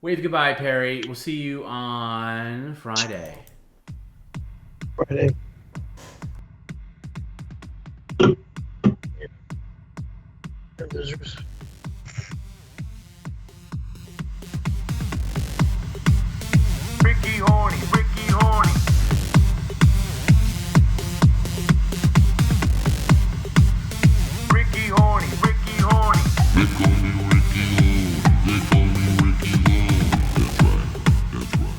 Wave goodbye, Perry. We'll see you on Friday. Friday. Losers. Ricky Horny, Ricky Horny. Ricky Horny, Ricky Horny. They call me Ricky Lord. They call me Ricky Lord. That's right. That's right.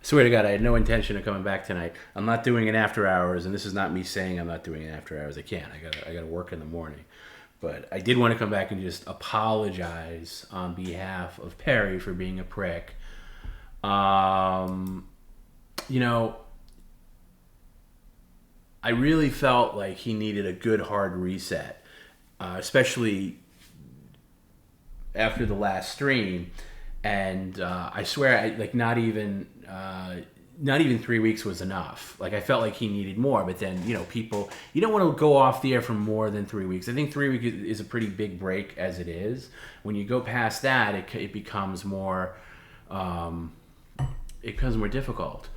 I swear to God, I had no intention of coming back tonight. I'm not doing an after hours, and this is not me saying I'm not doing an after hours. I can't. I gotta work in the morning. But I did want to come back and just apologize on behalf of Perry for being a prick. Um, you know, I really felt like he needed a good hard reset, especially after the last stream. And I swear, not even 3 weeks was enough. Like I felt like he needed more, but then people, you don't want to go off the air for more than 3 weeks. I think 3 weeks is a pretty big break as it is. When you go past that, it becomes more, it becomes more difficult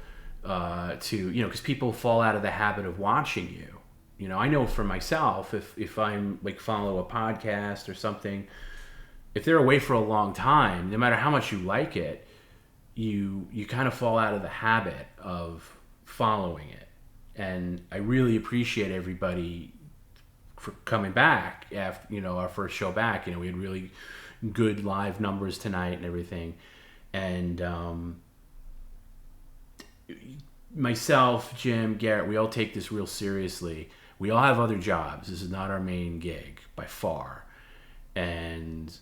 to because people fall out of the habit of watching you. I know for myself, if I'm like follow a podcast or something, if they're away for a long time, no matter how much you like it, you kind of fall out of the habit of following it. And I really appreciate everybody for coming back after our first show back. We had really good live numbers tonight and everything. And myself, Jim, Garrett, we all take this real seriously. We all have other jobs. This is not our main gig by far. And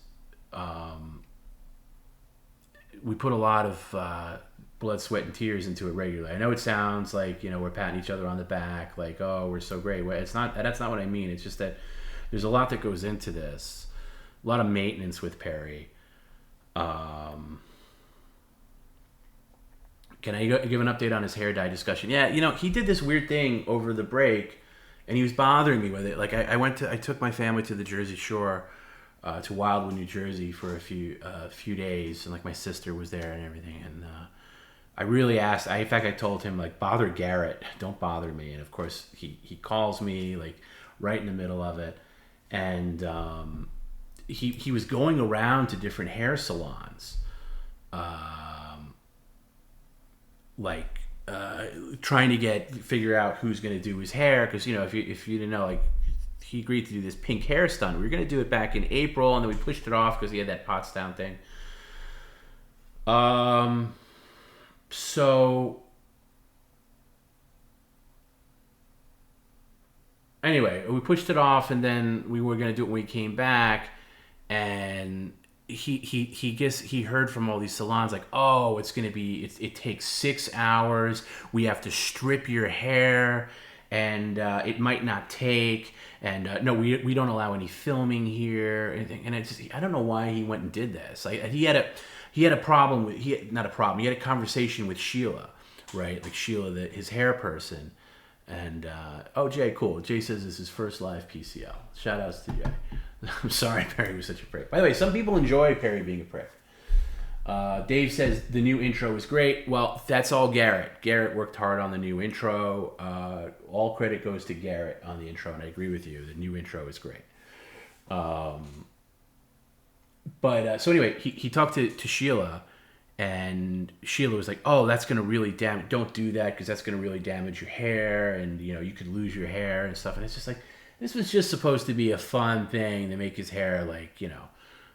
we put a lot of blood, sweat, and tears into it regularly. I know it sounds like we're patting each other on the back, like oh we're so great. Well, it's not. That's not what I mean. It's just that there's a lot that goes into this. A lot of maintenance with Perry. Can I give an update on his hair dye discussion? Yeah, he did this weird thing over the break, and he was bothering me with it. Like I took my family to the Jersey Shore, to Wildwood, New Jersey for a few days, and like my sister was there and everything. And I really asked. In fact, I told him like bother Garrett, don't bother me. And of course, he calls me like right in the middle of it, and he was going around to different hair salons, like trying to figure out who's going to do his hair, because if you didn't know, like he agreed to do this pink hair stunt. We were going to do it back in April, and then we pushed it off because he had that Pottstown thing. So anyway, we pushed it off, and then we were going to do it when we came back, and he heard from all these salons like, oh, it's going to be it takes 6 hours. We have to strip your hair, and it might not take. And no, we don't allow any filming here. And I don't know why he went and did this. Like he had a problem with not a problem. He had a conversation with Sheila, right? Like Sheila, his hair person. And oh, Jay, cool. Jay says this is his first live PCL. Shout outs to Jay. I'm sorry Perry was such a prick. By the way, some people enjoy Perry being a prick. Dave says the new intro is great. Well, that's all Garrett. Garrett worked hard on the new intro. All credit goes to Garrett on the intro, and I agree with you. The new intro is great. But so anyway, he talked to Sheila, and Sheila was like, "Oh, that's gonna really damage. Don't do that because that's gonna really damage your hair, and you could lose your hair and stuff." And it's just like this was just supposed to be a fun thing to make his hair like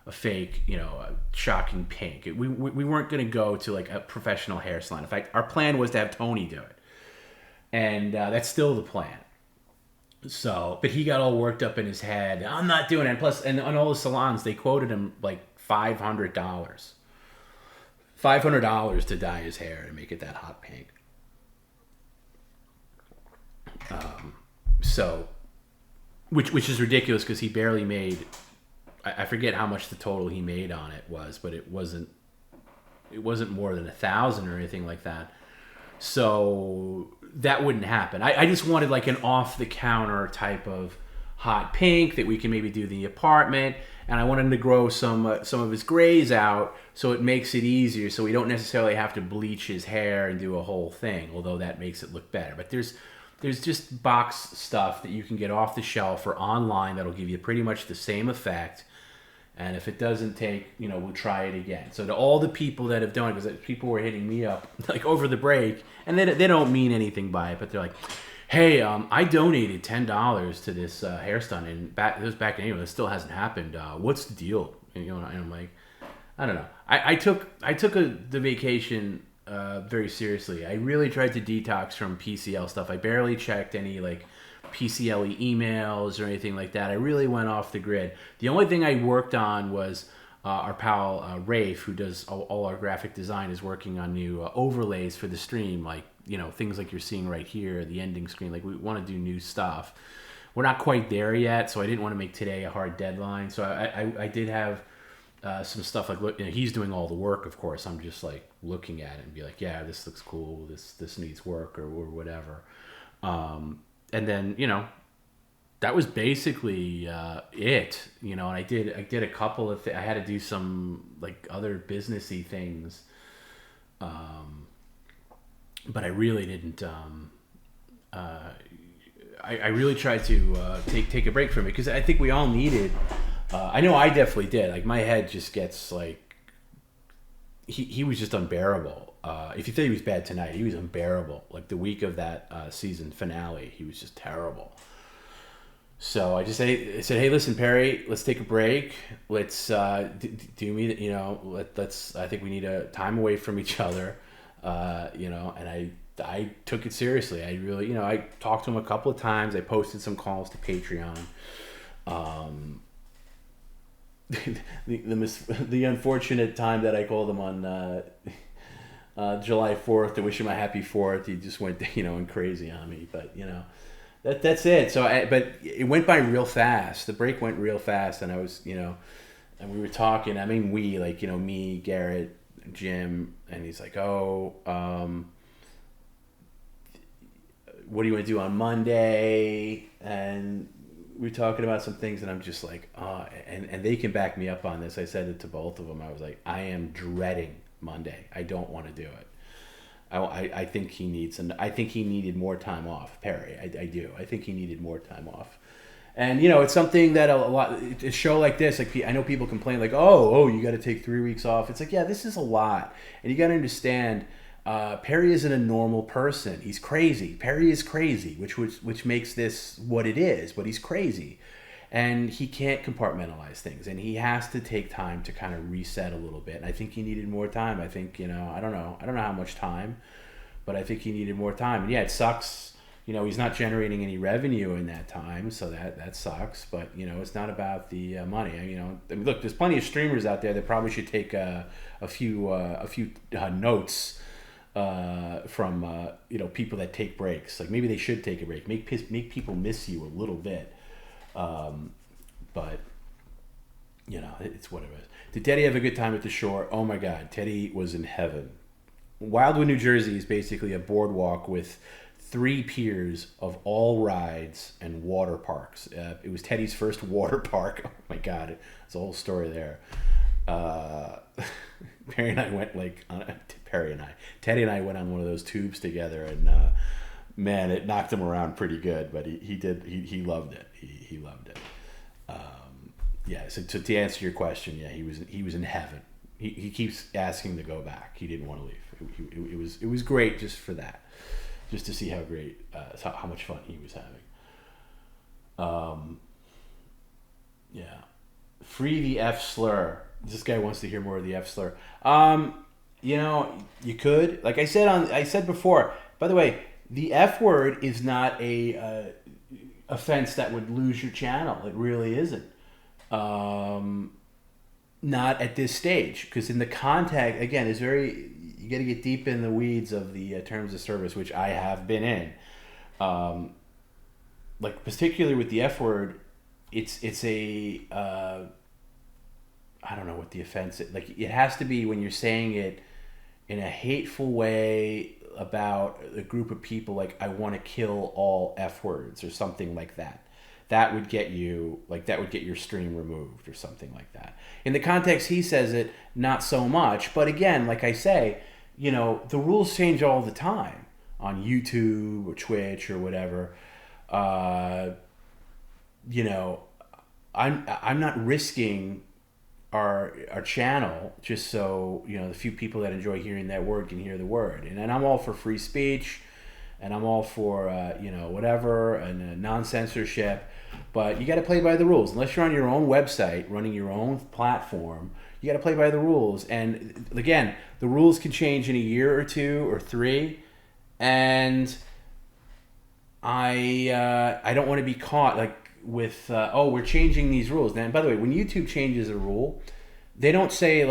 a fake, a shocking pink. We weren't gonna go to like a professional hair salon. In fact, our plan was to have Tony do it, and that's still the plan. So, but he got all worked up in his head. I'm not doing it. And plus, and on all the salons, they quoted him like $500 to dye his hair and make it that hot pink. So, which is ridiculous because he barely made. I forget how much the total he made on it was, but it wasn't more than 1,000 or anything like that. So that wouldn't happen. I just wanted like an off the counter type of hot pink that we can maybe do in the apartment. And I want him to grow some of his grays out, so it makes it easier. So we don't necessarily have to bleach his hair and do a whole thing, although that makes it look better. But there's just box stuff that you can get off the shelf or online that'll give you pretty much the same effect. And if it doesn't take, we'll try it again. So to all the people that have done it, because people were hitting me up like over the break, and they don't mean anything by it, but they're like, hey, I donated $10 to this hair stunt, and it was back in April. It still hasn't happened. What's the deal? And I'm like, I don't know. I took the vacation very seriously. I really tried to detox from PCL stuff. I barely checked any like PCL emails or anything like that. I really went off the grid. The only thing I worked on was our pal Rafe, who does all our graphic design, is working on new overlays for the stream, like things like you're seeing right here, the ending screen. Like we want to do new stuff. We're not quite there yet, so I didn't want to make today a hard deadline. So I did have some stuff like he's doing all the work, of course. I'm just like looking at it and be like, yeah, this looks cool. This needs work or whatever. And then that was basically it. And I did a couple of I had to do some like other businessy things. But I really didn't. I really tried to take a break from it because I think we all needed. I know I definitely did. Like my head just gets like. He was just unbearable. If you think he was bad tonight, he was unbearable. Like the week of that season finale, he was just terrible. So I said, hey, listen, Perry, let's take a break. Let's do me, let's. I think we need a time away from each other. And I took it seriously. I really, I talked to him a couple of times. I posted some calls to Patreon. The unfortunate time that I called him on July 4th to wish him a happy 4th, he just went, and crazy on me. But that's it. So, but it went by real fast. The break went real fast, and I was, and we were talking. I mean, we like, me, Garrett, Jim, and he's like, oh, what do you want to do on Monday? And we were talking about some things, and I'm just like, and they can back me up on this. I said it to both of them. I was like, I am dreading Monday. I don't want to do it. I think he needs, and I think he needed more time off, Perry. I do. I think he needed more time off. And, it's something that a show like this, like I know people complain like, oh, you got to take 3 weeks off. It's like, yeah, this is a lot. And you got to understand, Perry isn't a normal person. He's crazy. Perry is crazy, which makes this what it is, but he's crazy. And he can't compartmentalize things, and he has to take time to kind of reset a little bit. And I think he needed more time. I think, I don't know how much time, but I think he needed more time. And yeah, it sucks. He's not generating any revenue in that time, so that sucks. But it's not about the money. I mean, look, there's plenty of streamers out there that probably should take a few notes from people that take breaks. Like maybe they should take a break. Make people miss you a little bit. But it's what it is. Did Teddy have a good time at the shore? Oh my God, Teddy was in heaven. Wildwood, New Jersey is basically a boardwalk with 3 piers of all rides and water parks. It was Teddy's first water park. Oh my God, it's a whole story there. Perry and I went Teddy and I went on one of those tubes together, and man, it knocked him around pretty good, but he loved it. He loved it. Yeah. So to answer your question, yeah, he was in heaven. He keeps asking to go back. He didn't want to leave. It was great just for that, just to see how great, how much fun he was having. Yeah. Free the F slur. This guy wants to hear more of the F slur. You could, like I said before. By the way, the F word is not a offense that would lose your channel. It really isn't. Not at this stage, because in the context, again, you got to get deep in the weeds of the terms of service, which I have been in. Like particularly with the F word, it's a I don't know what the offense is. Like it has to be when you're saying it in a hateful way about a group of people, like I want to kill all F words or something like that. that would get your stream removed or something like that. In the context he says it, not so much. But again, like I say, the rules change all the time on YouTube or Twitch or whatever. I'm not risking our channel just so the few people that enjoy hearing that word can hear the word. And I'm all for free speech, and I'm all for whatever, and non-censorship. But you got to play by the rules. Unless you're on your own website running your own platform, you got to play by the rules. And again, the rules can change in a year or 2 or 3, and I don't want to be caught with we're changing these rules. And by the way, when YouTube changes a rule, they don't say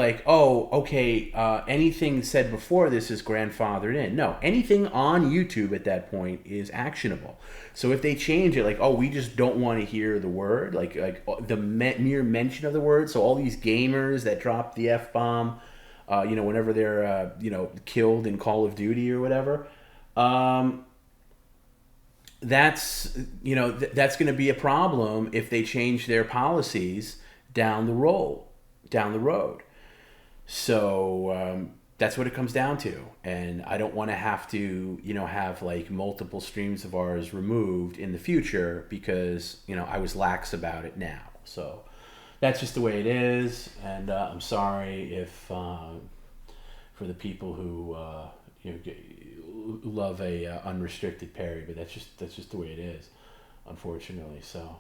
anything said before this is grandfathered in. No, anything on YouTube at that point is actionable. So if they change it, we just don't want to hear the word, the mere mention of the word. So all these gamers that drop the F-bomb, whenever they're killed in Call of Duty or whatever, that's going to be a problem if they change their policies down the road. So that's what it comes down to. And I don't want to have to have multiple streams of ours removed in the future because I was lax about it now. So that's just the way it is. And I'm sorry if for the people who love a unrestricted Perry, but that's just the way it is, unfortunately. So,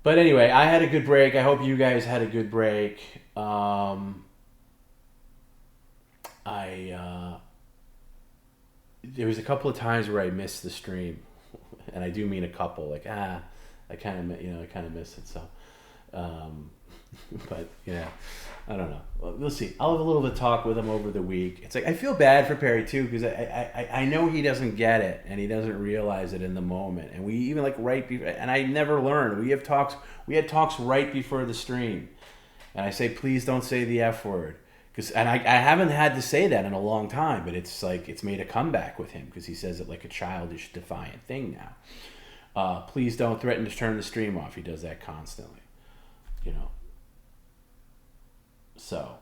but anyway, I had a good break. I hope you guys had a good break. There was a couple of times where I missed the stream, and I do mean a couple. I kind of missed it. So, but yeah, I don't know. We'll see. I'll have a little bit of talk with him over the week. It's I feel bad for Perry too, because I know he doesn't get it and he doesn't realize it in the moment. And we even right before, and I never learned. We had talks right before the stream, and I say, please don't say the F word, and I haven't had to say that in a long time, but it's it's made a comeback with him because he says it like a childish, defiant thing now. Please don't threaten to turn the stream off. He does that constantly, So,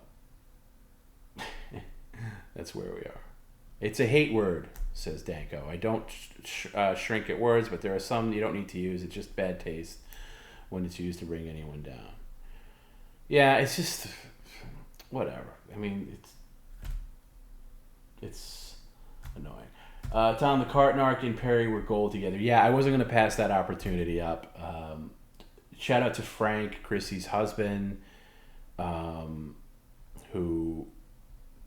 that's where we are. It's a hate word, says Danko. I don't shrink at words, but there are some you don't need to use. It's just bad taste when it's used to bring anyone down. Yeah, it's just whatever. I mean, it's annoying. Tom, the Cartnark and Perry were gold together. Yeah, I wasn't going to pass that opportunity up. Shout out to Frank, Chrissy's husband, who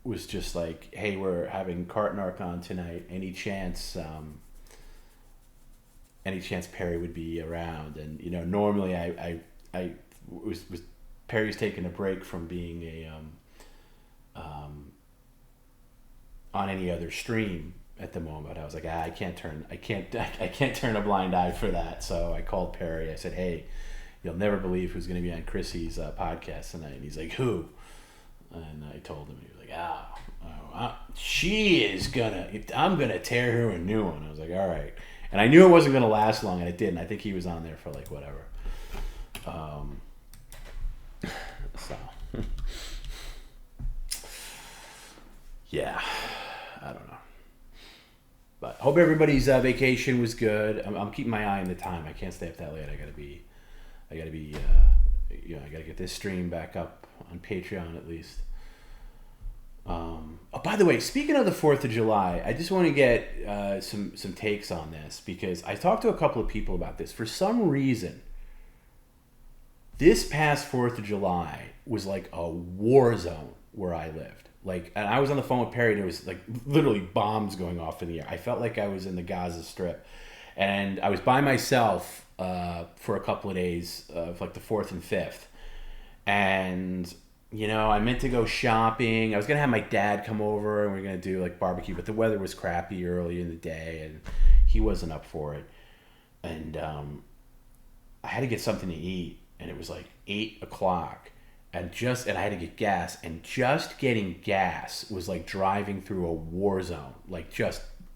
was just hey, we're having Cartnark on tonight. Any chance Perry would be around? And normally I was Perry's taking a break from being on any other stream at the moment. I was like, I can't turn a blind eye for that. So I called Perry. I said, hey, you'll never believe who's going to be on Chrissy's podcast tonight. And he's like, who? And I told him. He was like, she is I'm going to tear her a new one. I was like, all right. And I knew it wasn't going to last long, and it didn't. I think he was on there for whatever. So, yeah, I don't know. But hope everybody's vacation was good. I'm keeping my eye on the time. I can't stay up that late. I gotta be, I gotta get this stream back up on Patreon at least. By the way, speaking of the 4th of July, I just want to get some takes on this because I talked to a couple of people about this. For some reason, this past 4th of July was like a war zone where I lived. And I was on the phone with Perry, and there was literally bombs going off in the air. I felt like I was in the Gaza Strip, and I was by myself for a couple of days, the 4th and 5th, and I meant to go shopping. I was gonna have my dad come over, and we were gonna do barbecue, but the weather was crappy early in the day, and he wasn't up for it, and I had to get something to eat, and it was 8 o'clock. And I had to get gas, and just getting gas was like driving through a war zone.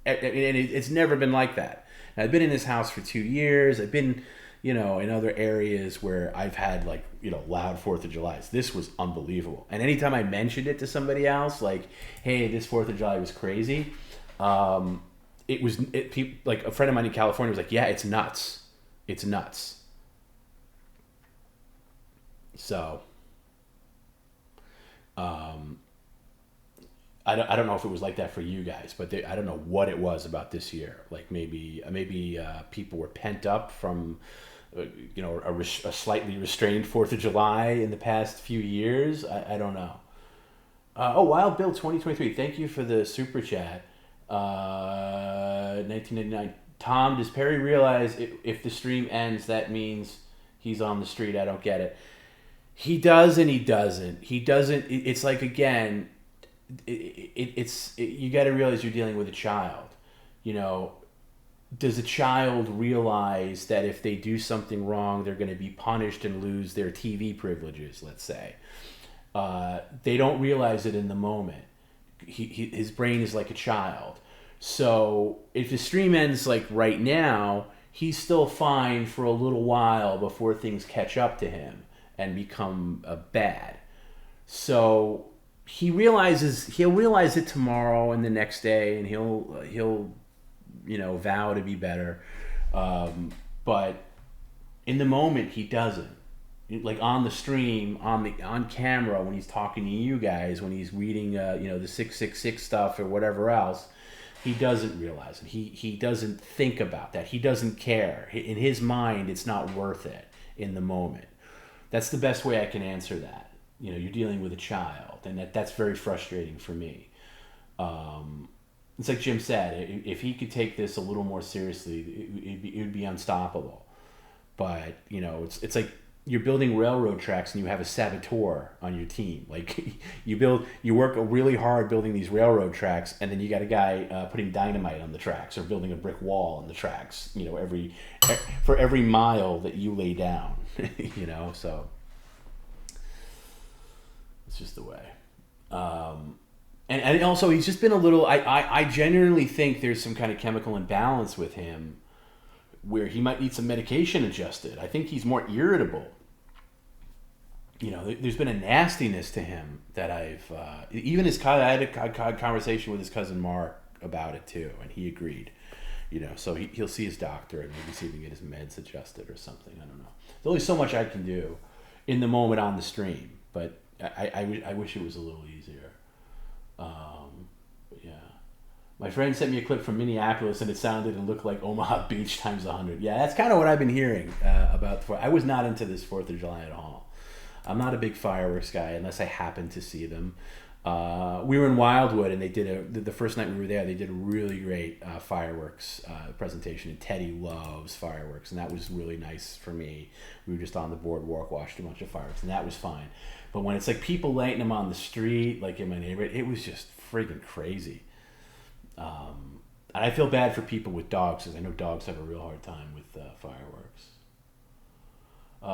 It's never been like that. And I've been in this house for 2 years. I've been, you know, in other areas where I've had like, you know, loud 4th of Julys. This was unbelievable. And anytime I mentioned it to somebody else, like, hey, this 4th of July was crazy, like a friend of mine in California was like, yeah, it's nuts. It's nuts. So, I don't know if it was like that for you guys, but I don't know what it was about this year. Like maybe people were pent up from, you know, a slightly restrained 4th of July in the past few years. I don't know. Wild Bill 2023. Thank you for the super chat. 1999. Tom, does Perry realize if the stream ends, that means he's on the street? I don't get it. He does and he doesn't. He doesn't. It's like, again, you got to realize you're dealing with a child. You know, does a child realize that if they do something wrong, they're going to be punished and lose their TV privileges, let's say? They don't realize it in the moment. His brain is like a child. So if the stream ends like right now, he's still fine for a little while before things catch up to him and become bad. So he'll realize it tomorrow and the next day, and he'll you know, vow to be better. But in the moment, he doesn't. Like on the stream, on camera, when he's talking to you guys, when he's reading you know, the 666 stuff or whatever else, he doesn't realize it. He doesn't think about that. He doesn't care. In his mind, it's not worth it in the moment. That's the best way I can answer that. You know, you're dealing with a child, and that's very frustrating for me. It's like Jim said, if he could take this a little more seriously, it would be unstoppable. But, you know, it's like you're building railroad tracks and you have a saboteur on your team. Like you work really hard building these railroad tracks, and then you got a guy putting dynamite on the tracks or building a brick wall on the tracks, you know, for every mile that you lay down, you know, so it's just the way. And also he's just been a little, I genuinely think there's some kind of chemical imbalance with him where he might need some medication adjusted. I think he's more irritable. You know, there's been a nastiness to him that even his cousin, I had a conversation with his cousin Mark about it too, and he agreed. You know, so he'll see his doctor and maybe see if he can get his meds adjusted or something. I don't know. There's only so much I can do in the moment on the stream, but I wish it was a little easier. But yeah. My friend sent me a clip from Minneapolis, and it sounded and looked like Omaha Beach times 100. Yeah, that's kind of what I've been hearing about. I was not into this 4th of July at all. I'm not a big fireworks guy unless I happen to see them. We were in Wildwood, and they did the first night we were there, they did a really great fireworks presentation, and Teddy loves fireworks, and that was really nice for me. We were just on the boardwalk, watched a bunch of fireworks, and that was fine. But when it's like people lighting them on the street, like in my neighborhood, it was just friggin' crazy. And I feel bad for people with dogs, because I know dogs have a real hard time with fireworks.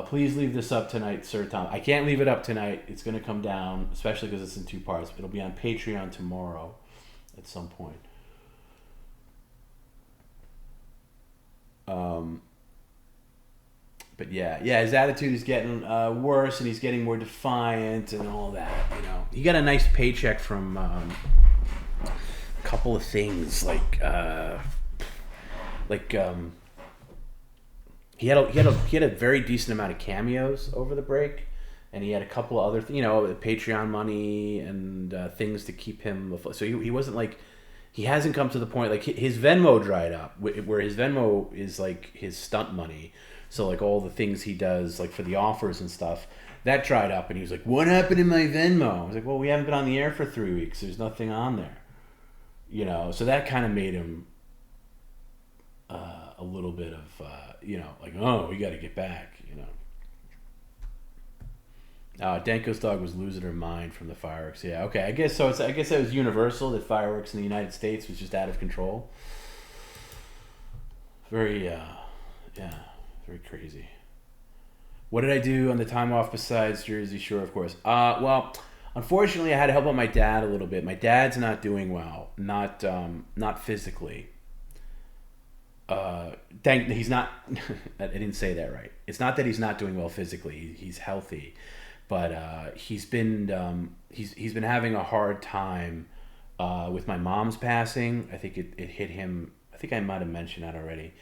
Please leave this up tonight, Sir Tom. I can't leave it up tonight. It's going to come down, especially because it's in 2 parts. It'll be on Patreon tomorrow at some point. But yeah, his attitude is getting worse, and he's getting more defiant and all that. You know, he got a nice paycheck from a couple of things, like he had a very decent amount of cameos over the break, and he had a couple of other Patreon money and things to keep him afloat. So he wasn't like, he hasn't come to the point, like his Venmo dried up, where his Venmo is like his stunt money. So like all the things he does, like for the offers and stuff, that dried up, and he was like, "What happened to my Venmo?" I was like, "Well, we haven't been on the air for 3 weeks. There's nothing on there." You know, so that kind of made him a little bit of, like, oh, we got to get back, Danko's dog was losing her mind from the fireworks. Yeah, okay, I guess so. I guess that was universal, that fireworks in the United States was just out of control. Very, very crazy. What did I do on the time off besides Jersey Shore, of course? Well, unfortunately, I had to help out my dad a little bit. My dad's not doing well, not physically. he's not. I didn't say that right. It's not that he's not doing well physically. He's healthy, but he's been having a hard time with my mom's passing. I think it hit him. I think I might have mentioned that already,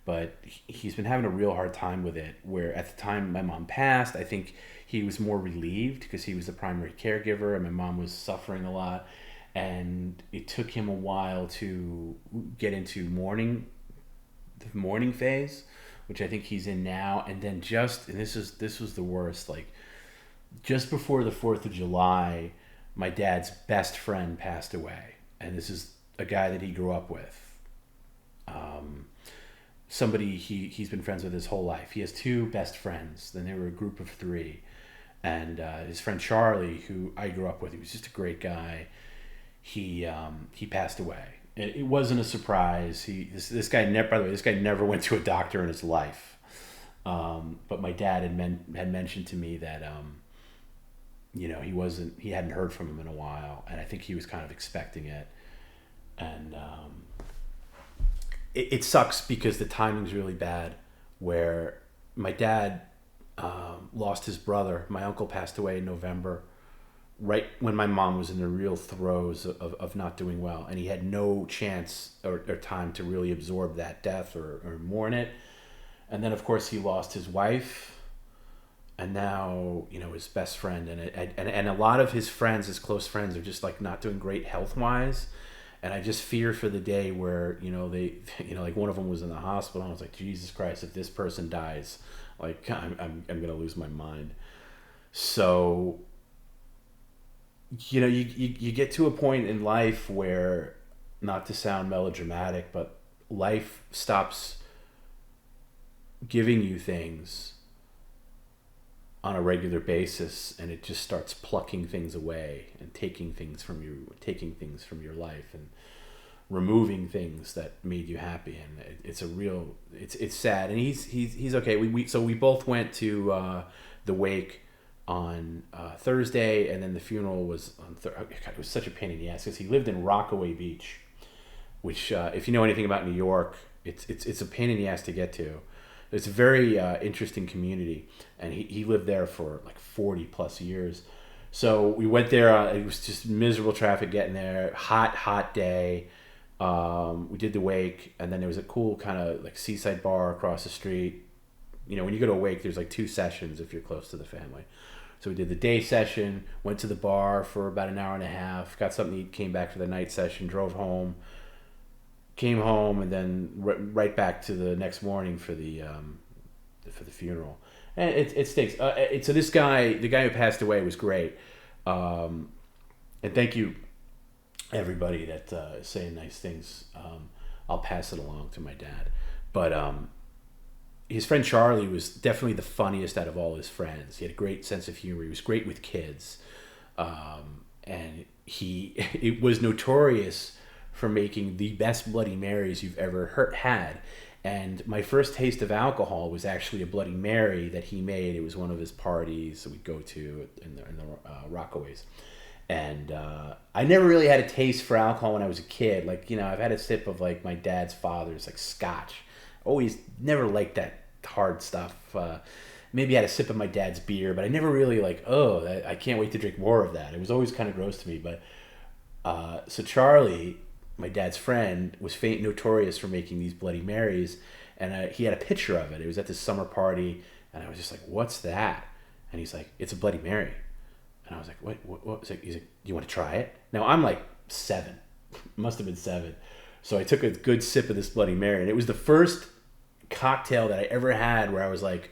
but he's been having a real hard time with it. Where at the time my mom passed, I think he was more relieved because he was the primary caregiver, and my mom was suffering a lot, and it took him a while to get into the mourning phase, which I think he's in now. And then this was the worst. Like just before the 4th of July, my dad's best friend passed away, and this is a guy that he grew up with. Somebody he's been friends with his whole life. He has 2 best friends. Then they were a group of 3, and his friend Charlie, who I grew up with, he was just a great guy. He passed away. It wasn't a surprise. This guy never went to a doctor in his life. But my dad had mentioned to me that he hadn't heard from him in a while, and I think he was kind of expecting it. And it sucks because the timing's really bad. Where my dad lost his brother. My uncle passed away in November, right when my mom was in the real throes of not doing well, and he had no chance or time to really absorb that death or mourn it. And then of course he lost his wife, and now his best friend, and a lot of his close friends are just like not doing great health wise. And I just fear for the day where they like one of them was in the hospital, and I was like, Jesus Christ, if this person dies, like I'm gonna lose my mind. So you get to a point in life where, not to sound melodramatic, but life stops giving you things on a regular basis, and it just starts plucking things away and taking things from your life and removing things that made you happy. And it's sad. And he's okay. We both went to the wake on Thursday, and then the funeral was on Thursday. It was such a pain in the ass because he lived in Rockaway Beach, which if you know anything about New York, it's a pain in the ass to get to. It's a very interesting community, and he lived there for like 40 plus years. So we went there. It was just miserable traffic getting there. Hot day. We did the wake, and then there was a cool kind of like seaside bar across the street. When you go to a wake, there's like 2 sessions if you're close to the family. So we did the day session, went to the bar for about an hour and a half, got something to eat, came back for the night session, drove home. Came home, and then right back to the next morning for the funeral. And it stinks. So this guy, the guy who passed away, was great. And thank you, everybody that is saying nice things. I'll pass it along to my dad. But his friend Charlie was definitely the funniest out of all his friends. He had a great sense of humor. He was great with kids. And it was notorious for making the best Bloody Marys you've ever had. And my first taste of alcohol was actually a Bloody Mary that he made. It was one of his parties that we'd go to in the Rockaways. And I never really had a taste for alcohol when I was a kid. Like, I've had a sip of like my dad's father's like scotch. Always never liked that hard stuff. Maybe I had a sip of my dad's beer, but I never really I can't wait to drink more of that. It was always kind of gross to me. But so Charlie, my dad's friend, was notorious for making these Bloody Marys, and he had a picture of it. It was at this summer party, and I was just like, "What's that?" And he's like, "It's a Bloody Mary." And I was like, "What?" He's like, "Do you want to try it?" Now I'm like 7, must have been 7. So I took a good sip of this Bloody Mary, and it was the first cocktail that I ever had where I was like,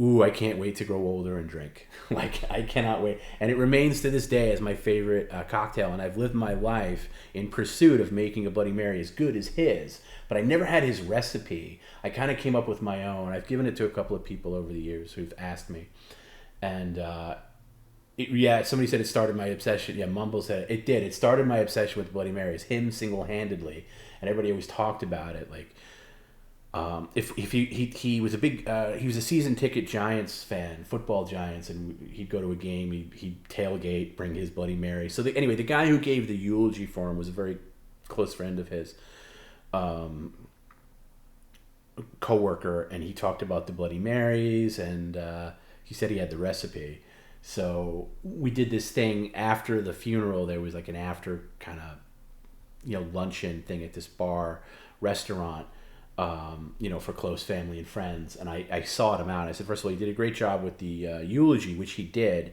ooh, I can't wait to grow older and drink. Like, I cannot wait. And it remains to this day as my favorite cocktail. And I've lived my life in pursuit of making a Bloody Mary as good as his. But I never had his recipe. I kind of came up with my own. I've given it to a couple of people over the years who've asked me. And somebody said it started my obsession. Yeah, Mumble said it did. It started my obsession with Bloody Marys, him single-handedly. And everybody always talked about it. Like, he was a big he was a season ticket Giants fan, football Giants, and he'd go to a game, he'd tailgate, bring his Bloody Mary. So anyway, the guy who gave the eulogy for him was a very close friend of his. coworker, and he talked about the Bloody Marys, and he said he had the recipe. So we did this thing after the funeral. There was like an after kind of, luncheon thing at this bar restaurant, for close family and friends. And I sought him out. I said, first of all, you did a great job with the eulogy, which he did.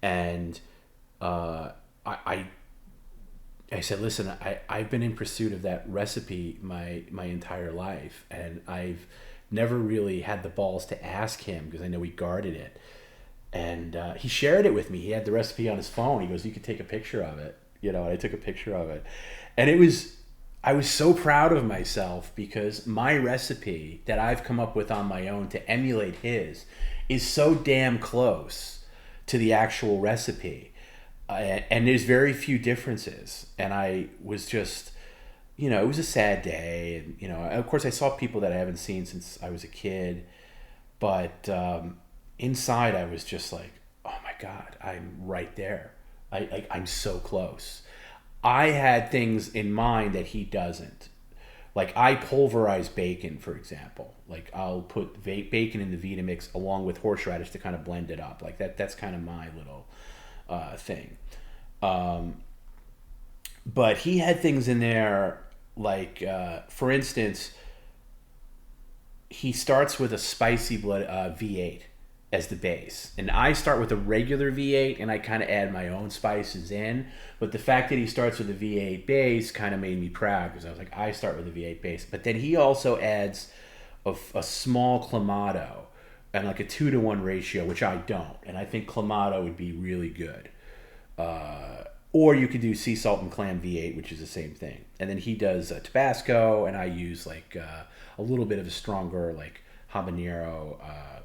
And I said, listen, I've been in pursuit of that recipe my entire life, and I've never really had the balls to ask him because I know he guarded it. And he shared it with me. He had the recipe on his phone. He goes, you could take a picture of it. And I took a picture of it. And I was so proud of myself because my recipe that I've come up with on my own to emulate his is so damn close to the actual recipe. And there's very few differences. And I was just, it was a sad day. And, of course I saw people that I haven't seen since I was a kid. But inside I was just like, oh my God, I'm right there. I'm so close. I had things in mind that he doesn't. Like I pulverize bacon, for example. Like I'll put bacon in the Vitamix along with horseradish to kind of blend it up. Like that's kind of my little thing. But he had things in there like, for instance, he starts with a spicy V8 as the base. And I start with a regular V8 and I kind of add my own spices in. But the fact that he starts with a V8 base kind of made me proud because I was like, I start with a V8 base. But then he also adds a small Clamato and like a 2-to-1 ratio, which I don't. And I think Clamato would be really good. Or you could do sea salt and clam V8, which is the same thing. And then he does Tabasco, and I use like a little bit of a stronger like habanero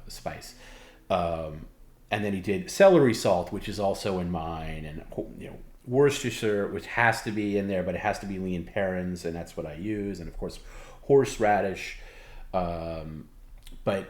spice. And then he did celery salt, which is also in mine, and Worcestershire, which has to be in there, but it has to be lean parents, and that's what I use, and of course horseradish. But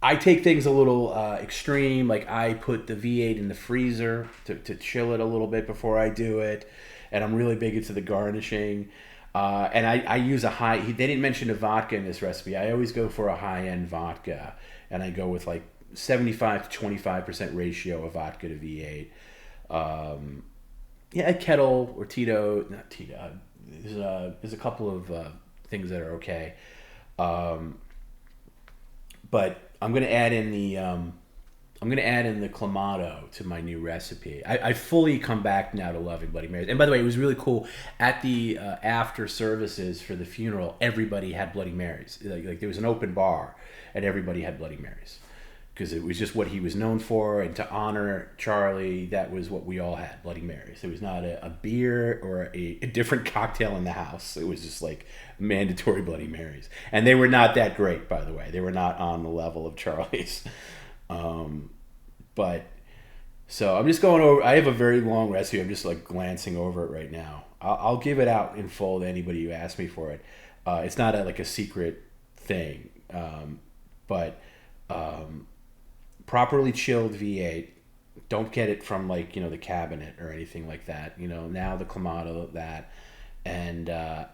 I take things a little extreme. Like I put the V8 in the freezer to chill it a little bit before I do it, and I'm really big into the garnishing. And I use a high. They didn't mention a vodka in this recipe. I always go for a high-end vodka, and I go with like 75 to 25% ratio of vodka to V8. A Kettle or Tito, not Tito. There's a couple of things that are okay, but I'm gonna add in the Clamato to my new recipe. I fully come back now to loving Bloody Marys. And by the way, it was really cool. At the after services for the funeral, everybody had Bloody Marys. Like there was an open bar, and everybody had Bloody Marys. Because it was just what he was known for, and to honor Charlie, that was what we all had, Bloody Marys. It was not a beer or a different cocktail in the house. It was just like mandatory Bloody Marys. And they were not that great, by the way. They were not on the level of Charlie's. But so I'm just going over. I have a very long recipe. I'm just like glancing over it right now. I'll give it out in full to anybody who asks me for it. It's not like a secret thing, but properly chilled V8. Don't get it from like the cabinet or anything like that. Now the Clamato that, and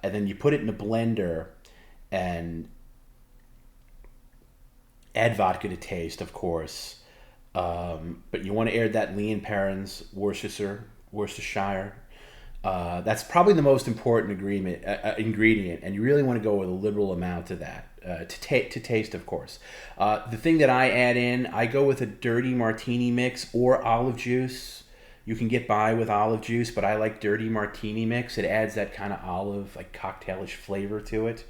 then you put it in a blender and add vodka to taste, of course. But you want to add that lean parents Worcestershire. That's probably the most important ingredient, and you really want to go with a liberal amount of that to taste, of course. The thing that I add in, I go with a dirty martini mix or olive juice. You can get by with olive juice, but I like dirty martini mix. It adds that kind of olive, like cocktailish flavor to it.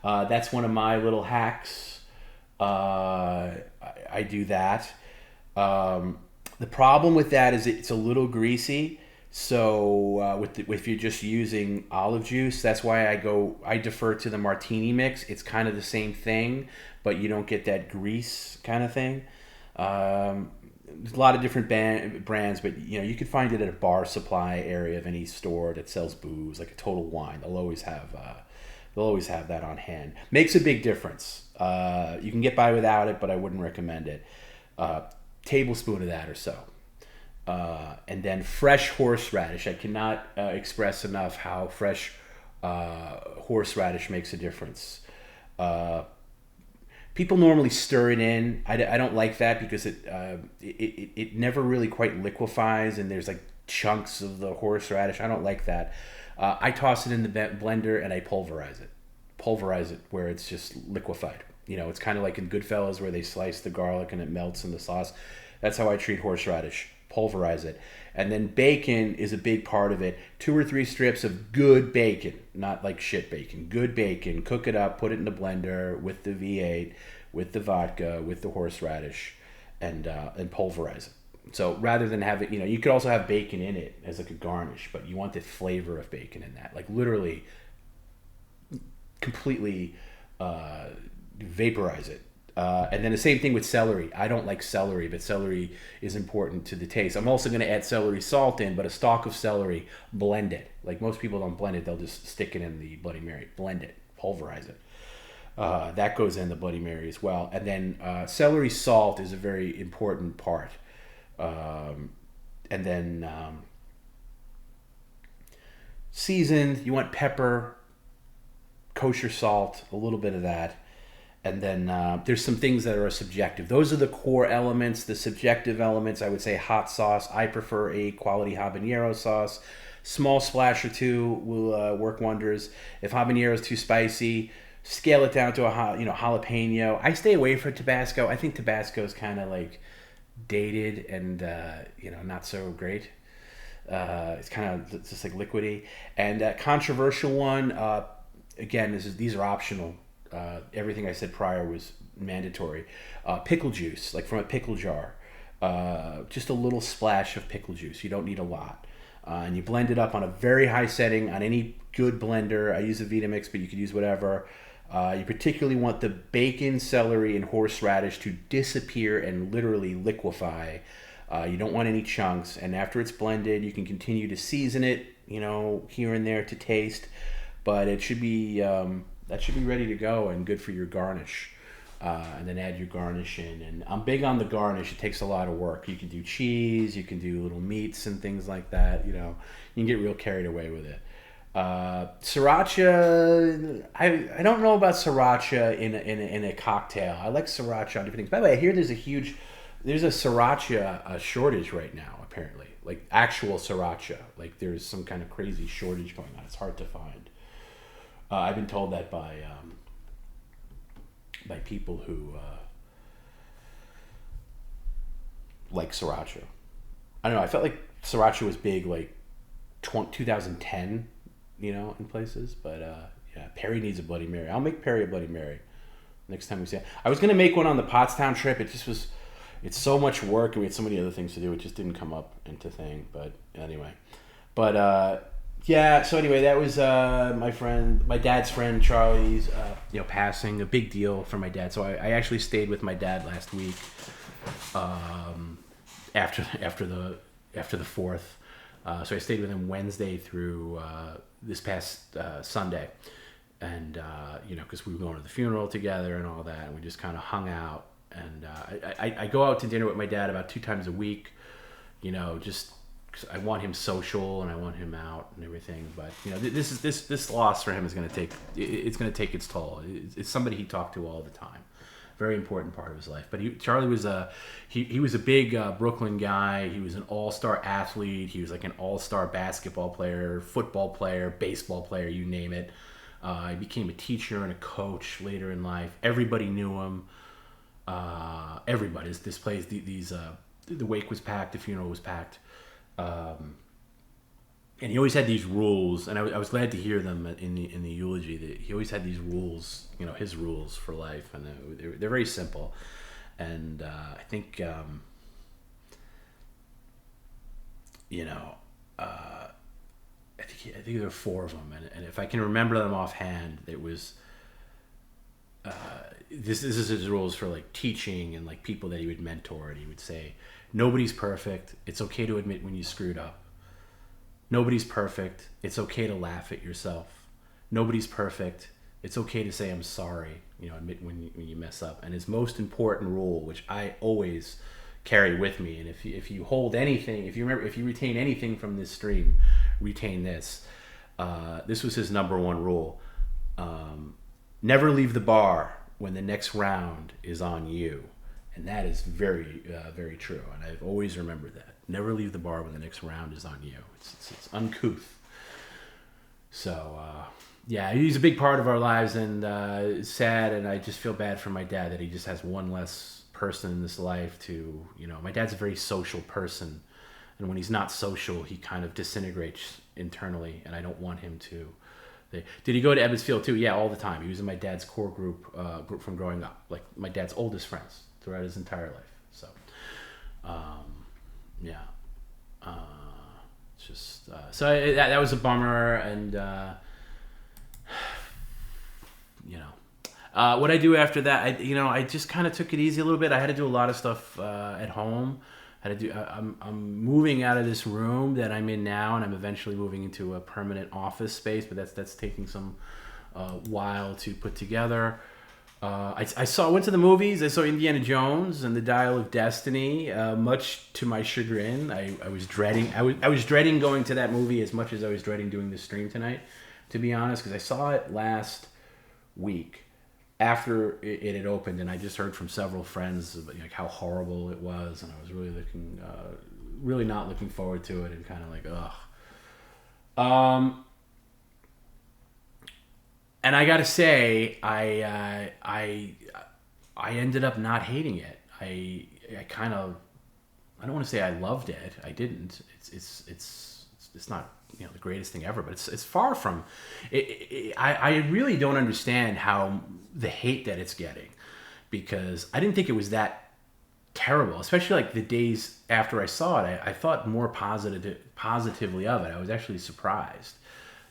That's one of my little hacks. I do that. The problem with that is it's a little greasy. So if you're just using olive juice, that's why I defer to the martini mix. It's kind of the same thing, but you don't get that grease kind of thing. There's a lot of different brands, but you can find it at a bar supply area of any store that sells booze, like a Total Wine. They'll always have that on hand. Makes a big difference. You can get by without it, but I wouldn't recommend it. Tablespoon of that or so. And then fresh horseradish. I cannot express enough how fresh horseradish makes a difference. People normally stir it in. I don't like that because it never really quite liquefies, and there's like chunks of the horseradish. I don't like that. I toss it in the blender and I pulverize it. Pulverize it where it's just liquefied. You know, it's kind of like in Goodfellas where they slice the garlic and it melts in the sauce. That's how I treat horseradish. Pulverize it. And then bacon is a big part of it. 2 or 3 strips of good bacon, not like shit bacon. Good bacon. Cook it up, put it in the blender with the V8, with the vodka, with the horseradish, and pulverize it. So rather than have it, you know, you could also have bacon in it as like a garnish, but you want the flavor of bacon in that. Like literally completely vaporize it. And then the same thing with celery. I don't like celery, but celery is important to the taste. I'm also going to add celery salt in, but a stalk of celery, blend it. Like most people don't blend it, they'll just stick it in the Bloody Mary. Blend it, pulverize it. That goes in the Bloody Mary as well. And then celery salt is a very important part. And then seasoned, you want pepper, kosher salt, a little bit of that. And then there's some things that are subjective. Those are the core elements. The subjective elements, I would say hot sauce. I prefer a quality habanero sauce. Small splash or two will work wonders. If habanero is too spicy, scale it down to a jalapeno. I stay away from Tabasco. I think Tabasco is kind of like dated and not so great. It's kind of just like liquidy. And controversial one. Again, these are optional. Everything I said prior was mandatory. Pickle juice, like from a pickle jar. Just a little splash of pickle juice. You don't need a lot. And you blend it up on a very high setting on any good blender. I use a Vitamix, but you could use whatever. You particularly want the bacon, celery, and horseradish to disappear and literally liquefy. You don't want any chunks. And after it's blended, you can continue to season it, here and there to taste. But it should be... that should be ready to go and good for your garnish. And then add your garnish in. And I'm big on the garnish. It takes a lot of work. You can do cheese. You can do little meats and things like that. You can get real carried away with it. Sriracha, I don't know about sriracha in a cocktail. I like sriracha on different things. By the way, I hear there's a sriracha shortage right now, apparently. Like actual sriracha. Like there's some kind of crazy shortage going on. It's hard to find. I've been told that by people who like sriracha. I don't know. I felt like sriracha was big like 2010, in places. But yeah, Perry needs a Bloody Mary. I'll make Perry a Bloody Mary next time we see it. I was gonna make one on the Pottstown trip. It's so much work and we had so many other things to do. It just didn't come up into thing. But anyway, yeah, so anyway, that was my dad's friend Charlie's, passing. A big deal for my dad. So I actually stayed with my dad last week, after the 4th. So I stayed with him Wednesday through this past Sunday, and because we were going to the funeral together and all that, and we just kind of hung out. And I go out to dinner with my dad about 2 times a week, just. I want him social and I want him out and everything, but this loss for him is going to take its toll. It's somebody he talked to all the time, very important part of his life. But Charlie was he was a big Brooklyn guy. He was an all-star athlete. He was like an all-star basketball player, football player, baseball player, you name it. He became a teacher and a coach later in life. Everybody knew him. Everybody. This place, the wake was packed. The funeral was packed. And he always had these rules, and I was glad to hear them in the eulogy. That he always had these rules, his rules for life, and they're very simple. And I think, I think there were 4 of them, and if I can remember them offhand, it was. This is his rules for like teaching and like people that he would mentor, and he would say, nobody's perfect. It's okay to admit when you screwed up. Nobody's perfect. It's okay to laugh at yourself. Nobody's perfect. It's okay to say I'm sorry. Admit when you mess up. And his most important rule, which I always carry with me, and if you hold anything, if you retain anything from this stream, retain this. this was his number one rule. Never leave the bar when the next round is on you. And that is very, very true. And I've always remembered that. Never leave the bar when the next round is on you. It's uncouth. So, yeah, he's a big part of our lives, and it's sad, and I just feel bad for my dad that he just has one less person in this life to, my dad's a very social person, and when he's not social, he kind of disintegrates internally, and I don't want him to. Did he go to Evansville too? Yeah, all the time. He was in my dad's core group from growing up, like my dad's oldest friends throughout his entire life. So, yeah. It's just that was a bummer, and what I do after that, I just kind of took it easy a little bit. I had to do a lot of stuff at home. I'm moving out of this room that I'm in now, and I'm eventually moving into a permanent office space, but that's taking some while to put together. I went to the movies. I saw Indiana Jones and the Dial of Destiny. Much to my chagrin, I was dreading. I was dreading going to that movie as much as I was dreading doing this stream tonight, to be honest, because I saw it last week after it had opened, and I just heard from several friends like how horrible it was, and I was really not looking forward to it, and kind of like ugh. And I gotta say, I ended up not hating it. I don't want to say I loved it. I didn't. It's not the greatest thing ever, but it's far from. I really don't understand how the hate that it's getting, because I didn't think it was that terrible. Especially like the days after I saw it, I thought more positively of it. I was actually surprised.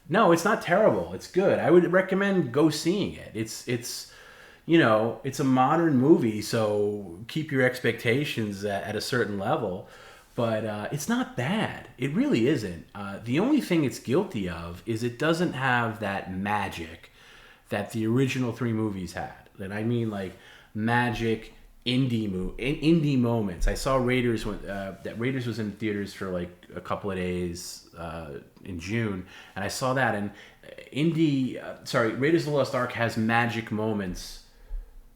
No, it's not terrible. It's good. I would recommend go seeing it. It's a modern movie, so keep your expectations at a certain level. But it's not bad. It really isn't. The only thing it's guilty of is it doesn't have that magic that the original three movies had. And I mean like magic indie moments. I saw Raiders that Raiders was in theaters for like a couple of days in June, and I saw that. And Raiders of the Lost Ark has magic moments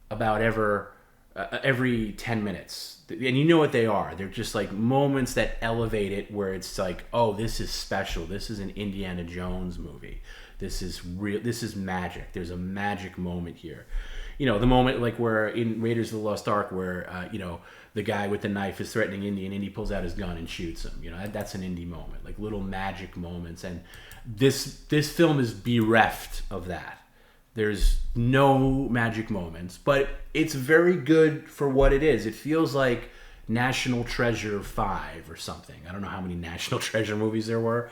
about every 10 minutes. And you know what they are. They're just like moments that elevate it, where it's like, oh, this is special. This is an Indiana Jones movie. This is real. This is magic. There's a magic moment here. The moment like where in Raiders of the Lost Ark where, the guy with the knife is threatening Indy, and Indy pulls out his gun and shoots him. That's an Indy moment, like little magic moments. And this film is bereft of that. There's no magic moments, but it's very good for what it is. It feels like National Treasure 5 or something. I don't know how many National Treasure movies there were,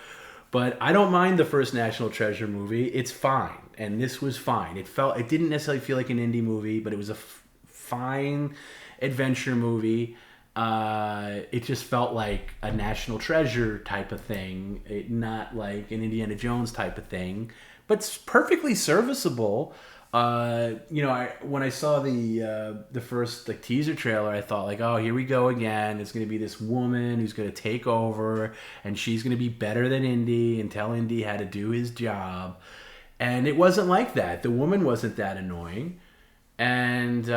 but I don't mind the first National Treasure movie. It's fine, and this was fine. It didn't necessarily feel like an indie movie, but it was a fine adventure movie. It just felt like a National Treasure type of thing, not like an Indiana Jones type of thing. But it's perfectly serviceable. When I saw the first like teaser trailer, I thought like, oh, here we go again. It's going to be this woman who's going to take over, and she's going to be better than Indy and tell Indy how to do his job. And it wasn't like that. The woman wasn't that annoying, and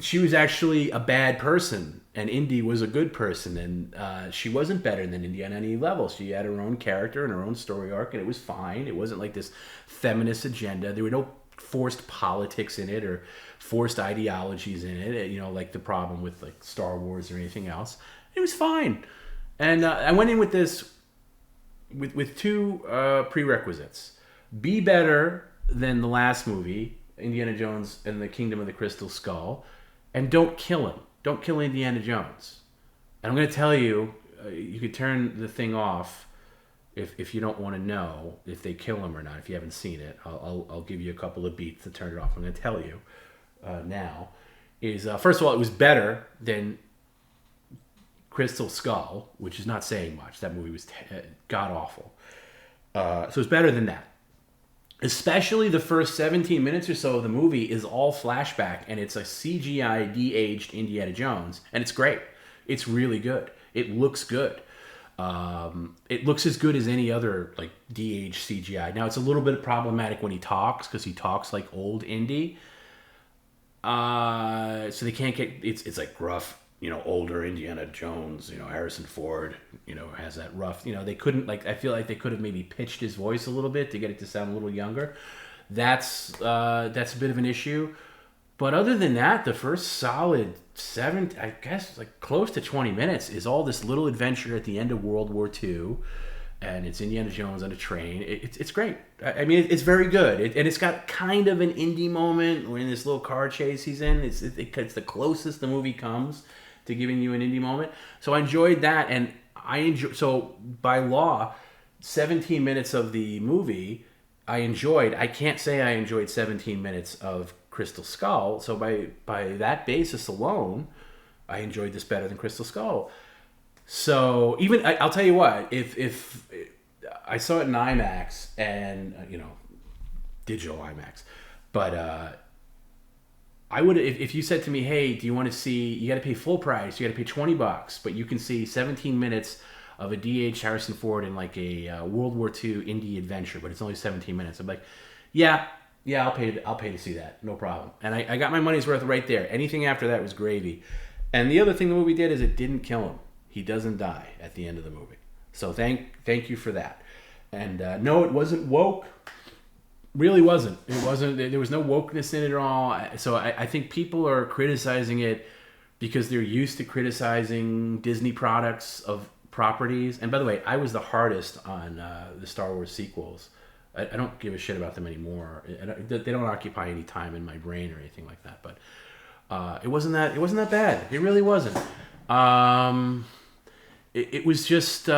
she was actually a bad person, and Indy was a good person, and she wasn't better than Indy on any level. She had her own character and her own story arc, and it was fine. It wasn't like this feminist agenda. There were no forced politics in it or forced ideologies in it, like the problem with like Star Wars or anything else. It was fine. And I went in with this with two prerequisites. Be better than the last movie, Indiana Jones and the Kingdom of the Crystal Skull, and don't kill him. Don't kill Indiana Jones. And I'm going to tell you, you could turn the thing off if you don't want to know if they kill him or not. If you haven't seen it, I'll give you a couple of beats to turn it off. I'm going to tell you now. First of all, it was better than Crystal Skull, which is not saying much. That movie was god awful. So it's better than that. Especially the first 17 minutes or so of the movie is all flashback, and it's a CGI de-aged Indiana Jones, and it's great. It's really good. It looks good. It looks as good as any other like DH CGI. Now it's a little bit problematic when he talks because he talks like old Indy. So they can't get it's like gruff, older Indiana Jones. Harrison Ford, has that rough. They couldn't I feel like they could have maybe pitched his voice a little bit to get it to sound a little younger. That's a bit of an issue. But other than that, the first solid close to 20 minutes is all this little adventure at the end of World War II. And it's Indiana Jones on a train. It's great. I mean, it's very good. And it's got kind of an indie moment in this little car chase he's in. It's the closest the movie comes to giving you an indie moment. So I enjoyed that. And so by law, 17 minutes of the movie I enjoyed. I can't say I enjoyed 17 minutes of Crystal Skull. So by that basis alone, I enjoyed this better than Crystal Skull. So even I'll tell you what, if I saw it in IMAX and digital IMAX, but I would if you said to me, hey, do you want to see? You got to pay full price. You got to pay $20, but you can see 17 minutes of a DH Harrison Ford in like a World War II indie adventure, but it's only 17 minutes. I'm like, yeah, I'll pay to see that, no problem. And I got my money's worth right there. Anything after that was gravy. And the other thing the movie did is it didn't kill him. He doesn't die at the end of the movie. So thank you for that. And no, it wasn't woke. Really wasn't. It wasn't. There was no wokeness in it at all. So I think people are criticizing it because they're used to criticizing Disney products of properties. And by the way, I was the hardest on the Star Wars sequels. I don't give a shit about them anymore. They don't occupy any time in my brain or anything like that. But it wasn't that bad. It really wasn't. It was just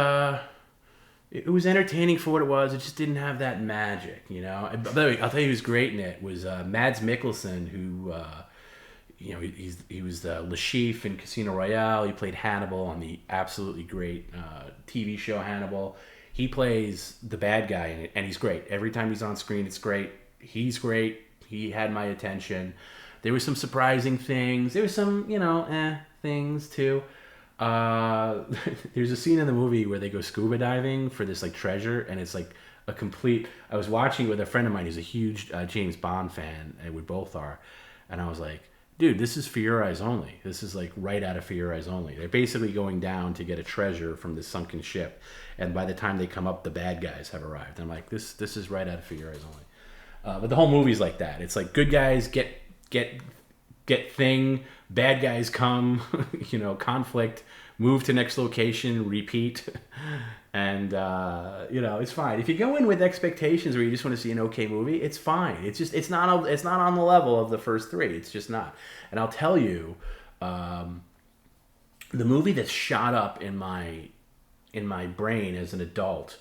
it was entertaining for what it was. It just didn't have that magic, By the way, I'll tell you who's great in it was Mads Mikkelsen, who he was the Le Chiffre in Casino Royale. He played Hannibal on the absolutely great TV show Hannibal. He plays the bad guy in it, and he's great. Every time he's on screen, it's great. He's great. He had my attention. There were some surprising things. There were some, things too. There's a scene in the movie where they go scuba diving for this like treasure, and it's like a complete. I was watching it with a friend of mine who's a huge James Bond fan, and we both are, and I was like, dude, this is For Your Eyes Only. This is like right out of For Your Eyes Only. They're basically going down to get a treasure from this sunken ship, and by the time they come up, the bad guys have arrived. I'm like, this is right out of For Your Eyes Only. But the whole movie's like that. It's like good guys get thing, bad guys come, conflict, move to next location, repeat, and it's fine. If you go in with expectations where you just want to see an okay movie, it's fine. It's not on the level of the first three. It's just not. And I'll tell you, the movie that's shot up in my brain as an adult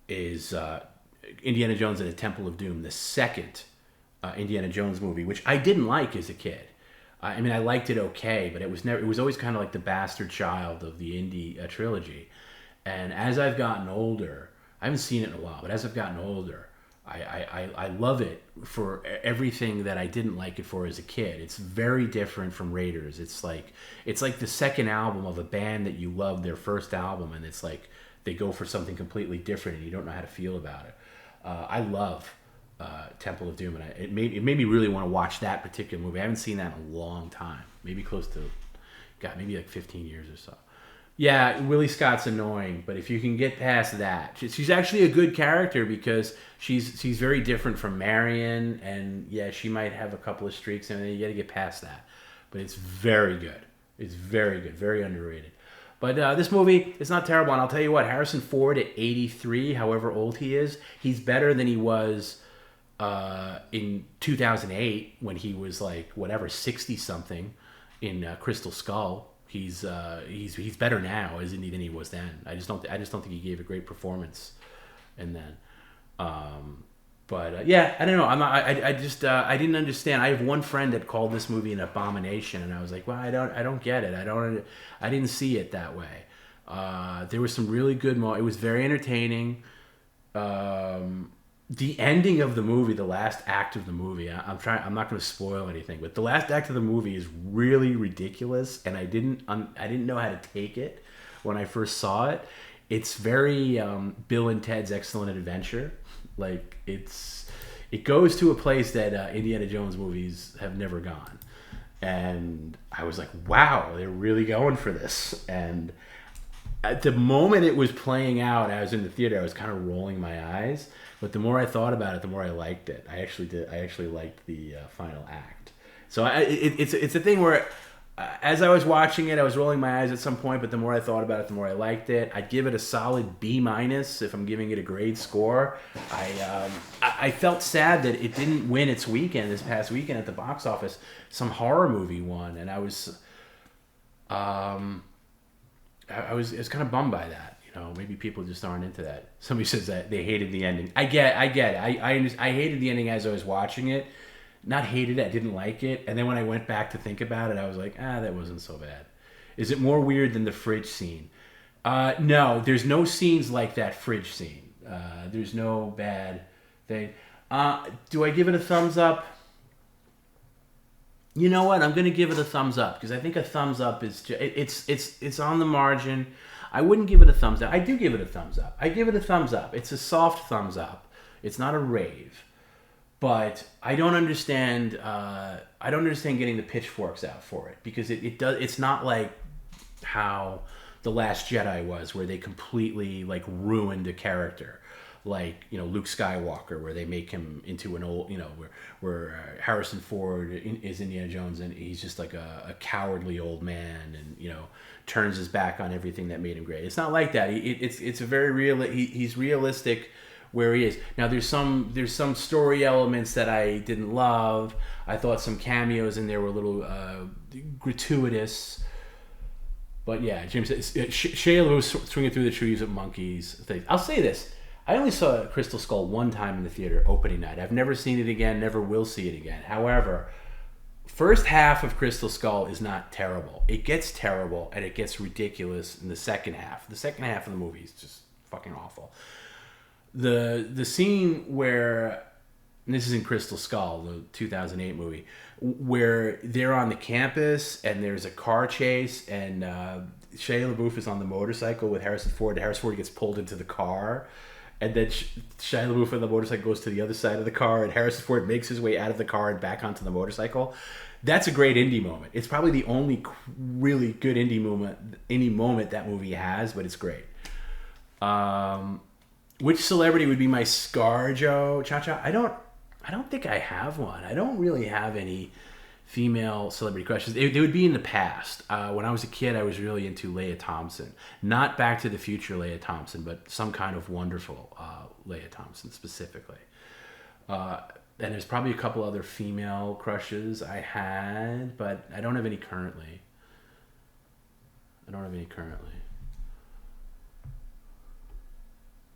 is Indiana Jones and the Temple of Doom, the second Indiana Jones movie, which I didn't like as a kid. I mean, I liked it okay, but it was always kind of like the bastard child of the Indy trilogy. And as I've gotten older, I haven't seen it in a while, but as I've gotten older, I love it for everything that I didn't like it for as a kid. It's very different from Raiders. It's like the second album of a band that you loved their first album, and it's like they go for something completely different, and you don't know how to feel about it. I love Temple of Doom, and it made me really want to watch that particular movie. I haven't seen that in a long time, maybe close to, maybe like 15 years or so. Yeah, Willie Scott's annoying, but if you can get past that, she's actually a good character because she's very different from Marion, and yeah, she might have a couple of streaks, and you got to get past that. But it's very good. It's very good, very underrated. But this movie, it's not terrible, and I'll tell you what, Harrison Ford at 83, however old he is, he's better than he was in 2008 when he was like 60 something in Crystal Skull. He's better now, isn't he, than he was then. I just don't think he gave a great performance in then. Yeah, I don't know. I didn't understand. I have one friend that called this movie an abomination, and I was like, well, I don't get it. I didn't see it that way. There was some really good moments. It was very entertaining. The ending of the movie, the last act of the movie, I'm not going to spoil anything, but the last act of the movie is really ridiculous, and I didn't know how to take it. when I first saw it. It's very Bill and Ted's Excellent Adventure. Like it goes to a place that Indiana Jones movies have never gone. And I was like, wow, they're really going for this. And at the moment it was playing out, I was in the theater, I was kind of rolling my eyes. But the more I thought about it, the more I liked it. I actually liked the final act. So it's a thing where, as I was watching it, I was rolling my eyes at some point. But the more I thought about it, the more I liked it. I'd give it a solid B- if I'm giving it a grade score. I felt sad that it didn't win its weekend this past weekend at the box office. Some horror movie won, and I was kind of bummed by that. You know, maybe people just aren't into that. Somebody says that they hated the ending. I get it. I hated the ending as I was watching it. Not hated it, I didn't like it. And then when I went back to think about it, I was like, that wasn't so bad. Is it more weird than the fridge scene? No, there's no scenes like that fridge scene. There's no bad thing. Do I give it a thumbs up? You know what? I'm going to give it a thumbs up because I think a thumbs up is it's on the margin. I wouldn't give it a thumbs up. I do give it a thumbs up. I give it a thumbs up. It's a soft thumbs up. It's not a rave. But I don't understand. I don't understand getting the pitchforks out for it because it does. It's not like how The Last Jedi was, where they completely like ruined a character, like Luke Skywalker, where they make him into an old where Harrison Ford is Indiana Jones and he's just like a cowardly old man and turns his back on everything that made him great. It's not like that. It's a very real. He's realistic where he is. Now there's some story elements that I didn't love. I thought some cameos in there were a little gratuitous. But yeah, Jim says Shia LaBeouf swinging through the trees with monkeys. I'll say this. I only saw Crystal Skull one time in the theater opening night. I've never seen it again, never will see it again. However, first half of Crystal Skull is not terrible. It gets terrible and it gets ridiculous in the second half. The second half of the movie is just fucking awful. The scene where, and this is in Crystal Skull, the 2008 movie, where they're on the campus and there's a car chase and Shia LaBeouf is on the motorcycle with Harrison Ford. Harrison Ford gets pulled into the car. And then Shia LaBeouf on the motorcycle goes to the other side of the car, and Harrison Ford makes his way out of the car and back onto the motorcycle. That's a great indie moment. It's probably the only really good indie moment that movie has, but it's great. Which celebrity would be my ScarJo? Cha-Cha? I don't think I have one. I don't really have any female celebrity crushes. They would be in the past. When I was a kid, I was really into Leia Thompson. Not Back to the Future Leia Thompson, but Some Kind of Wonderful Leia Thompson specifically. And there's probably a couple other female crushes I had, but I don't have any currently.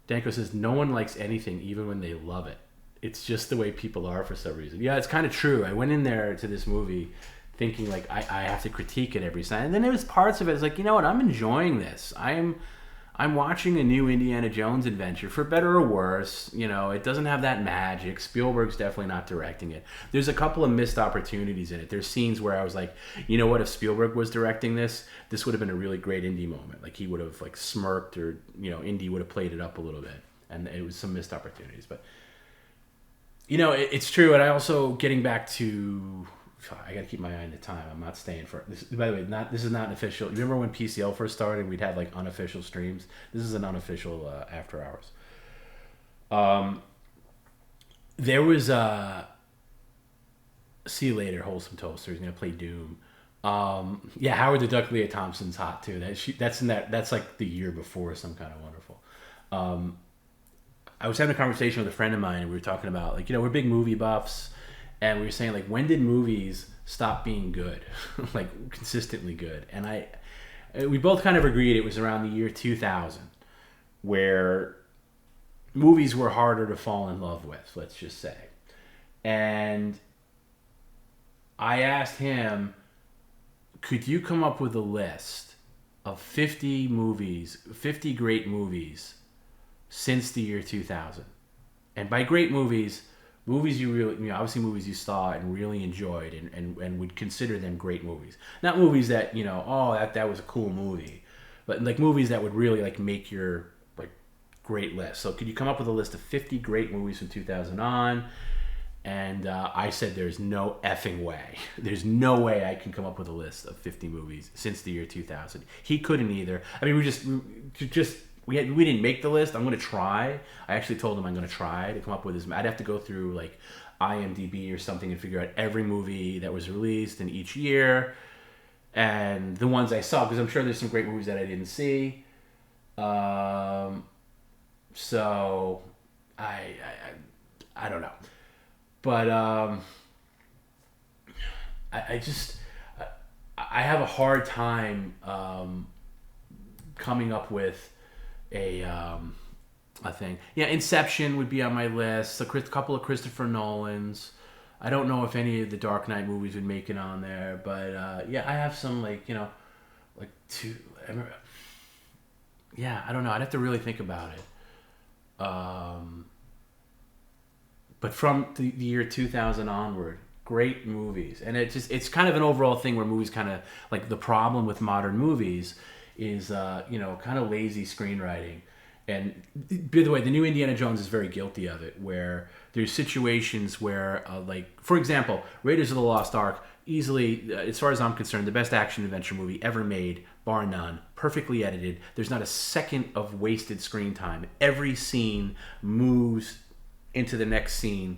Danko says, no one likes anything even when they love it. It's just the way people are for some reason. Yeah, it's kind of true. I went in there to this movie thinking like I have to critique it every time. And then there was parts of it. It's like, you know what? I'm enjoying this. I'm watching a new Indiana Jones adventure, for better or worse. It doesn't have that magic. Spielberg's definitely not directing it. There's a couple of missed opportunities in it. There's scenes where I was like, you know what? If Spielberg was directing this would have been a really great indie moment. Like he would have like smirked or, Indy would have played it up a little bit. And it was some missed opportunities. But it's true, and I also getting back to. I gotta keep my eye on the time. I'm not staying for this. By the way, this is not an official. You remember when PCL first started? We'd have like unofficial streams. This is an unofficial after hours. There was see you later, Wholesome Toaster. He's gonna play Doom. Yeah, Howard the Duck, Leah Thompson's hot too. That's like the year before Some Kind of Wonderful. I was having a conversation with a friend of mine, and we were talking about, like, we're big movie buffs, and we were saying, like, when did movies stop being good? Like, consistently good. And we both kind of agreed it was around the year 2000, where movies were harder to fall in love with, let's just say. And I asked him, could you come up with a list of 50 great movies since the year 2000? And by great movies you really, obviously movies you saw and really enjoyed and would consider them great movies. Not movies that, that was a cool movie, but like movies that would really like make your like great list. So could you come up with a list of 50 great movies from 2000 on? And I said, there's no effing way. There's no way I can come up with a list of 50 movies since the year 2000. He couldn't either. I mean, we didn't make the list. I'm going to try. I actually told him I'm going to try to come up with this. I'd have to go through like IMDb or something and figure out every movie that was released in each year and the ones I saw, because I'm sure there's some great movies that I didn't see. So I don't know. But I have a hard time coming up with a thing. Yeah, Inception would be on my list. A couple of Christopher Nolans. I don't know if any of the Dark Knight movies would make it on there, but yeah, I have some like two. Yeah, I don't know. I'd have to really think about it. But from the year 2000 onward, great movies. And it's kind of an overall thing where movies kind of, like the problem with modern movies is, kind of lazy screenwriting. And by the way, the new Indiana Jones is very guilty of it, where there's situations where, for example, Raiders of the Lost Ark, easily, as far as I'm concerned, the best action-adventure movie ever made, bar none, perfectly edited. There's not a second of wasted screen time. Every scene moves into the next scene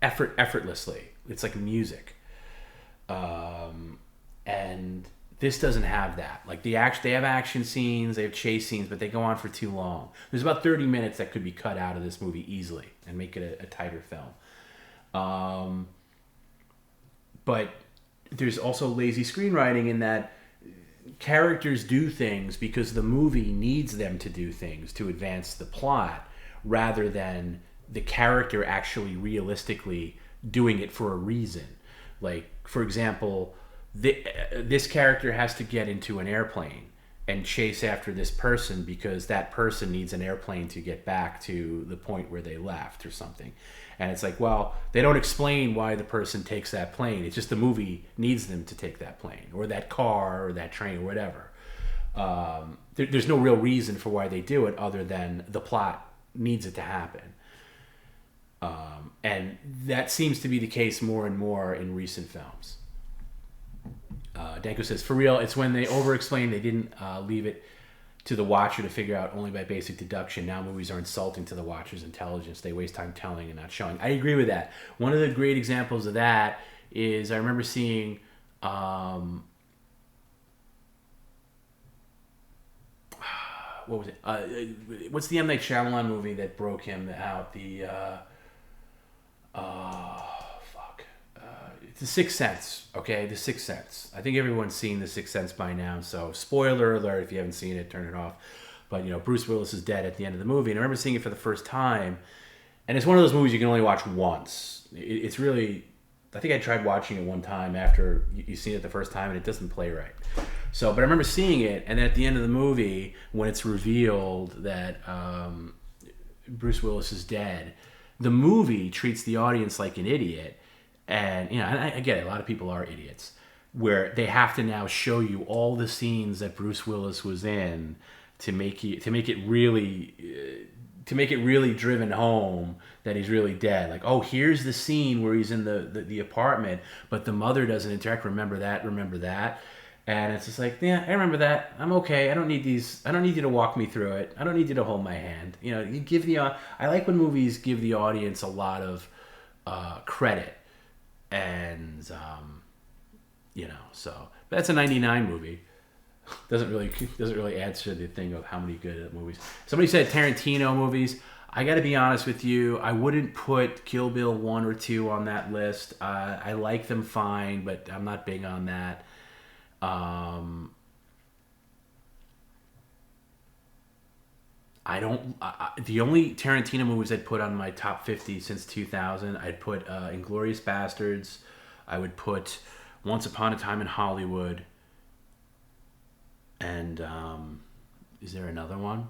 effortlessly. It's like music. And this doesn't have that. Like they have action scenes, they have chase scenes, but they go on for too long. There's about 30 minutes that could be cut out of this movie easily and make it a tighter film. But there's also lazy screenwriting in that characters do things because the movie needs them to do things to advance the plot, rather than the character actually realistically doing it for a reason. Like, for example, this character has to get into an airplane and chase after this person because that person needs an airplane to get back to the point where they left or something. And it's like, well, they don't explain why the person takes that plane. It's just the movie needs them to take that plane or that car or that train or whatever. There's no real reason for why they do it other than the plot needs it to happen. And that seems to be the case more and more in recent films. Danko says, for real, it's when they over-explain, they didn't leave it to the watcher to figure out only by basic deduction. Now movies are insulting to the watcher's intelligence. They waste time telling and not showing. I agree with that. One of the great examples of that is I remember seeing what was it? What's the M. Night Shyamalan movie that broke him out? It's The Sixth Sense, okay? The Sixth Sense. I think everyone's seen The Sixth Sense by now, so spoiler alert, if you haven't seen it, turn it off. But, Bruce Willis is dead at the end of the movie, and I remember seeing it for the first time, and it's one of those movies you can only watch once. It's really... I think I tried watching it one time after you've seen it the first time, and it doesn't play right. So, but I remember seeing it, and then at the end of the movie, when it's revealed that Bruce Willis is dead, the movie treats the audience like an idiot. And, I get it, a lot of people are idiots, where they have to now show you all the scenes that Bruce Willis was in to make it really driven home that he's really dead. Like, oh, here's the scene where he's in the apartment, but the mother doesn't interact. Remember that. And it's just like, yeah, I remember that. I'm okay. I don't need you to walk me through it. I don't need you to hold my hand. You give I like when movies give the audience a lot of credit. And, so but that's a 99 movie. Doesn't really answer the thing of how many good movies. Somebody said Tarantino movies. I got to be honest with you. I wouldn't put Kill Bill 1 or 2 on that list. I like them fine, but I'm not big on that. The only Tarantino movies I'd put on my top 50 since 2000, I'd put Inglourious Bastards. I would put Once Upon a Time in Hollywood. And is there another one?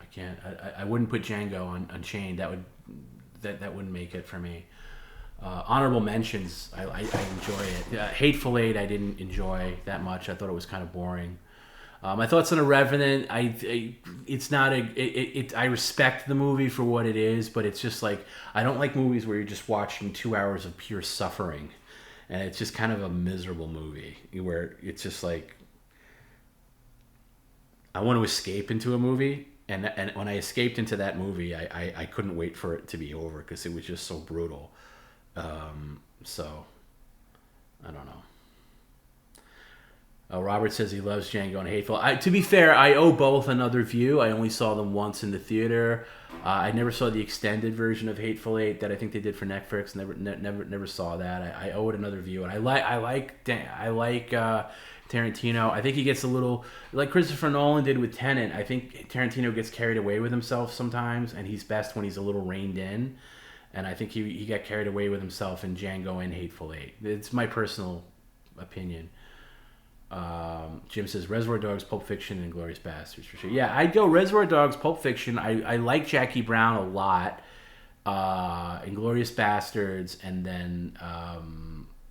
I can't. I wouldn't put Django Unchained. That wouldn't make it for me. Honorable mentions, I enjoy it. Hateful Eight, I didn't enjoy that much. I thought it was kind of boring. My thoughts on The Revenant, it's not I respect the movie for what it is, but it's just like, I don't like movies where you're just watching 2 hours of pure suffering. And it's just kind of a miserable movie where it's just like, I want to escape into a movie. And when I escaped into that movie, I couldn't wait for it to be over because it was just so brutal. So, I don't know. Robert says he loves Django and Hateful. To be fair, I owe both another view. I only saw them once in the theater. I never saw the extended version of Hateful Eight that I think they did for Netflix. Never saw that. I owe it another view. And I like Tarantino. I think he gets a little, like Christopher Nolan did with Tenet. I think Tarantino gets carried away with himself sometimes, and he's best when he's a little reined in. And I think he got carried away with himself in Django and Hateful Eight. It's my personal opinion. Jim says Reservoir Dogs, Pulp Fiction, and Inglourious Basterds for sure. Yeah, I'd go Reservoir Dogs, Pulp Fiction. I like Jackie Brown a lot. Inglourious Basterds, and then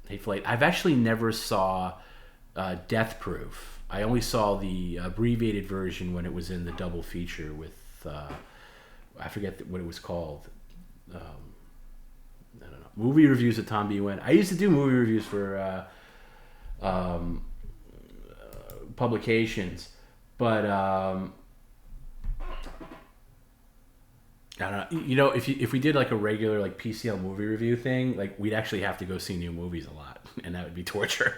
Hateful Eight. I've actually never saw Death Proof. I only saw the abbreviated version when it was in the double feature with I forget what it was called. I don't know. Movie reviews at TomB. I used to do movie reviews for publications, but I don't know. You know, if we did like a regular like PCL movie review thing, like we'd actually have to go see new movies a lot, and that would be torture.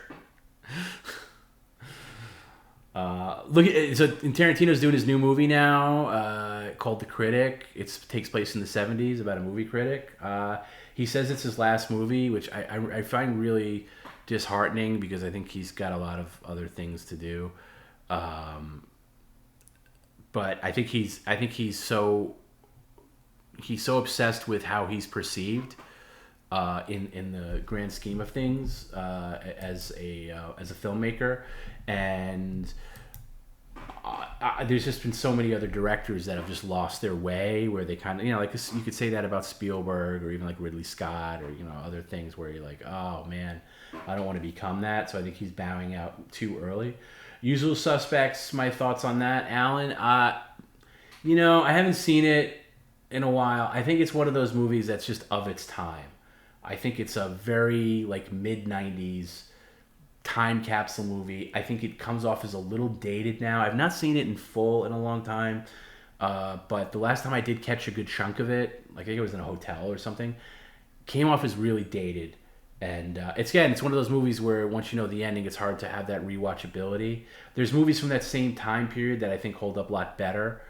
So Tarantino's doing his new movie now called The Critic. It takes place in the 70s about a movie critic. He says it's his last movie, which I find really disheartening because I think he's got a lot of other things to do. But I think he's so obsessed with how he's perceived in the grand scheme of things as a filmmaker, and there's just been so many other directors that have just lost their way, where they kind of, you know, like you could say that about Spielberg or even like Ridley Scott or, you know, other things where you're like, oh man, I don't want to become that. So I think he's bowing out too early. Usual Suspects, my thoughts on that, Alan. You know, I haven't seen it in a while. I think it's one of those movies that's just of its time. I think it's a very like mid-90s time capsule movie. I think it comes off as a little dated now. I've not seen it in full in a long time, but the last time I did catch a good chunk of it, like I think it was in a hotel or something, came off as really dated. And it's one of those movies where once you know the ending, it's hard to have that rewatchability. There's movies from that same time period that I think hold up a lot better,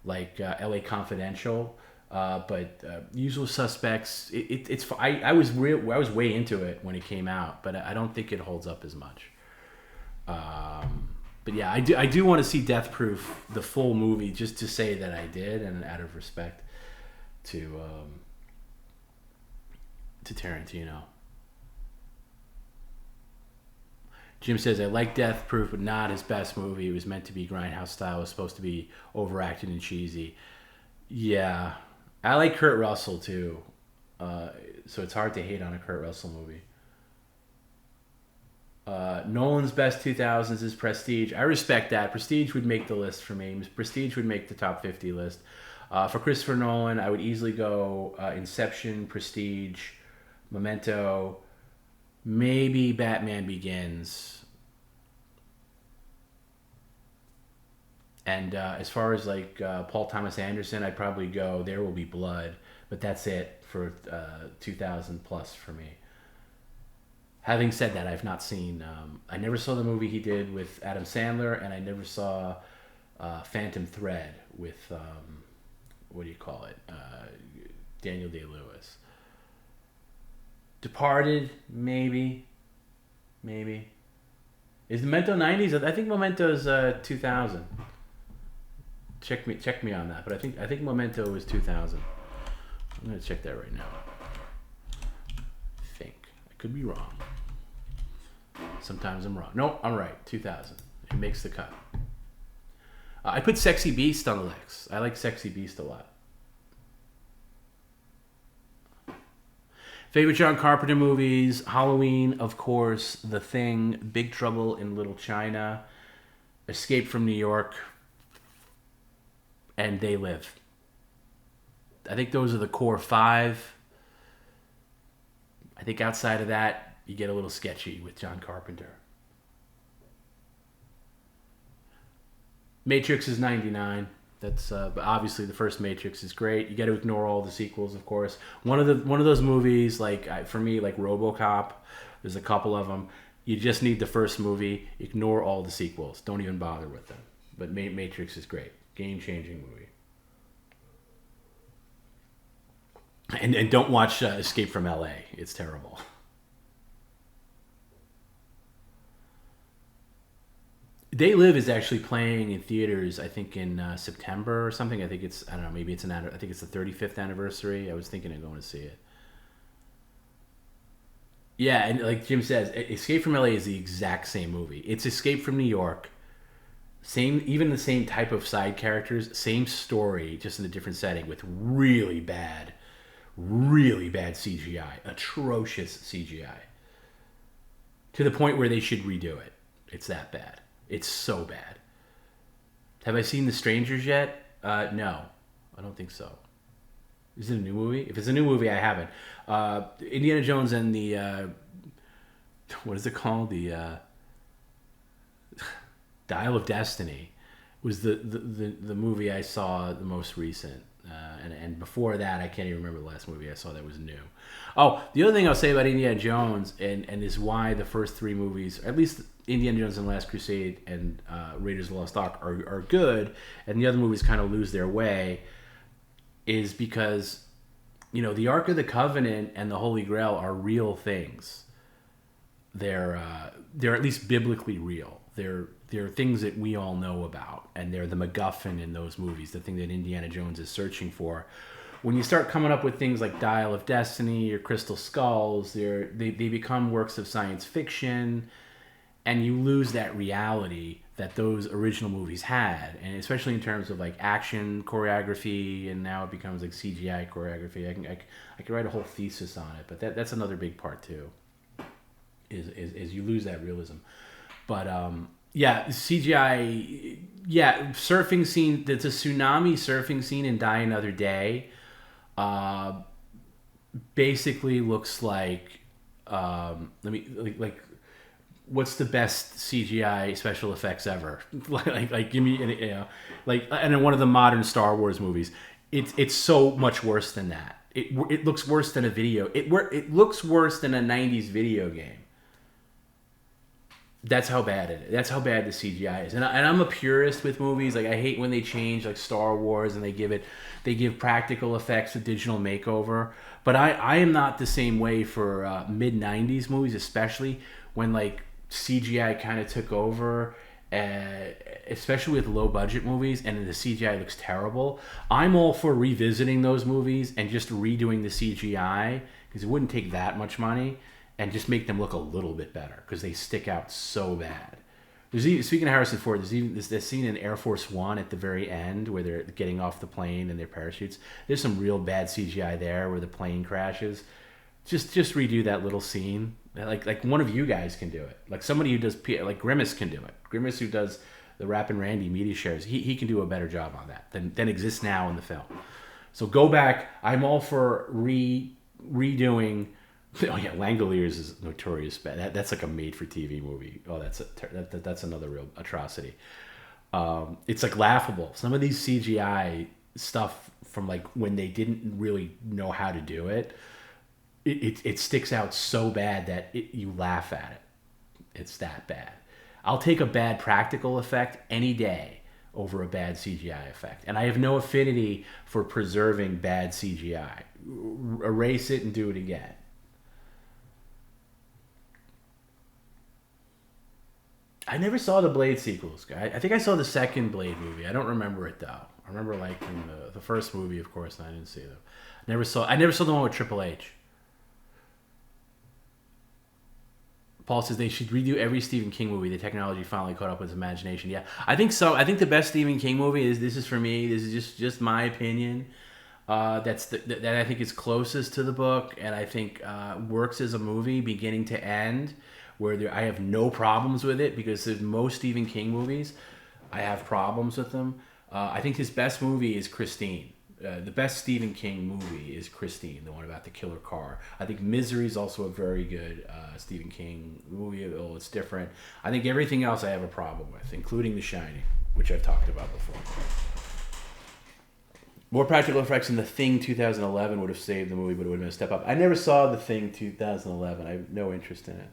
like L.A. Confidential. But Usual Suspects, I was way into it when it came out, but I don't think it holds up as much. But yeah, I do want to see Death Proof, the full movie, just to say that I did, and out of respect to Tarantino. Jim says, I like Death Proof, but not his best movie. It was meant to be Grindhouse style. It was supposed to be overacted and cheesy. Yeah. I like Kurt Russell, too. So it's hard to hate on a Kurt Russell movie. Nolan's best 2000s is Prestige. I respect that. Prestige would make the list for me. Prestige would make the top 50 list. For Christopher Nolan, I would easily go Inception, Prestige, Memento, maybe Batman Begins. And as far as like Paul Thomas Anderson, I'd probably go There Will Be Blood, but that's it for 2000 plus for me. Having said that, I've not seen. I never saw the movie he did with Adam Sandler, and I never saw Phantom Thread with what do you call it? Daniel Day-Lewis. Departed, maybe. Is Memento 90s? I think Memento's 2000. Check me on that, but I think Memento is 2000. I'm gonna check that right now. I could be wrong. Sometimes I'm wrong. No, I'm right. 2000. It makes the cut. I put Sexy Beast on the list. I like Sexy Beast a lot. Favorite John Carpenter movies: Halloween, of course, The Thing, Big Trouble in Little China, Escape from New York, and They Live. I think those are the core 5. I think outside of that, you get a little sketchy with John Carpenter. Matrix is 99. That's but obviously the first Matrix is great. You got to ignore all the sequels, of course. One of those movies, like for me, like RoboCop. There's a couple of them. You just need the first movie. Ignore all the sequels. Don't even bother with them. But Matrix is great. Game-changing movie. And don't watch Escape from L.A. It's terrible. They Live is actually playing in theaters, I think, in September or something. I think it's, I don't know, maybe it's I think it's the 35th anniversary. I was thinking of going to see it. Yeah, and like Jim says, Escape from LA is the exact same movie. It's Escape from New York. Even the same type of side characters, same story, just in a different setting with really bad CGI. Atrocious CGI. To the point where they should redo it. It's that bad. It's so bad. Have I seen The Strangers yet? No. I don't think so. Is it a new movie? If it's a new movie, I haven't. Indiana Jones and the... what is it called? The Dial of Destiny was the movie I saw the most recent. And before that, I can't even remember the last movie I saw that was new. Oh, the other thing I'll say about Indiana Jones, and is why the first 3 movies, or at least Indiana Jones and the Last Crusade and Raiders of the Lost Ark are good, and the other movies kind of lose their way, is because, you know, the Ark of the Covenant and the Holy Grail are real things. They're at least biblically real. They're things that we all know about, and they're the MacGuffin in those movies, the thing that Indiana Jones is searching for. When you start coming up with things like Dial of Destiny or Crystal Skulls, they become works of science fiction, and you lose that reality that those original movies had, and especially in terms of like action choreography, and now it becomes like CGI choreography. I could write a whole thesis on it, but that's another big part too. Is you lose that realism, but yeah, CGI, yeah, surfing scene. There's a tsunami surfing scene in Die Another Day. Basically looks like what's the best CGI special effects ever? like give me, you know, like, and in one of the modern Star Wars movies, it's so much worse than that. It looks worse than a video. It looks worse than a 90s video game. That's how bad it is. That's how bad the CGI is. And I'm a purist with movies. Like, I hate when they change, like Star Wars, and they give practical effects a digital makeover. But I am not the same way for mid 90s movies, especially when like CGI kind of took over, especially with low budget movies, and the CGI looks terrible. I'm all for revisiting those movies and just redoing the CGI, because it wouldn't take that much money, and just make them look a little bit better, because they stick out so bad. Speaking of Harrison Ford, there's even this scene in Air Force One at the very end where they're getting off the plane and their parachutes. There's some real bad CGI there where the plane crashes. Just redo that little scene. Like one of you guys can do it. Like somebody who does, like Grimace can do it. Grimace, who does the Rap and Randy media shares, he can do a better job on that than exists now in the film. So go back. I'm all for redoing. Oh yeah, Langoliers is notorious bad. That's like a made-for-TV movie. Oh, that's another real atrocity. It's like laughable. Some of these CGI stuff from like when they didn't really know how to do it, it sticks out so bad that you laugh at it. It's that bad. I'll take a bad practical effect any day over a bad CGI effect, and I have no affinity for preserving bad CGI. Erase it and do it again. I never saw the Blade sequels. I think I saw the second Blade movie. I don't remember it though. I remember liking the first movie, of course, and I didn't see them. I never saw the one with Triple H. Paul says they should redo every Stephen King movie. The technology finally caught up with his imagination. Yeah, I think so. I think the best Stephen King movie is, this is for me, this is just my opinion. That I think is closest to the book, and I think works as a movie beginning to end, where I have no problems with it, because there's most Stephen King movies, I have problems with them. I think his best movie is Christine. The best Stephen King movie is Christine, the one about the killer car. I think Misery is also a very good Stephen King movie, although it's different. I think everything else I have a problem with, including The Shining, which I've talked about before. More practical effects in The Thing 2011 would have saved the movie, but it would have been a step up. I never saw The Thing 2011. I have no interest in it.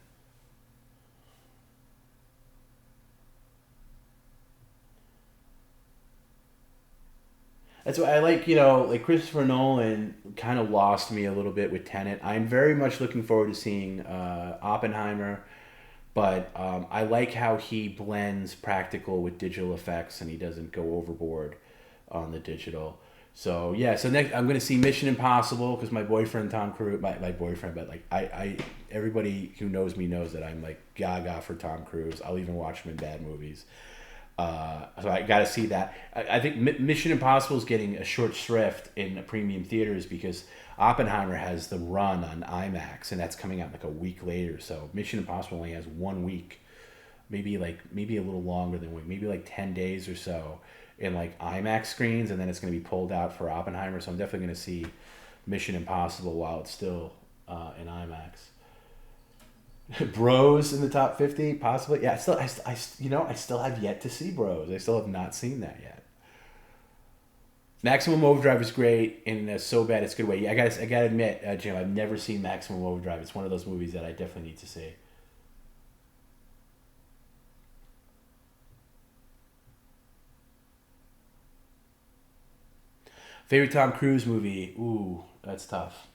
That's why I like, like Christopher Nolan kind of lost me a little bit with Tenet. I'm very much looking forward to seeing Oppenheimer, but I like how he blends practical with digital effects, and he doesn't go overboard on the digital. So yeah, so next I'm gonna see Mission Impossible, because my boyfriend Tom Cruise, my boyfriend, but like I everybody who knows me knows that I'm like gaga for Tom Cruise. I'll even watch him in bad movies. So I got to see that. I think Mission Impossible is getting a short shrift in premium theaters because Oppenheimer has the run on IMAX, and that's coming out like a week later. So Mission Impossible only has 1 week, maybe a little longer than a week, maybe like 10 days or so in like IMAX screens, and then it's going to be pulled out for Oppenheimer. So I'm definitely going to see Mission Impossible while it's still in IMAX. Bros in the top 50, possibly. Yeah, I still have yet to see Bros. I still have not seen that yet. Maximum Overdrive is great in So Bad It's Good way. Yeah, I gotta admit, Jim, I've never seen Maximum Overdrive. It's one of those movies that I definitely need to see. Favorite Tom Cruise movie? Ooh, that's tough.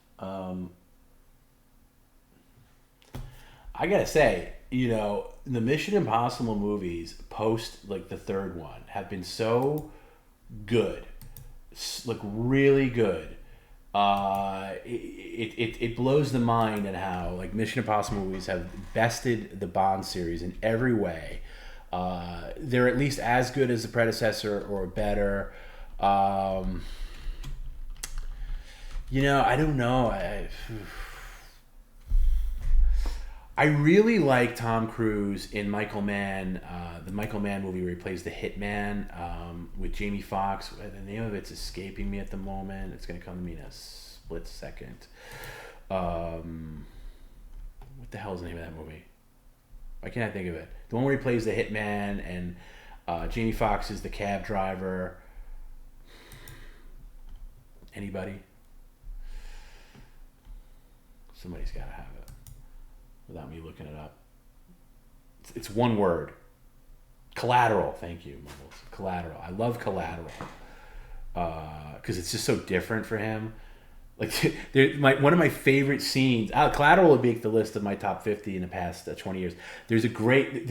I gotta say, the Mission Impossible movies post like the third one have been so good, like really good. It blows the mind at how like Mission Impossible movies have bested the Bond series in every way. They're at least as good as the predecessor or better. I don't know. I really like Tom Cruise in Michael Mann, the Michael Mann movie where he plays the hitman with Jamie Foxx. The name of it's escaping me at the moment. It's going to come to me in a split second. What the hell is the name of that movie? Why can't I think of it? The one where he plays the hitman and Jamie Foxx is the cab driver. Anybody? Somebody's got to have it without me looking it up. It's one word. Collateral. Thank you, Mumbles. Collateral. I love Collateral because it's just so different for him. Like one of my favorite scenes. Collateral would make the list of my top 50 in the past 20 years. There's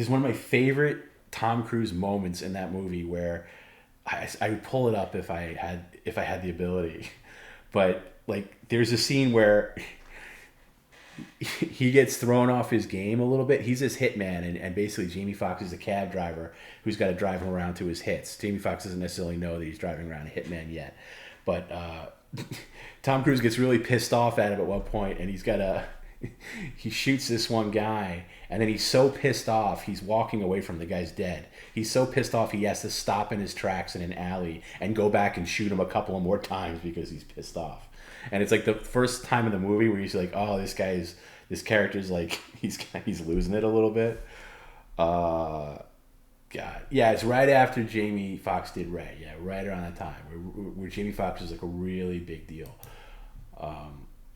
one of my favorite Tom Cruise moments in that movie where I would pull it up if I had the ability, but like there's a scene where he gets thrown off his game a little bit. He's this hitman, and basically Jamie Foxx is a cab driver who's got to drive him around to his hits. Jamie Foxx doesn't necessarily know that he's driving around a hitman yet, but Tom Cruise gets really pissed off at him at one point, and he shoots this one guy, and then he's so pissed off he's walking away from the guy's dead. He's so pissed off he has to stop in his tracks in an alley and go back and shoot him a couple of more times because he's pissed off. And it's like the first time in the movie where he's like, oh, this character's like, he's losing it a little bit. God. Yeah, it's right after Jamie Foxx did Ray. Yeah, right around that time where Jamie Foxx was like a really big deal.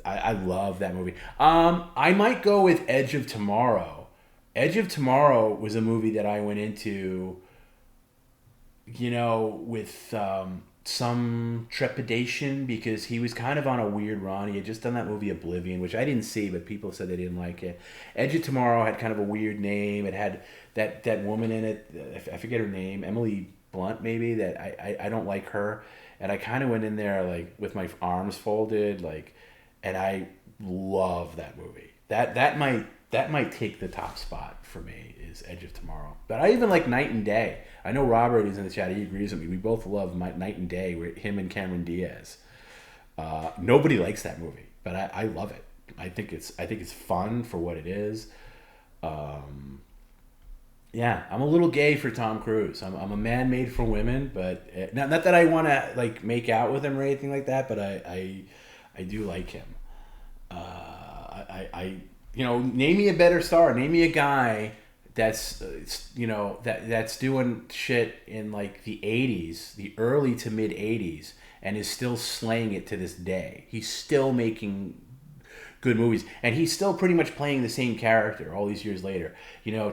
I love that movie. I might go with Edge of Tomorrow. Edge of Tomorrow was a movie that I went into, with some trepidation because he was kind of on a weird run. He had just done that movie Oblivion, which I didn't see, but people said they didn't like it. Edge of Tomorrow had kind of a weird name. It had that woman in it. I forget her name, Emily Blunt maybe. That I don't like her, and I kind of went in there like with my arms folded, like, and I love that movie. That might take the top spot for me is Edge of Tomorrow. But I even like Night and Day. I know Robert is in the chat. He agrees with me. We both love Night and Day with him and Cameron Diaz. Nobody likes that movie, but I love it. I think it's fun for what it is. Yeah, I'm a little gay for Tom Cruise. I'm a man made for women, but not that I want to like make out with him or anything like that. But I do like him. Name me a better star. Name me a guy that's that's doing shit in like the '80s, the early to mid '80s, and is still slaying it to this day. He's still making good movies, and he's still pretty much playing the same character all these years later.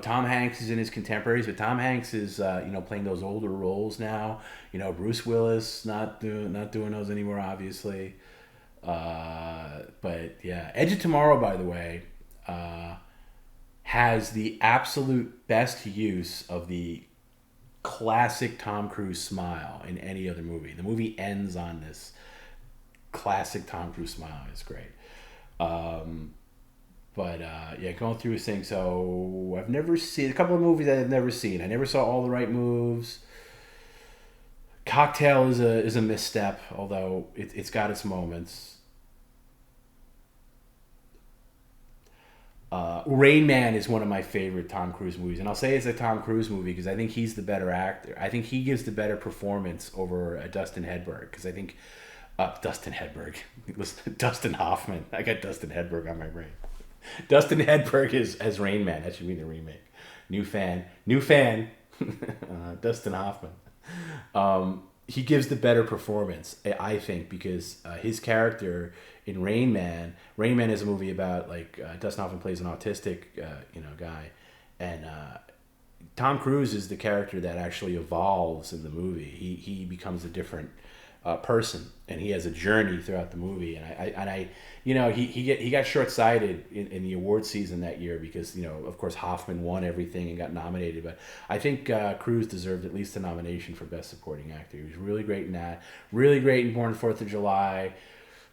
Tom Hanks is in his contemporaries, but Tom Hanks is playing those older roles now. Bruce Willis not doing those anymore, obviously. But yeah, Edge of Tomorrow, by the way, has the absolute best use of the classic Tom Cruise smile in any other movie. The movie ends on this classic Tom Cruise smile. It's great. Going through his thing. So I've never seen a couple of movies that I've never seen. I never saw All the Right Moves. Cocktail is a misstep, although it's got its moments. Rain Man is one of my favorite Tom Cruise movies, and I'll say it's a Tom Cruise movie because I think he's the better actor. I think he gives the better performance over Dustin Hedberg, because I think Dustin Hedberg, Dustin Hoffman. I got Dustin Hedberg on my brain. Dustin Hedberg as Rain Man. That should be the remake. New fan. Dustin Hoffman. He gives the better performance, I think, because his character in Rain Man is a movie about Dustin Hoffman plays an autistic guy, and Tom Cruise is the character that actually evolves in the movie. He becomes a different person, and he has a journey throughout the movie. And he got short-sighted in the award season that year because of course Hoffman won everything and got nominated, but I think Cruise deserved at least a nomination for Best Supporting Actor. He was really great in that, really great in Born 4th of July.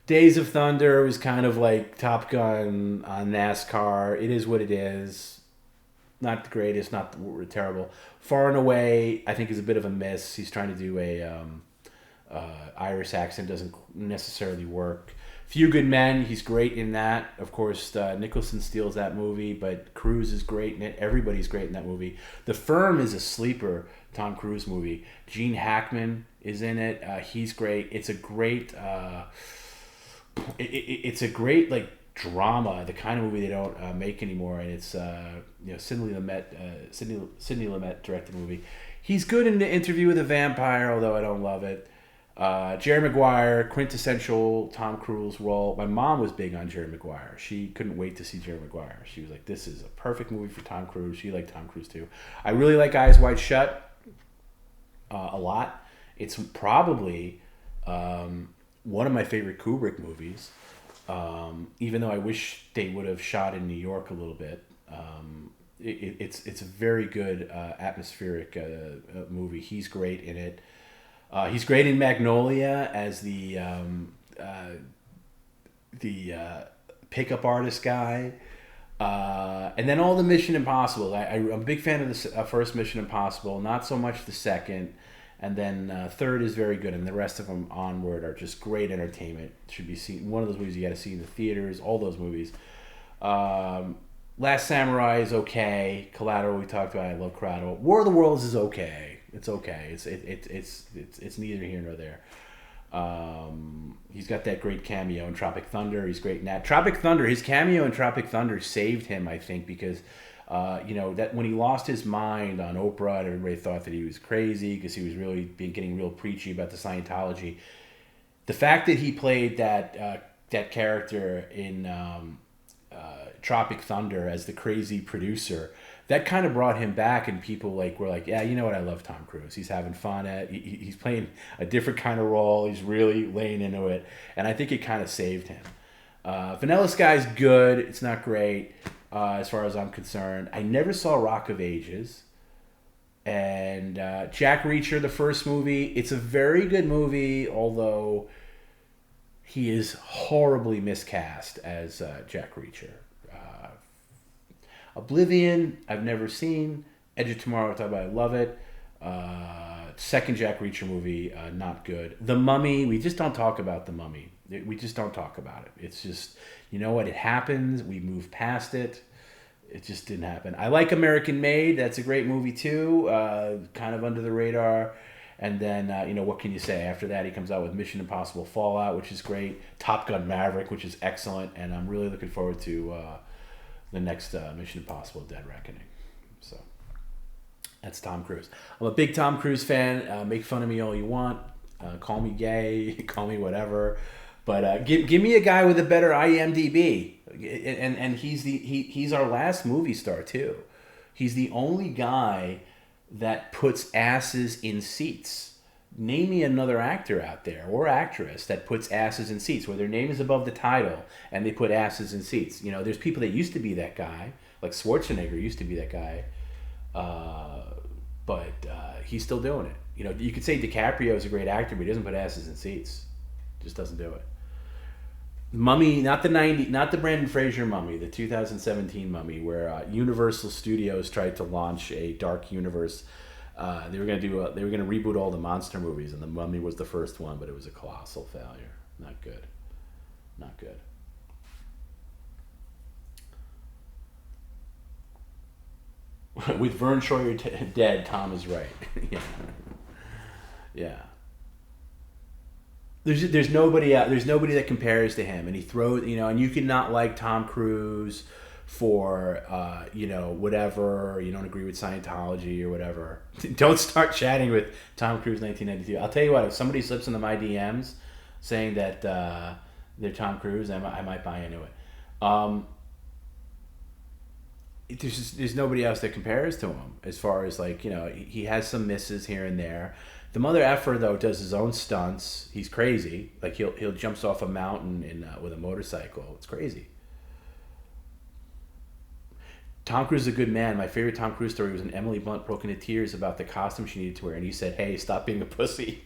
Days of Thunder was kind of like Top Gun on NASCAR. It is what it is. Not the greatest, not terrible. Far and Away, I think, is a bit of a miss. He's trying to do a Irish accent, doesn't necessarily work. Few Good Men, he's great in that. Of course, Nicholson steals that movie, but Cruise is great in it. Everybody's great in that movie. The Firm is a sleeper Tom Cruise movie. Gene Hackman is in it. He's great. It's a great... It's a great drama, the kind of movie they don't make anymore, and it's Sidney Lumet directed the movie. He's good in The Interview with a Vampire, although I don't love it. Jerry Maguire, quintessential Tom Cruise role. My mom was big on Jerry Maguire. She couldn't wait to see Jerry Maguire. She was like, this is a perfect movie for Tom Cruise. She liked Tom Cruise too. I really like Eyes Wide Shut a lot. It's probably one of my favorite Kubrick movies, even though I wish they would have shot in New York a little bit. It's a very good atmospheric movie. He's great in it. He's great in Magnolia as the pickup artist guy. And then all the Mission Impossible. I'm a big fan of the first Mission Impossible, not so much the second. And then third is very good, and the rest of them onward are just great entertainment. Should be seen. One of those movies you got to see in the theaters. All those movies. Last Samurai is okay. Collateral we talked about. I love Collateral. War of the Worlds is okay. It's okay. It's neither here nor there. He's got that great cameo in Tropic Thunder. He's great in that. Tropic Thunder. His cameo in Tropic Thunder saved him, I think, because. That when he lost his mind on Oprah, and everybody thought that he was crazy because he was really getting real preachy about the Scientology. The fact that he played that character in Tropic Thunder as the crazy producer, that kind of brought him back, and people were like, yeah, you know what? I love Tom Cruise. He's having fun he's playing a different kind of role. He's really laying into it, and I think it kind of saved him. Vanilla Sky's good. It's not great. As far as I'm concerned. I never saw Rock of Ages. And Jack Reacher, the first movie, it's a very good movie, although he is horribly miscast as Jack Reacher. Oblivion, I've never seen. Edge of Tomorrow, I talk about, I love it. Second Jack Reacher movie, not good. The Mummy, we just don't talk about The Mummy. We just don't talk about it. It's just, you know what? It happens. We move past it. It just didn't happen. I like American Made. That's a great movie too. Kind of under the radar. And then, what can you say? After that, he comes out with Mission Impossible Fallout, which is great. Top Gun Maverick, which is excellent. And I'm really looking forward to the next Mission Impossible Dead Reckoning. So that's Tom Cruise. I'm a big Tom Cruise fan. Make fun of me all you want. Call me gay. Call me whatever. But give me a guy with a better IMDb. And he's our last movie star, too. He's the only guy that puts asses in seats. Name me another actor out there or actress that puts asses in seats where their name is above the title and they put asses in seats. There's people that used to be that guy, like Schwarzenegger used to be that guy, but he's still doing it. You could say DiCaprio is a great actor, but he doesn't put asses in seats. Just doesn't do it. Mummy, not the Brendan Fraser Mummy, the 2017 Mummy, where Universal Studios tried to launch a dark universe. They were going to reboot all the monster movies, and the Mummy was the first one, but it was a colossal failure. Not good. Not good. With Vern Troyer dead, Tom is right. Yeah. There's nobody out. There's nobody that compares to him, and he throws. And you can not like Tom Cruise for whatever. You don't agree with Scientology or whatever. Don't start chatting with Tom Cruise 1992. I'll tell you what. If somebody slips into my DMs saying that they're Tom Cruise, I might buy into it. There's nobody else that compares to him as far as he has some misses here and there. The mother effer though does his own stunts. He's crazy. Like he'll jumps off a mountain with a motorcycle. It's crazy. Tom Cruise is a good man. My favorite Tom Cruise story was when Emily Blunt broke into tears about the costume she needed to wear, and he said, "Hey, stop being a pussy."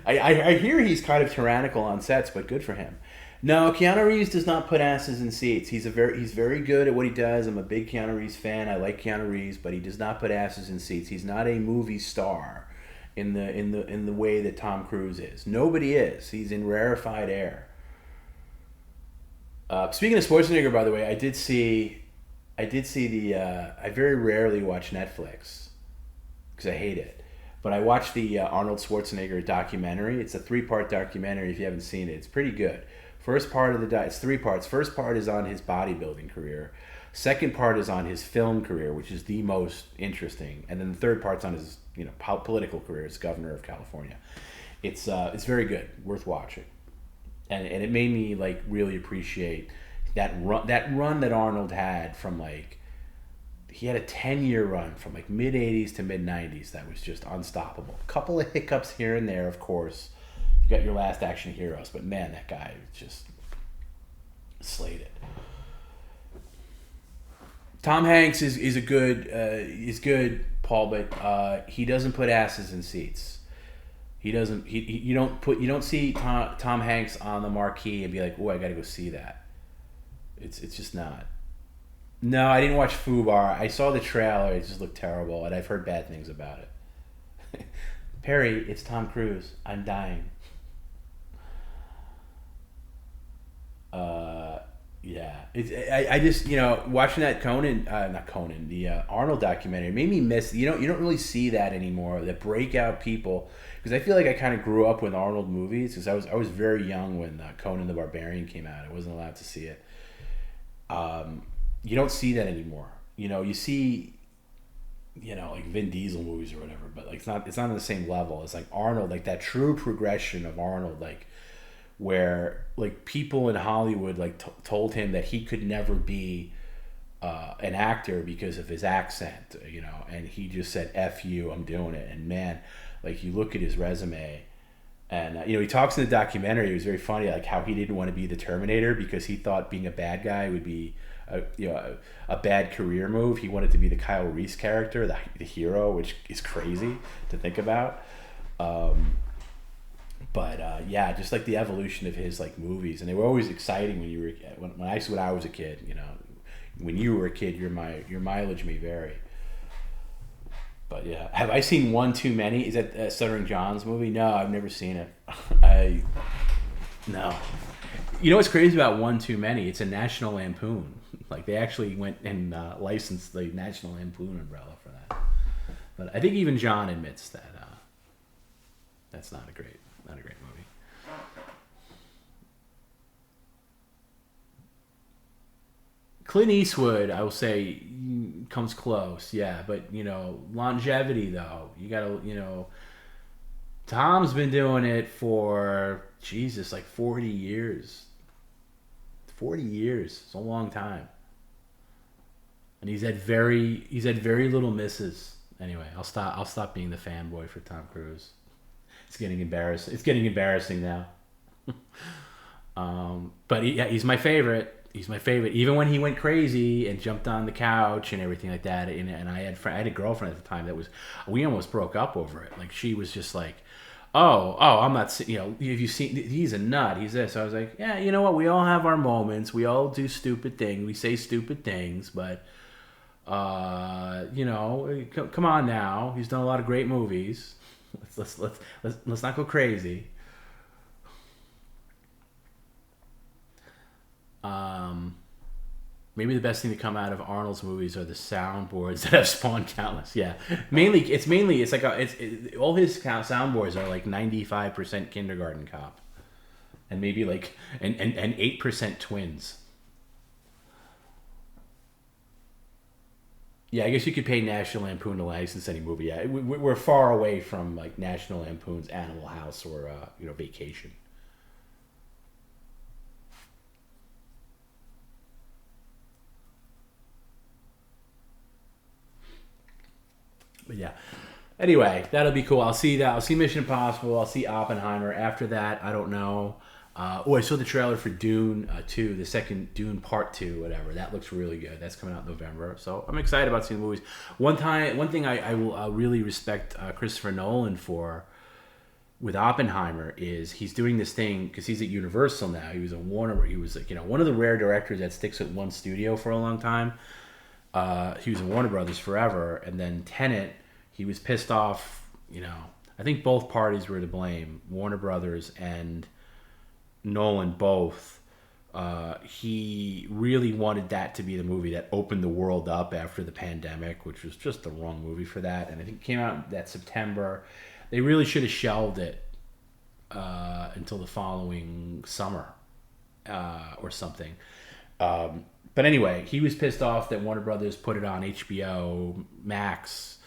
I hear he's kind of tyrannical on sets, but good for him. No, Keanu Reeves does not put asses in seats. He's very good at what he does. I'm a big Keanu Reeves fan. I like Keanu Reeves, but he does not put asses in seats. He's not a movie star in the way that Tom Cruise is. Nobody is. He's in rarefied air. Speaking of Schwarzenegger, by the way, I did see the. I very rarely watch Netflix because I hate it, but I watched the Arnold Schwarzenegger documentary. It's a 3-part documentary. If you haven't seen it, it's pretty good. First part of it's 3 parts. First part is on his bodybuilding career. Second part is on his film career, which is the most interesting, and then the third part's on his political career as governor of California. It's very good, worth watching, and it made me really appreciate that run that Arnold had from he had a 10-year run from mid 80s to mid 90s that was just unstoppable. A couple of hiccups here and there, of course. You got your Last Action Heroes, but man, that guy just slayed it. Tom Hanks is good, Paul, but he doesn't put asses in seats. He doesn't. You don't see Tom Hanks on the marquee and be like, "Oh, I got to go see that." It's just not. No, I didn't watch Fubar. I saw the trailer. It just looked terrible, and I've heard bad things about it. Perry, it's Tom Cruise. I'm dying. Yeah. I just watching that the Arnold documentary made me miss. You don't really see that anymore. The breakout people, because I feel like I kind of grew up with Arnold movies because I was very young when Conan the Barbarian came out. I wasn't allowed to see it. You don't see that anymore. You see, Vin Diesel movies or whatever, but it's not on the same level. It's like Arnold, that true progression of Arnold, where people in Hollywood told him that he could never be an actor because of his accent, and he just said, "F you, I'm doing it." And man, you look at his resume, and he talks in the documentary. It was very funny, how he didn't want to be the Terminator because he thought being a bad guy would be a bad career move. He wanted to be the Kyle Reese character, the hero, which is crazy to think about. But just the evolution of his movies, and they were always exciting when I was a kid. When you were a kid, your mileage may vary. But yeah, have I seen One Too Many? Is that Stuttering John's movie? No, I've never seen it. No. You know what's crazy about One Too Many? It's a National Lampoon. Like they actually went and licensed the National Lampoon umbrella for that. But I think even John admits that that's not a great movie. Clint Eastwood, I will say, comes close, yeah. But longevity though, you gotta, Tom's been doing it for Jesus, like 40 years. 40 years, it's a long time. And he's had very little misses. Anyway, I'll stop being the fanboy for Tom Cruise. It's getting embarrassing now. But he's my favorite. He's my favorite. Even when he went crazy and jumped on the couch and everything like that. And I had a girlfriend at the time we almost broke up over it. Like she was just like, oh, I'm not. Have you seen? He's a nut. He's this. I was like, yeah, you know what? We all have our moments. We all do stupid things. We say stupid things, but come on now. He's done a lot of great movies. Let's not go crazy. Maybe the best thing to come out of Arnold's movies are the soundboards that have spawned countless. Yeah, it's like all his soundboards are like 95% Kindergarten Cop, and maybe like and 8% Twins. Yeah, I guess you could pay National Lampoon to license any movie. Yeah, we're far away from like National Lampoon's Animal House or Vacation. But yeah. Anyway, that'll be cool. I'll see that. I'll see Mission Impossible. I'll see Oppenheimer. After that, I don't know. I saw the trailer for Dune 2, the second Dune Part 2, whatever. That looks really good. That's coming out in November. So I'm excited about seeing the movies. One thing I'll really respect Christopher Nolan for with Oppenheimer is he's doing this thing because he's at Universal now. He was a Warner. He was one of the rare directors that sticks with one studio for a long time. He was in Warner Brothers forever, and then Tenet, he was pissed off. I think both parties were to blame, Warner Brothers and Nolan both. He really wanted that to be the movie that opened the world up after the pandemic, which was just the wrong movie for that. And I think it came out that September. They really should have shelved it until the following summer or something. But anyway, he was pissed off that Warner Brothers put it on HBO Max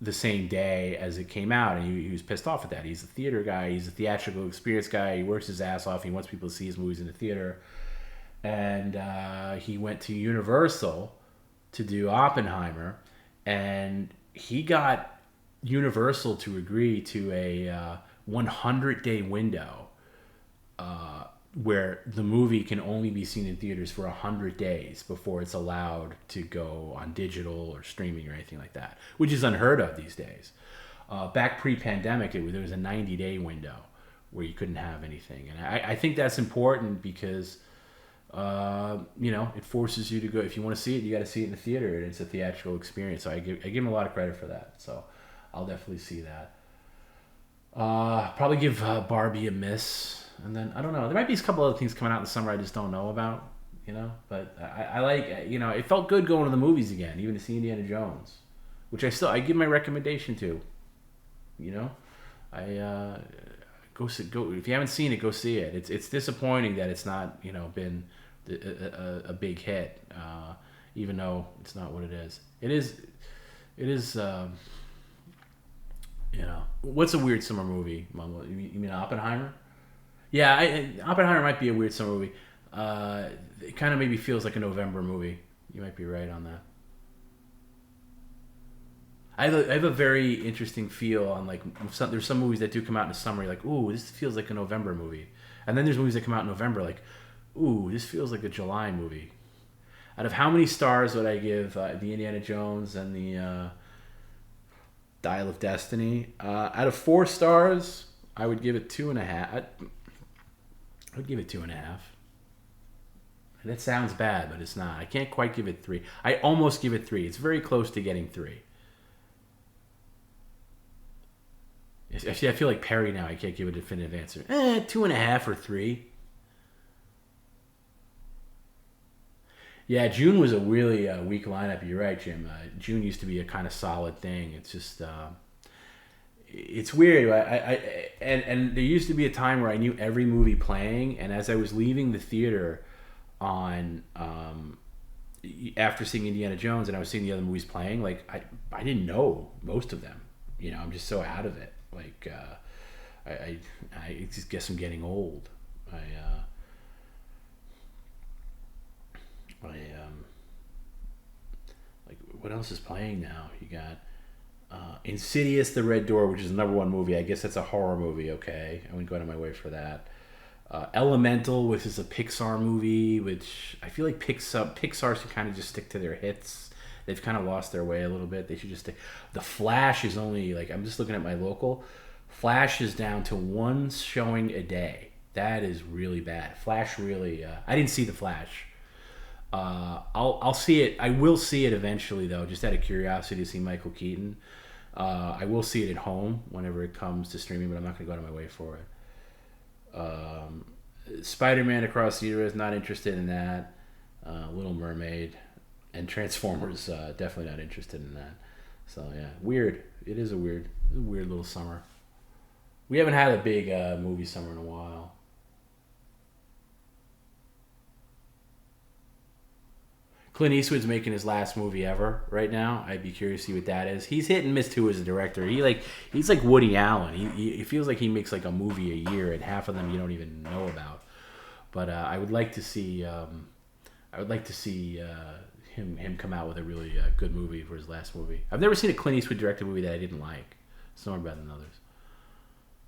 the same day as it came out, and he was pissed off at that. He's a theater guy. He's a theatrical experience guy. He works his ass off. He wants people to see his movies in the theater. And he went to Universal to do Oppenheimer, and he got Universal to agree to a 100-day window where the movie can only be seen in theaters for 100 days before it's allowed to go on digital or streaming or anything like that, which is unheard of these days. Back pre-pandemic, there was a 90-day window where you couldn't have anything. And I think that's important because, it forces you to go. If you want to see it, you got to see it in the theater, and it's a theatrical experience. So I give him a lot of credit for that. So I'll definitely see that. Probably give Barbie a miss. And then, I don't know, there might be a couple other things coming out in the summer I just don't know about, but I like, it felt good going to the movies again, even to see Indiana Jones, which I give my recommendation to, go if you haven't seen it, go see it. It's disappointing that it's not, been a big hit, even though it's not what it is. It is, what's a weird summer movie, Mom? You mean Oppenheimer? Yeah, Oppenheimer might be a weird summer movie. It kind of maybe feels like a November movie. You might be right on that. I have a very interesting feel on there's some movies that do come out in the summer. You're like, ooh, this feels like a November movie. And then there's movies that come out in November like, ooh, this feels like a July movie. Out of how many stars would I give the Indiana Jones and the Dial of Destiny? Out of 4 stars, I would give it 2.5. I would give it 2.5. That sounds bad, but it's not. I can't quite give it 3. I almost give it 3. It's very close to getting 3. Actually, I feel like Perry now. I can't give a definitive answer. 2.5 or 3. Yeah, June was a really weak lineup. You're right, Jim. June used to be a kind of solid thing. It's just it's weird. And there used to be a time where I knew every movie playing, and as I was leaving the theater on after seeing Indiana Jones, and I was seeing the other movies playing, like I didn't know most of them. You know, I'm just so out of it. Like I just guess I'm getting old. Like what else is playing now? You got Insidious: The Red Door, which is the number one movie. I guess that's a horror movie. Okay, I wouldn't go out of my way for that. Elemental, which is a Pixar movie, which I feel like Pixar should kind of just stick to their hits. They've kind of lost their way a little bit. They should just stick. The Flash is only like, I'm just looking at my local. Flash is down to one showing a day. That is really bad. Flash really. I didn't see The Flash. I'll see it. I will see it eventually, though, just out of curiosity to see Michael Keaton. I will see it at home whenever it comes to streaming, but I'm not going to go out of my way for it. Spider-Man Across the Universe, not interested in that. Little Mermaid and Transformers, definitely not interested in that. So yeah, weird. It is a weird little summer. We haven't had a big movie summer in a while. Clint Eastwood's making his last movie ever right now. I'd be curious to see what that is. He's hit and miss too as a director. He's like Woody Allen. He feels like he makes like a movie a year, and half of them you don't even know about. But I would like to see. Him come out with a really good movie for his last movie. I've never seen a Clint Eastwood directed movie that I didn't like. Some are better than others.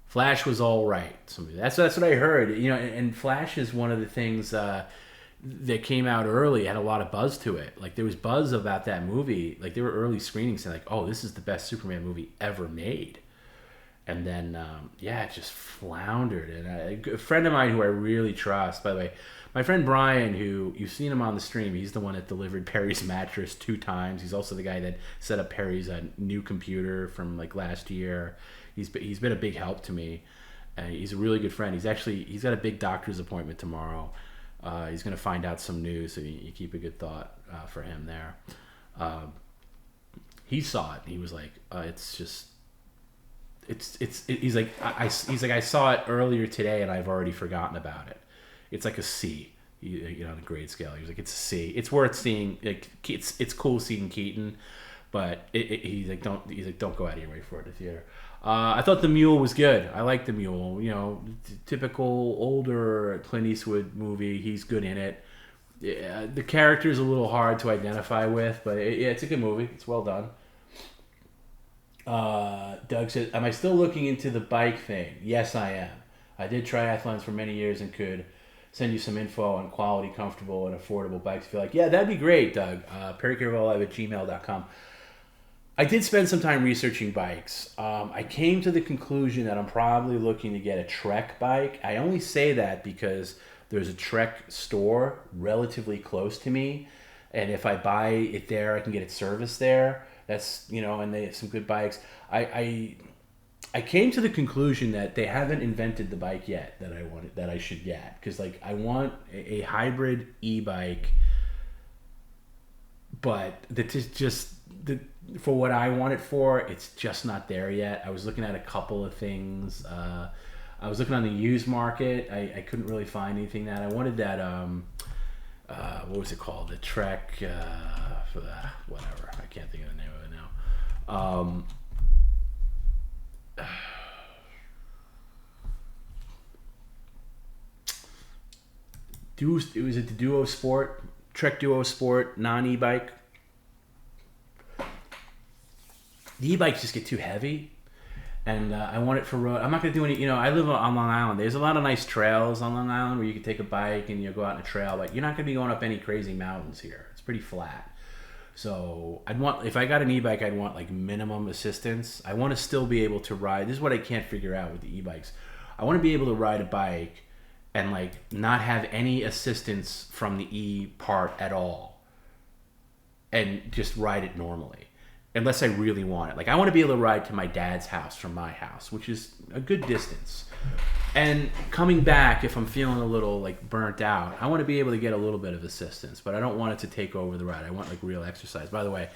Flash was all right. That's what I heard. You know, and Flash is one of the things that came out early, had a lot of buzz to it. Like there was buzz about that movie. Like there were early screenings saying like, "Oh, this is the best Superman movie ever made." And then it just floundered. And a friend of mine who I really trust, by the way, my friend Brian, who you've seen him on the stream, he's the one that delivered Perry's mattress 2 times. He's also the guy that set up Perry's new computer from like last year. He's been a big help to me. He's a really good friend. He's got a big doctor's appointment tomorrow. He's going to find out some news, so you keep a good thought for him there. He saw it. And he was like, he's like, I saw it earlier today, and I've already forgotten about it. It's like a C, on the grade scale. He was like, it's a C. It's worth seeing. Like, it's cool seeing Keaton, but he's like, don't go out of your way for it in the theater. I thought The Mule was good. I like The Mule. You know, typical older Clint Eastwood movie. He's good in it. Yeah, the character's a little hard to identify with, but it's a good movie. It's well done. Doug says, am I still looking into the bike thing? Yes, I am. I did triathlons for many years and could send you some info on quality, comfortable, and affordable bikes. If you're like, yeah, that'd be great, Doug. perrycaravello@gmail.com. I did spend some time researching bikes. I came to the conclusion that I'm probably looking to get a Trek bike. I only say that because there's a Trek store relatively close to me, and if I buy it there, I can get it serviced there. That's, and they have some good bikes. I came to the conclusion that they haven't invented the bike yet that I should get, because like I want a hybrid e-bike, but for what I want it for, it's just not there yet. I was looking at a couple of things. I was looking on the used market. I couldn't really find anything that I wanted. That what was it called? The Trek for the whatever. I can't think of the name of it now. Was it the Duo Sport? Trek Duo Sport non-e-bike. The e-bikes just get too heavy, and I want it for road. I'm not going to do any, I live on Long Island. There's a lot of nice trails on Long Island where you can take a bike and go out on a trail, but you're not going to be going up any crazy mountains here. It's pretty flat. So if I got an e-bike, I'd want like minimum assistance. I want to still be able to ride. This is what I can't figure out with the e-bikes. I want to be able to ride a bike and like not have any assistance from the E part at all, and just ride it normally, unless I really want it. Like I want to be able to ride to my dad's house from my house, which is a good distance. And coming back, if I'm feeling a little like burnt out, I want to be able to get a little bit of assistance, but I don't want it to take over the ride. I want like real exercise. By the way,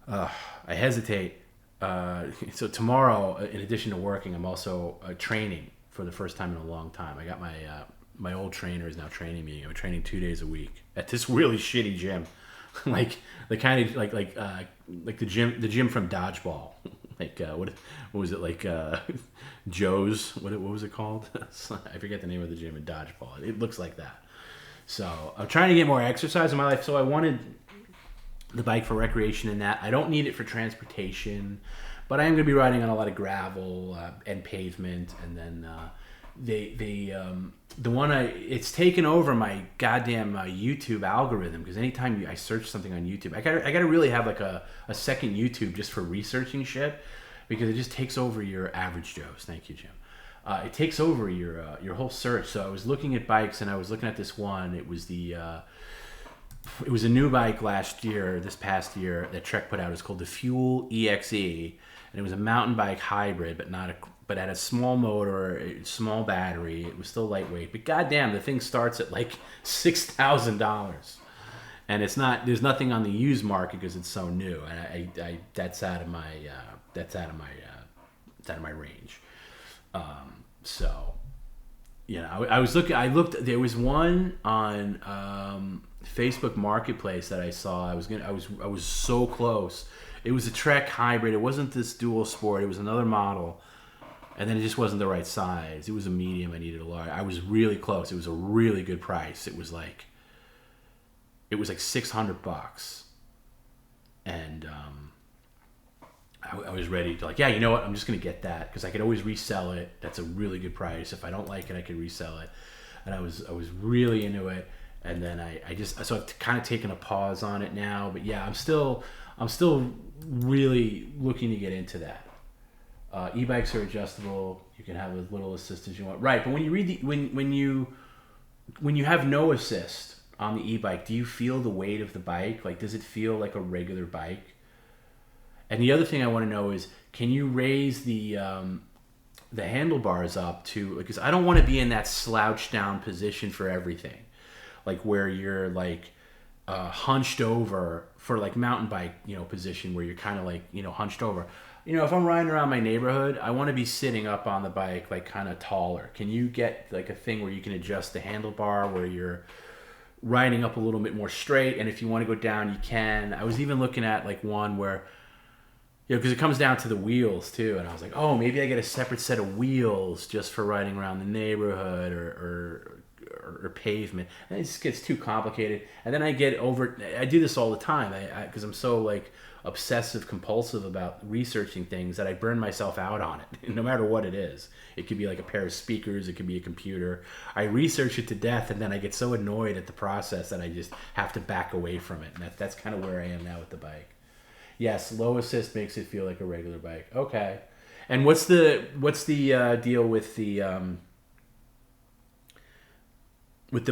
I hesitate. So tomorrow, in addition to working, I'm also training for the first time in a long time. I got my old trainer is now training me. I'm training 2 days a week at this really shitty gym, like the kind of like the gym from Dodgeball. Like what was it like Joe's? What was it called? I forget the name of the gym in Dodgeball. It looks like that. So I'm trying to get more exercise in my life. So I wanted the bike for recreation and that. I don't need it for transportation, but I am going to be riding on a lot of gravel and pavement. And then the one it's taken over my goddamn YouTube algorithm, because anytime I search something on YouTube, I gotta really have like a second YouTube just for researching shit, because it just takes over your average Joe's. Thank you, Jim. It takes over your whole search. So I was looking at bikes, and I was looking at this one. It was a new bike this past year that Trek put out. It's called the Fuel EXE, and it was a mountain bike hybrid, but had a small motor, a small battery. It was still lightweight, but goddamn, the thing starts at like $6,000, and it's not. There's nothing on the used market because it's so new, and that's out of my range. So, you know, I looked. There was one on Facebook Marketplace that I saw. I was so close. It was a Trek hybrid. It wasn't this dual sport. It was another model. And then it just wasn't the right size. It was a medium. I needed a large. I was really close. It was a really good price. It was like $600, and I was ready to, like, yeah, you know what? I'm just gonna get that because I could always resell it. That's a really good price. If I don't like it, I could resell it. And I was really into it. And then so I've kind of taken a pause on it now. But yeah, I'm still really looking to get into that. E-bikes are adjustable. You can have as little assist as you want. Right, but when you read when you have no assist on the e-bike, do you feel the weight of the bike? Like, does it feel like a regular bike? And the other thing I want to know is, can you raise the handlebars up to, because I don't want to be in that slouched down position for everything, like where you're like hunched over for like mountain bike, position where you're kind of like, hunched over. If I'm riding around my neighborhood, I want to be sitting up on the bike, like kind of taller. Can you get like a thing where you can adjust the handlebar where you're riding up a little bit more straight? And if you want to go down, you can. I was even looking at like one where, because it comes down to the wheels too. And I was like, oh, maybe I get a separate set of wheels just for riding around the neighborhood or pavement. And it just gets too complicated. And then I do this all the time because I'm so like obsessive compulsive about researching things that I burn myself out on it, no matter what it is. It could be like a pair of speakers, it could be a computer. I research it to death, and then I get so annoyed at the process that I just have to back away from it. And that's kind of where I am now with the bike. Yes, low assist makes it feel like a regular bike. Okay. And what's the deal with the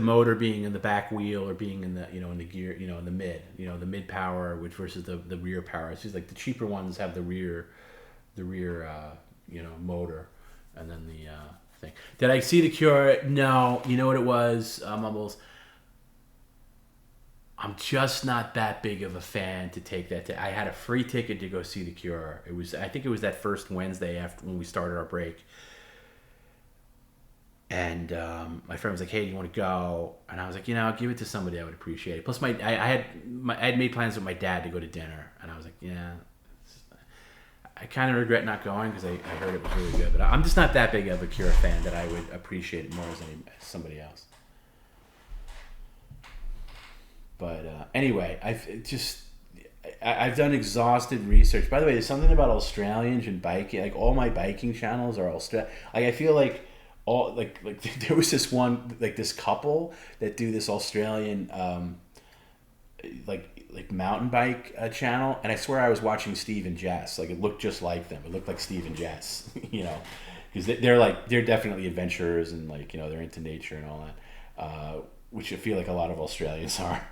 motor being in the back wheel or being in the in the gear, in the mid power, which versus the rear power? It's just like the cheaper ones have the rear motor, and then the thing. Did I see the Cure? No. You know what it was, Mumbles? I'm just not that big of a fan to take that. I had a free ticket to go see the Cure. I think it was that first Wednesday after when we started our break. And my friend was like, "Hey, do you want to go?" And I was like, "I'll give it to somebody I would appreciate it." Plus, I had made plans with my dad to go to dinner, and I was like, "Yeah." I kind of regret not going because I heard it was really good, but I'm just not that big of a Cure fan that I would appreciate it more as somebody else. But anyway, I've done exhaustive research. By the way, there's something about Australians and biking. Like, all my biking channels are Australian. Like, I feel like there was this one, like this couple that do this Australian like mountain bike channel, and I swear I was watching Steve and Jess. Like, it looked just like them. It looked like Steve and Jess, because they're definitely adventurers, and like they're into nature and all that. which I feel like a lot of Australians are.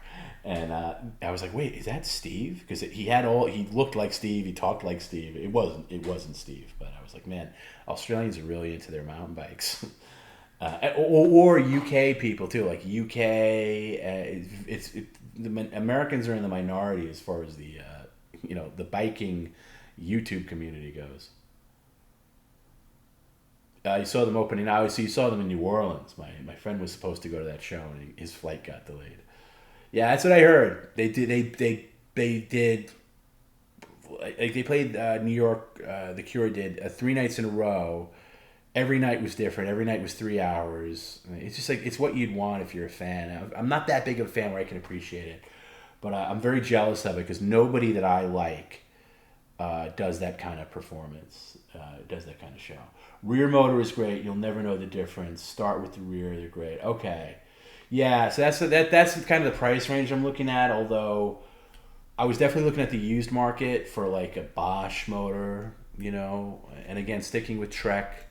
And I was like, wait, is that Steve? Because he looked like Steve, he talked like Steve. It wasn't Steve, but I was like, man, Australians are really into their mountain bikes. Or UK people too, like UK. The Americans are in the minority as far as the the biking YouTube community goes. You saw them opening. Obviously, you saw them in New Orleans. My friend was supposed to go to that show, and his flight got delayed. Yeah, that's what I heard. They did. Like they played New York. The Cure did 3 nights in a row. Every night was different. Every night was 3 hours. It's just like it's what you'd want if you're a fan. I'm not that big of a fan where I can appreciate it, but I'm very jealous of it because nobody that I like does that kind of performance. Does that kind of show. Rear motor is great. You'll never know the difference. Start with the rear. They're great. Okay. Yeah, so that's kind of the price range I'm looking at, although I was definitely looking at the used market for like a Bosch motor, and again, sticking with Trek.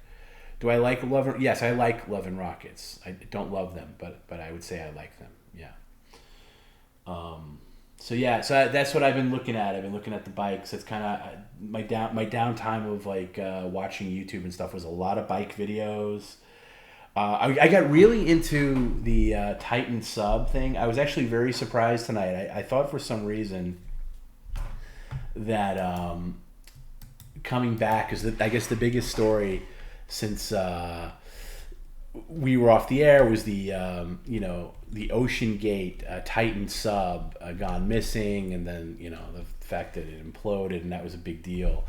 Do I like Love? Yes, I like Love and Rockets. I don't love them, but I would say I like them. Yeah. So that's what I've been looking at. I've been looking at the bikes. It's kind of my downtime of like watching YouTube and stuff was a lot of bike videos. I got really into the Titan sub thing. I was actually very surprised tonight. I thought for some reason that coming back is I guess the biggest story since we were off the air was the Ocean Gate Titan sub gone missing, and then the fact that it imploded, and that was a big deal.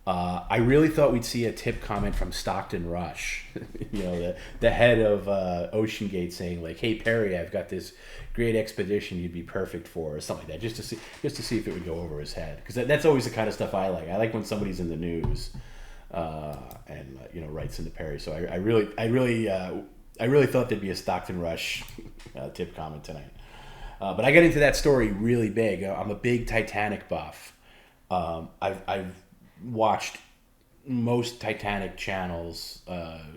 I really thought we'd see a tip comment from Stockton Rush, the head of Ocean Gate, saying like, "Hey Perry, I've got this great expedition you'd be perfect for," or something like that, just to see if it would go over his head, because that's always the kind of stuff I like. I like when somebody's in the news and writes into Perry. So I really thought there'd be a Stockton Rush tip comment tonight. But I got into that story really big. I'm a big Titanic buff. I've watched most Titanic channels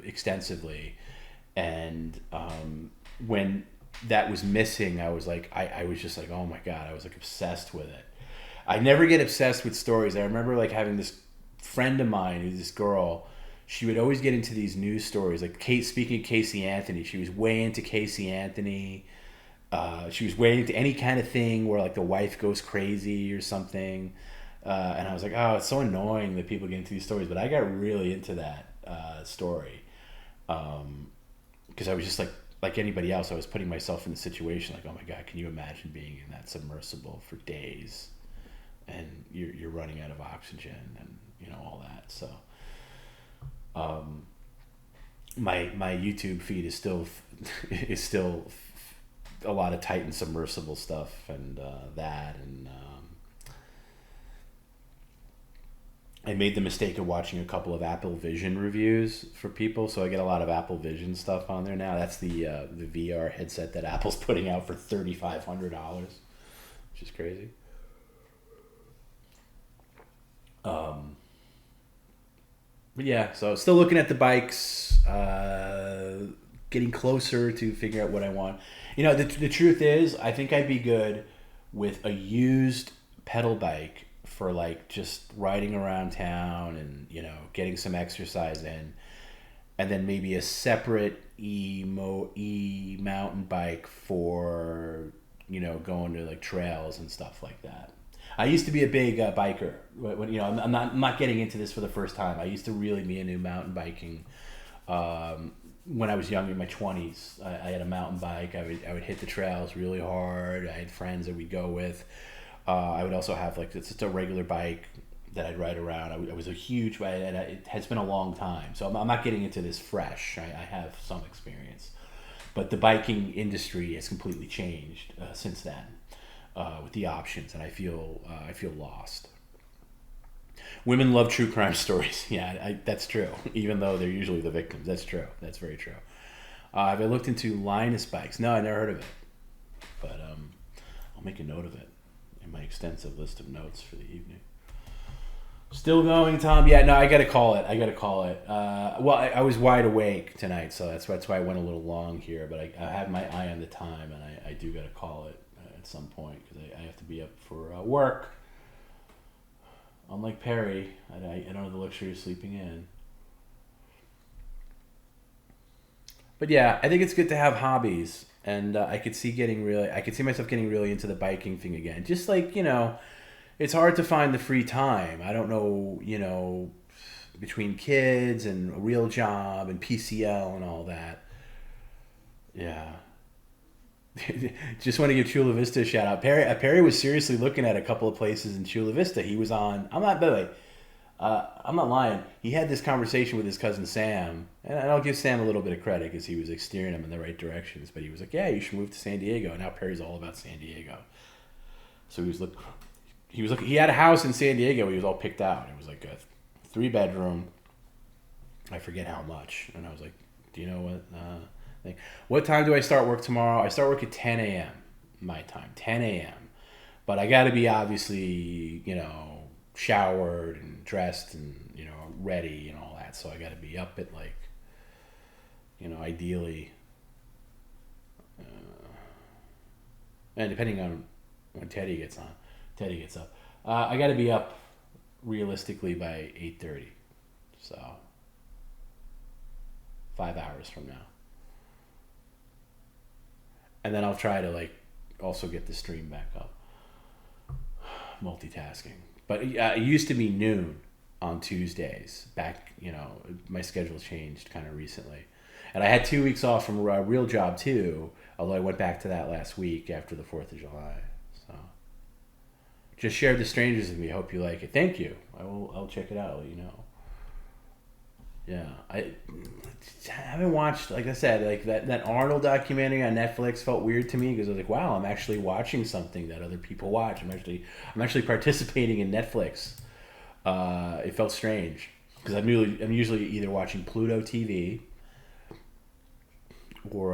extensively, and when that was missing, I was like, I was just like, oh my god, I was like obsessed with it. I never get obsessed with stories. I remember like having this friend of mine who's this girl. She would always get into these news stories, like speaking of Casey Anthony. She was way into Casey Anthony. She was way into any kind of thing where like the wife goes crazy or something. And I was like, oh, it's so annoying that people get into these stories. But I got really into that story because I was just like anybody else. I was putting myself in the situation like, oh my god, can you imagine being in that submersible for days and you're running out of oxygen and all that. So my YouTube feed is still a lot of Titan submersible stuff and that, and I made the mistake of watching a couple of Apple Vision reviews for people, so I get a lot of Apple Vision stuff on there now. That's the VR headset that Apple's putting out for $3,500, which is crazy. But yeah, so still looking at the bikes, getting closer to figure out what I want. The truth is, I think I'd be good with a used pedal bike for like just riding around town and getting some exercise in, and then maybe a separate e mountain bike for going to like trails and stuff like that. I used to be a big biker. I'm not getting into this for the first time. I used to really be into mountain biking. When I was young, in my 20s, I had a mountain bike. I would hit the trails really hard. I had friends that we'd go with. I would also have like just a regular bike that I'd ride around. I was a huge, and it has been a long time. So I'm not getting into this fresh. I have some experience, but the biking industry has completely changed since then with the options, and I feel lost. Women love true crime stories. Yeah, that's true. Even though they're usually the victims. That's true. That's very true. Have I looked into Linus bikes? No, I never heard of it. But I'll make a note of it in my extensive list of notes for the evening. Still going, Tom? Yeah, no, I gotta call it. Well, I was wide awake tonight, so that's why I went a little long here. But I have my eye on the time, and I do gotta call it at some point because I have to be up for work. Unlike Perry, I don't have the luxury of sleeping in. But yeah, I think it's good to have hobbies, and I could see myself getting really into the biking thing again. Just like, it's hard to find the free time. I don't know, between kids and a real job and PCL and all that. Yeah. Just want to give Chula Vista a shout out. Perry was seriously looking at a couple of places in Chula Vista. He was on. I'm not lying. He had this conversation with his cousin Sam, and I'll give Sam a little bit of credit because he was like steering him in the right directions. But he was like, "Yeah, you should move to San Diego." And now Perry's all about San Diego. So he had a house in San Diego. He was all picked out. It was like a 3-bedroom. I forget how much. And I was like, "Do you know what?" What time do I start work tomorrow? I start work at 10 a.m. my time, 10 a.m. But I got to be obviously, showered and dressed and, ready and all that. So I got to be up at like, ideally, and depending on when Teddy gets up, I got to be up realistically by 8:30. So 5 hours from now. And then I'll try to also get the stream back up. Multitasking. But it used to be noon on Tuesdays. Back, my schedule changed kind of recently. And I had 2 weeks off from a real job too, although I went back to that last week after the 4th of July. So just shared The Strangers with me. Hope you like it. Thank you. I'll check it out. I'll let you know. Yeah, I haven't watched, like I said, that Arnold documentary on Netflix felt weird to me because I was like, wow, I'm actually watching something that other people watch. I'm actually participating in Netflix. It felt strange because I'm usually either watching Pluto TV or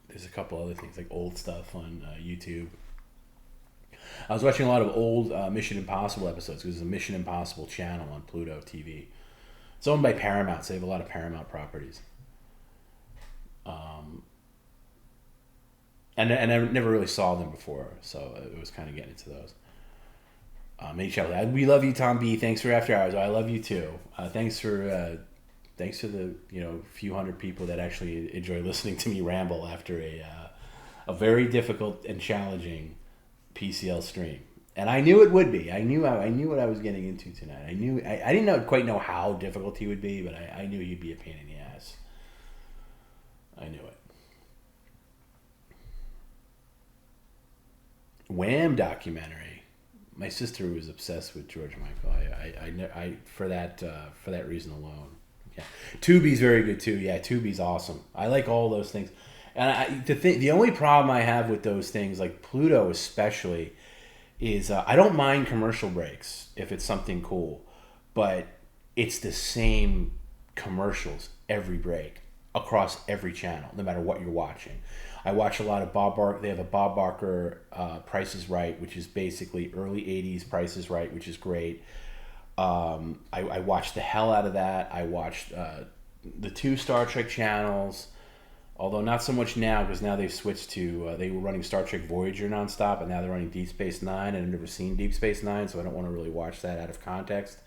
there's a couple other things like old stuff on YouTube. I was watching a lot of old Mission Impossible episodes because there's a Mission Impossible channel on Pluto TV. It's owned by Paramount, so they have a lot of Paramount properties. And I never really saw them before, so it was kind of getting into those. We love you, TomB. Thanks for After Hours. I love you too. Thanks for the few hundred people that actually enjoy listening to me ramble after a very difficult and challenging PCL stream. And I knew it would be. I knew what I was getting into tonight. I didn't quite know how difficult he would be, but I knew he'd be a pain in the ass. I knew it. Wham documentary. My sister was obsessed with George Michael. I for that reason alone. Yeah, Tubi's very good too. Yeah, Tubi's awesome. I like all those things. And the only problem I have with those things, like Pluto especially, is I don't mind commercial breaks if it's something cool, but it's the same commercials every break across every channel, no matter what you're watching. I watch a lot of Bob Barker. They have a Bob Barker Price is Right, which is basically early 80s Price is Right, which is great. I watched the hell out of that. I watched the 2 Star Trek channels. Although not so much now, because now they've switched to, they were running Star Trek Voyager nonstop, and now they're running Deep Space Nine, and I've never seen Deep Space Nine, so I don't want to really watch that out of context.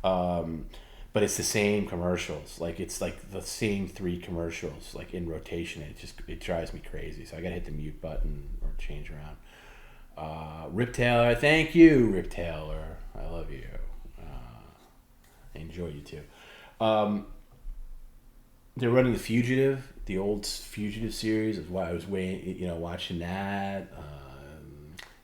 But it's the same commercials. It's like the same 3 commercials, in rotation. It drives me crazy, so I gotta hit the mute button or change around. Rip Taylor, thank you, Rip Taylor. I love you. I enjoy you too. They're running The Fugitive, the old Fugitive series. Is why I was watching that.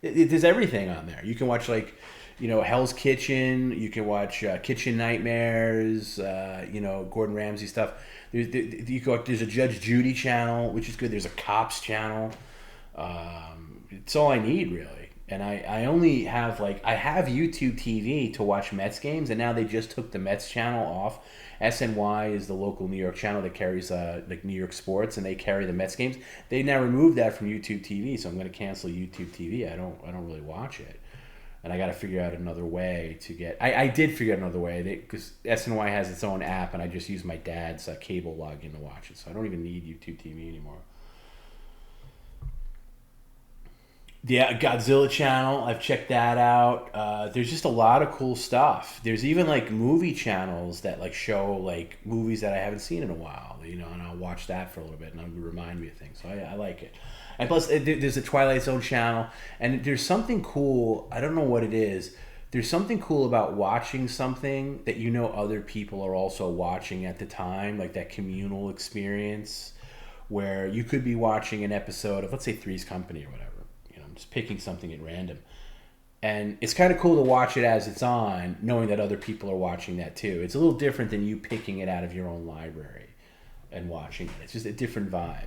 There's everything on there. You can watch Hell's Kitchen. You can watch Kitchen Nightmares. Gordon Ramsay stuff. There's a Judge Judy channel, which is good. There's a Cops channel. It's all I need really. And I only have I have YouTube TV to watch Mets games, and now they just took the Mets channel off. SNY is the local New York channel that carries New York sports, and they carry the Mets games. They now removed that from YouTube TV, so I'm going to cancel YouTube TV. I don't really watch it, and I got to figure out another way to get. I did figure out another way because SNY has its own app, and I just use my dad's cable login to watch it, so I don't even need YouTube TV anymore. Yeah, Godzilla channel. I've checked that out. There's just a lot of cool stuff. There's even movie channels that show movies that I haven't seen in a while. And I'll watch that for a little bit, and it'll remind me of things. So I like it. And plus, there's a Twilight Zone channel, and there's something cool. I don't know what it is. There's something cool about watching something that other people are also watching at the time, like that communal experience, where you could be watching an episode of, let's say, Three's Company or whatever. Just picking something at random, and it's kind of cool to watch it as it's on, knowing that other people are watching that too. It's a little different than you picking it out of your own library and watching it. It's just a different vibe.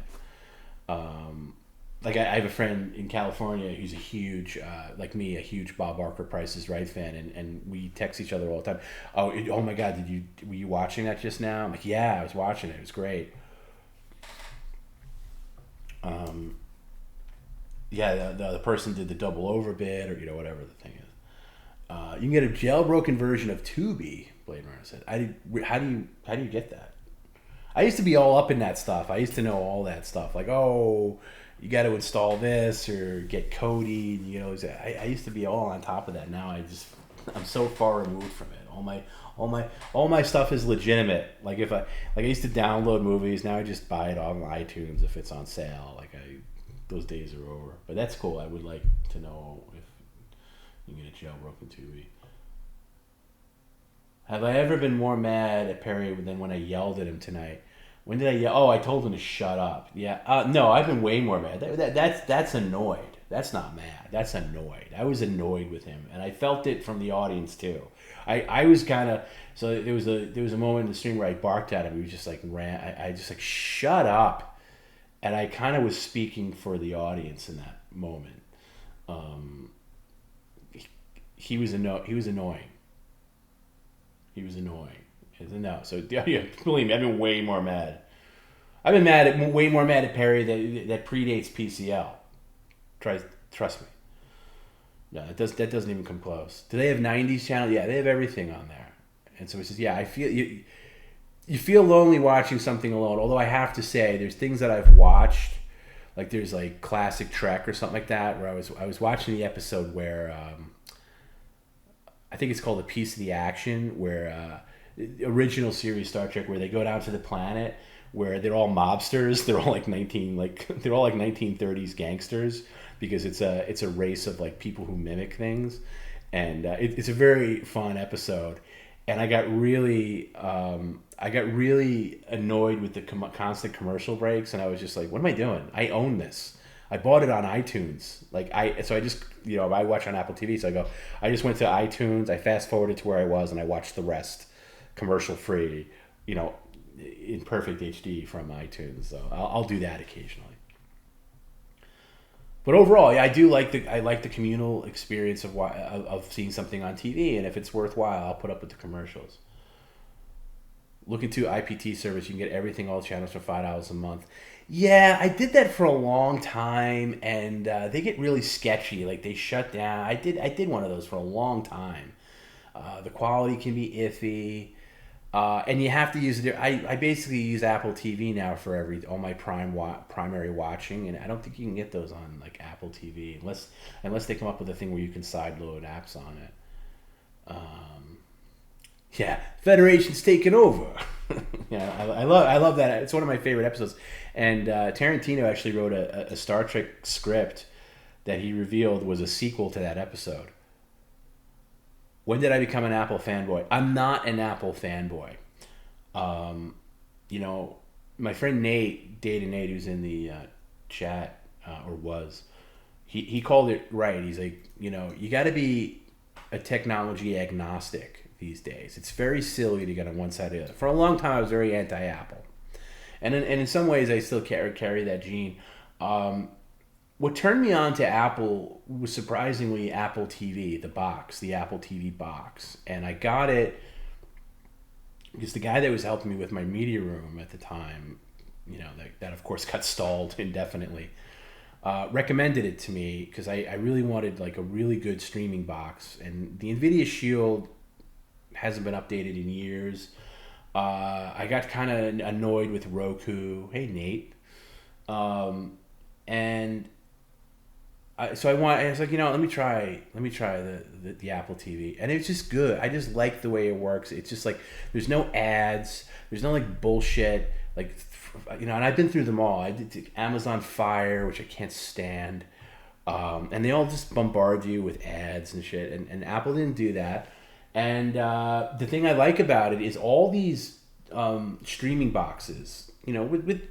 I have a friend in California who's a huge, like me, a huge Bob Barker Price is Right fan, and we text each other all the time. Oh my God, were you watching that just now? I'm like, yeah, I was watching it. It was great. Yeah, the person did the double over bid, or whatever the thing is. You can get a jailbroken version of TomB. Blade Runner said. How do you get that? I used to be all up in that stuff. I used to know all that stuff. You got to install this or get Kodi. I used to be all on top of that. Now I'm so far removed from it. All my stuff is legitimate. I used to download movies. Now I just buy it on iTunes if it's on sale. Those days are over. But that's cool. I would like to know if you can get a jailbroken TV. Have I ever been more mad at Perry than when I yelled at him tonight? When did I yell? Oh, I told him to shut up. Yeah. No, I've been way more mad. That's annoyed. That's not mad. That's annoyed. I was annoyed with him, and I felt it from the audience too. I was kind of, so there was a moment in the stream where I barked at him. He was just ran. I just shut up. And I kind of was speaking for the audience in that moment. He was annoying. He was annoying. No, so yeah, believe me, I've been way more mad. I've been way more mad at Perry that predates PCL. Trust me. No, that doesn't even come close. Do they have 90s channel? Yeah, they have everything on there. And so he says, yeah, I feel you. You feel lonely watching something alone. Although I have to say, there's things that I've watched, there's classic Trek or something like that, where I was watching the episode where I think it's called A Piece of the Action, where original series Star Trek, where they go down to the planet where they're all mobsters. They're all 1930s gangsters, because it's a race of people who mimic things, and it's a very fun episode. And I got really annoyed with the constant commercial breaks, and I was just like, "What am I doing? I own this. I bought it on iTunes. So I just I watch on Apple TV. So I just went to iTunes. I fast forwarded to where I was, and I watched the rest commercial free, in perfect HD from iTunes. So I'll do that occasionally. But overall, yeah, I like the communal experience of seeing something on TV, and if it's worthwhile, I'll put up with the commercials. Look into IPT service. You can get everything, all channels for $5 a month. Yeah, I did that for a long time, and they get really sketchy. They shut down. I did one of those for a long time. The quality can be iffy. And you have to use it. I basically use Apple TV now for all my primary watching, and I don't think you can get those on Apple TV unless they come up with a thing where you can sideload apps on it. Yeah, Federation's taken over. Yeah, I love that. It's one of my favorite episodes. And Tarantino actually wrote a Star Trek script that he revealed was a sequel to that episode. When did I become an Apple fanboy? I'm not an Apple fanboy. My friend Nate, Data Nate, who's in the chat, or was, he called it right. He's like, you got to be a technology agnostic these days. It's very silly to get on one side or the other. For a long time, I was very anti-Apple. And in some ways, I still carry that gene. what turned me on to Apple was surprisingly Apple TV, the Apple TV box. And I got it because the guy that was helping me with my media room at the time, that of course got stalled indefinitely, recommended it to me because I really wanted like a really good streaming box. And the NVIDIA Shield hasn't been updated in years. I got kind of annoyed with Roku. Hey, Nate. And I was like, let me try the Apple TV, and it's just good. I just like the way it works. It's just like there's no ads, there's no like bullshit, and I've been through them all. I did Amazon Fire, which I can't stand, and they all just bombard you with ads and shit. And Apple didn't do that. And the thing I like about it is all these streaming boxes, with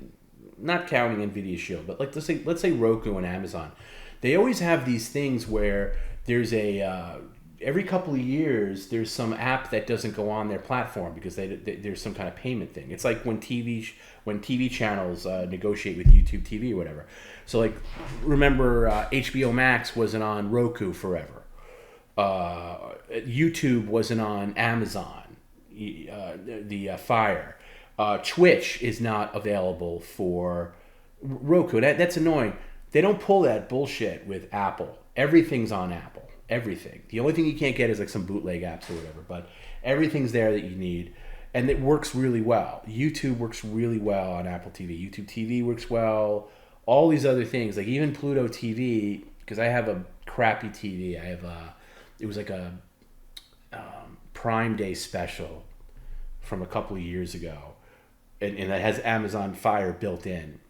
not counting NVIDIA Shield, but like let's say Roku and Amazon. They always have these things where there's every couple of years there's some app that doesn't go on their platform because there's some kind of payment thing. It's like when TV channels negotiate with YouTube TV or whatever. So like remember HBO Max wasn't on Roku forever. YouTube wasn't on Amazon. The Fire. Twitch is not available for Roku. That's annoying. They don't pull that bullshit with Apple. Everything's on Apple. Everything. The only thing you can't get is like some bootleg apps or whatever, but everything's there that you need, and it works really well. YouTube works really well on Apple TV. YouTube TV works well. All these other things, like even Pluto TV, because I have a crappy TV. I have it was like a Prime Day special from a couple of years ago, and it has Amazon Fire built in.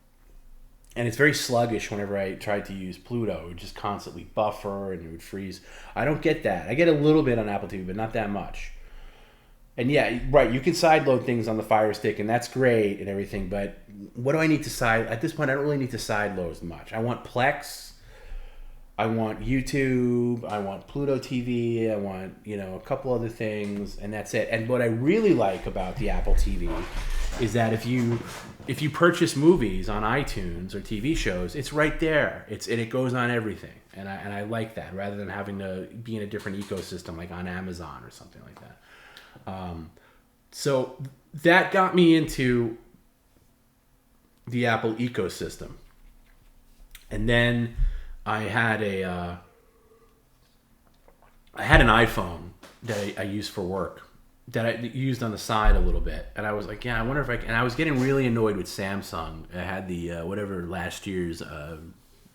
And it's very sluggish whenever I tried to use Pluto. It would just constantly buffer and it would freeze. I don't get that. I get a little bit on Apple TV, but not that much. And yeah, right, you can sideload things on the Fire Stick, and that's great and everything, but what do I need to side... At this point, I don't really need to sideload as much. I want Plex, I want YouTube, I want Pluto TV, I want, a couple other things, and that's it. And what I really like about the Apple TV is that if you purchase movies on iTunes or TV shows, it's right there. And it goes on everything, and I like that rather than having to be in a different ecosystem like on Amazon or something like that. So that got me into the Apple ecosystem, and then I had an iPhone that I used for work, that I used on the side a little bit, and I was like, I wonder if I can. And I was getting really annoyed with Samsung. I had the whatever last year's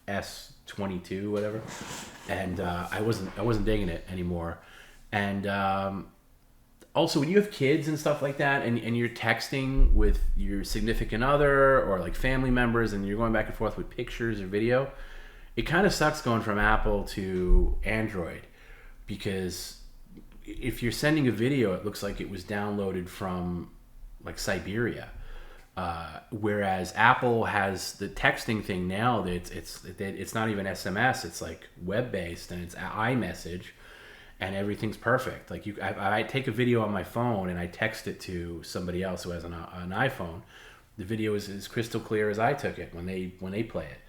S22 whatever, and I wasn't digging it anymore. And also, when you have kids and stuff like that, and you're texting with your significant other or like family members, and you're going back and forth with pictures or video, it kind of sucks going from Apple to Android, because if you're sending a video, it looks like it was downloaded from like Siberia. Whereas Apple has the texting thing now. It's not even SMS. It's like web based, and it's iMessage, and everything's perfect. Like I take a video on my phone and I text it to somebody else who has an iPhone. The video is as crystal clear as I took it when they play it,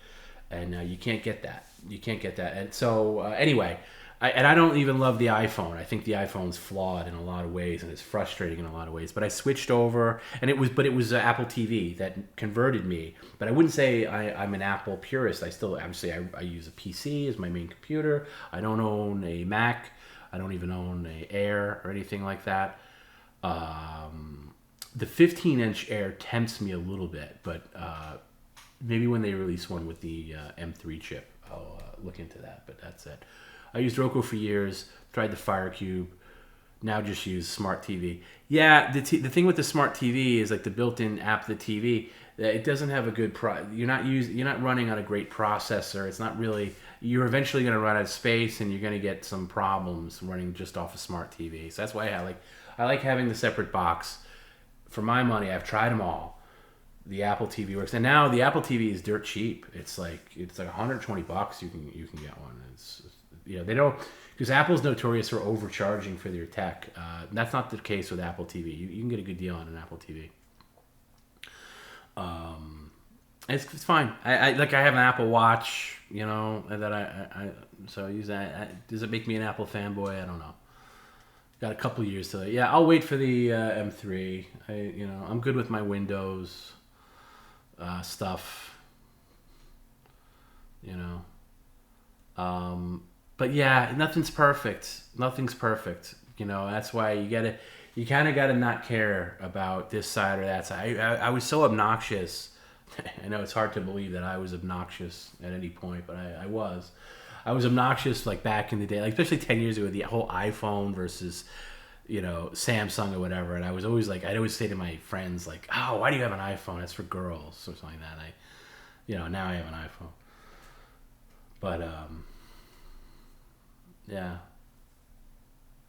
and you can't get that. And so anyway. I don't even love the iPhone. I think the iPhone's flawed in a lot of ways, and it's frustrating in a lot of ways. But I switched over, and it was Apple TV that converted me. But I wouldn't say I'm an Apple purist. I use a PC as my main computer. I don't own a Mac. I don't even own a Air or anything like that. The 15-inch Air tempts me a little bit, but maybe when they release one with the M3 chip, I'll look into that. But that's it. I used Roku for years, tried the Fire Cube, now just use Smart TV. Yeah, the thing with the Smart TV is like the built-in app, the TV, it doesn't have a good you're not running on a great processor. It's not really. You're eventually going to run out of space, and you're going to get some problems running just off a Smart TV. So that's why I like having the separate box. For my money, I've tried them all. The Apple TV works, and now the Apple TV is dirt cheap. It's like $120. You can get one. They don't, because Apple's notorious for overcharging for their tech. That's not the case with Apple TV. You can get a good deal on an Apple TV. It's fine. I like I have an Apple Watch, you know, and that I so I use that. Does it make me an Apple fanboy? I don't know. Got a couple years to. Yeah, I'll wait for the M3. I'm good with my Windows stuff. You know. But yeah, nothing's perfect. Nothing's perfect. You know, that's why you kind of gotta not care about this side or that side. I was so obnoxious. I know it's hard to believe that I was obnoxious at any point, but I was. I was obnoxious like back in the day, like especially 10 years ago, the whole iPhone versus, Samsung or whatever. And I was always like, I'd always say to my friends like, "Oh, why do you have an iPhone? That's for girls," or something like that. Now I have an iPhone. But yeah.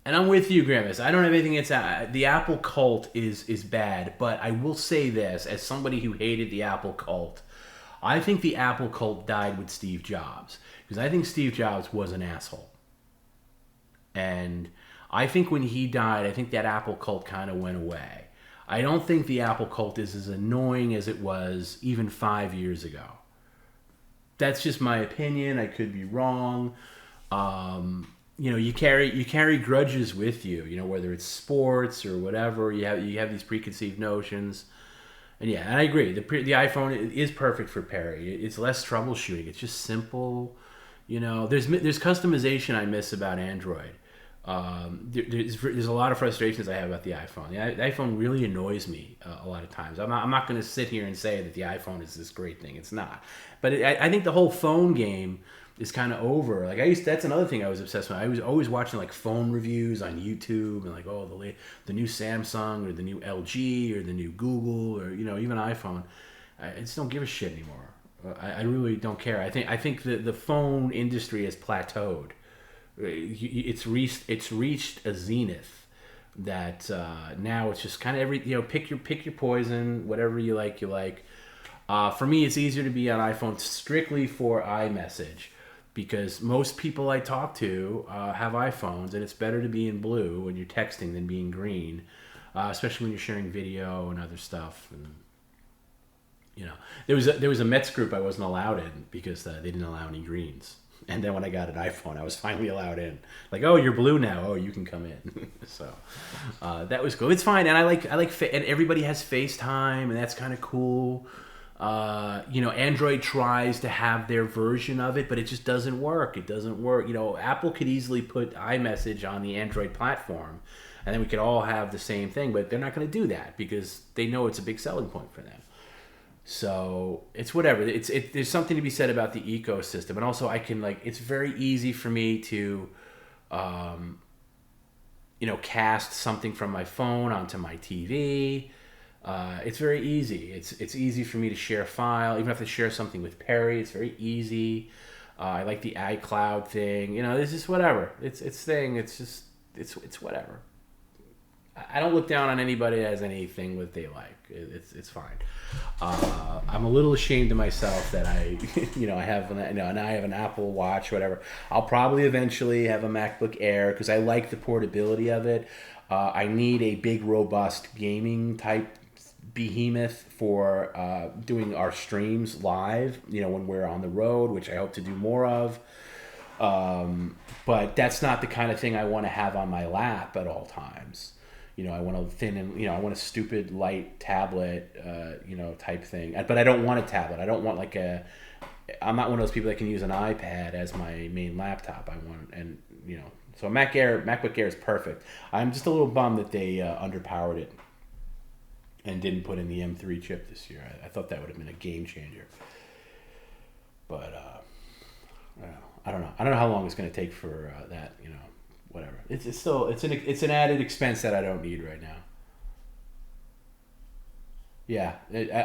And I'm with you, Grimace. I don't have anything against the Apple cult is bad, but I will say this as somebody who hated the Apple cult. I think the Apple cult died with Steve Jobs because I think Steve Jobs was an asshole. And I think when he died, I think that Apple cult kind of went away. I don't think the Apple cult is as annoying as it was even 5 years ago. That's just my opinion. I could be wrong. You carry grudges with you. Whether it's sports or whatever. You have these preconceived notions. And yeah, and I agree. The iPhone is perfect for Perry. It's less troubleshooting. It's just simple. There's customization I miss about Android. There's a lot of frustrations I have about the iPhone. The iPhone really annoys me a lot of times. I'm not going to sit here and say that the iPhone is this great thing. It's not. But I think the whole phone game is kind of over. Like that's another thing I was obsessed with. I was always watching like phone reviews on YouTube and like the new Samsung or the new LG or the new Google or even iPhone. I just don't give a shit anymore. I really don't care. I think the phone industry has plateaued. It's reached a zenith that now it's just kind of pick your poison, whatever you like. For me, it's easier to be on iPhone strictly for iMessage because most people I talk to have iPhones, and it's better to be in blue when you're texting than being green, especially when you're sharing video and other stuff. And there was a Mets group I wasn't allowed in because they didn't allow any greens. And then when I got an iPhone, I was finally allowed in. Like, oh, you're blue now. Oh, you can come in. So that was cool. It's fine, and I like, and everybody has FaceTime, and that's kind of cool. Android tries to have their version of it, but it just doesn't work. It doesn't work. Apple could easily put iMessage on the Android platform, and then we could all have the same thing. But they're not going to do that because they know it's a big selling point for them. So it's whatever. There's something to be said about the ecosystem, and also I can it's very easy for me to, cast something from my phone onto my TV. It's very easy. It's easy for me to share a file, even if I share something with Perry. It's very easy. I like the iCloud thing. It's just whatever. It's thing. It's just it's whatever. I don't look down on anybody that has anything that they like. It's fine. I'm a little ashamed of myself that I have and I have an Apple Watch, whatever. I'll probably eventually have a MacBook Air because I like the portability of it. I need a big, robust gaming type behemoth for doing our streams live. When we're on the road, which I hope to do more of. But that's not the kind of thing I want to have on my lap at all times. I want a thin and I want a stupid light tablet, type thing. But I don't want a tablet. I don't want I'm not one of those people that can use an iPad as my main laptop. So MacBook Air is perfect. I'm just a little bummed that they underpowered it and didn't put in the M3 chip this year. I thought that would have been a game changer. But I don't know. I don't know how long it's going to take for that. Whatever. It's still it's an added expense that I don't need right now. Yeah,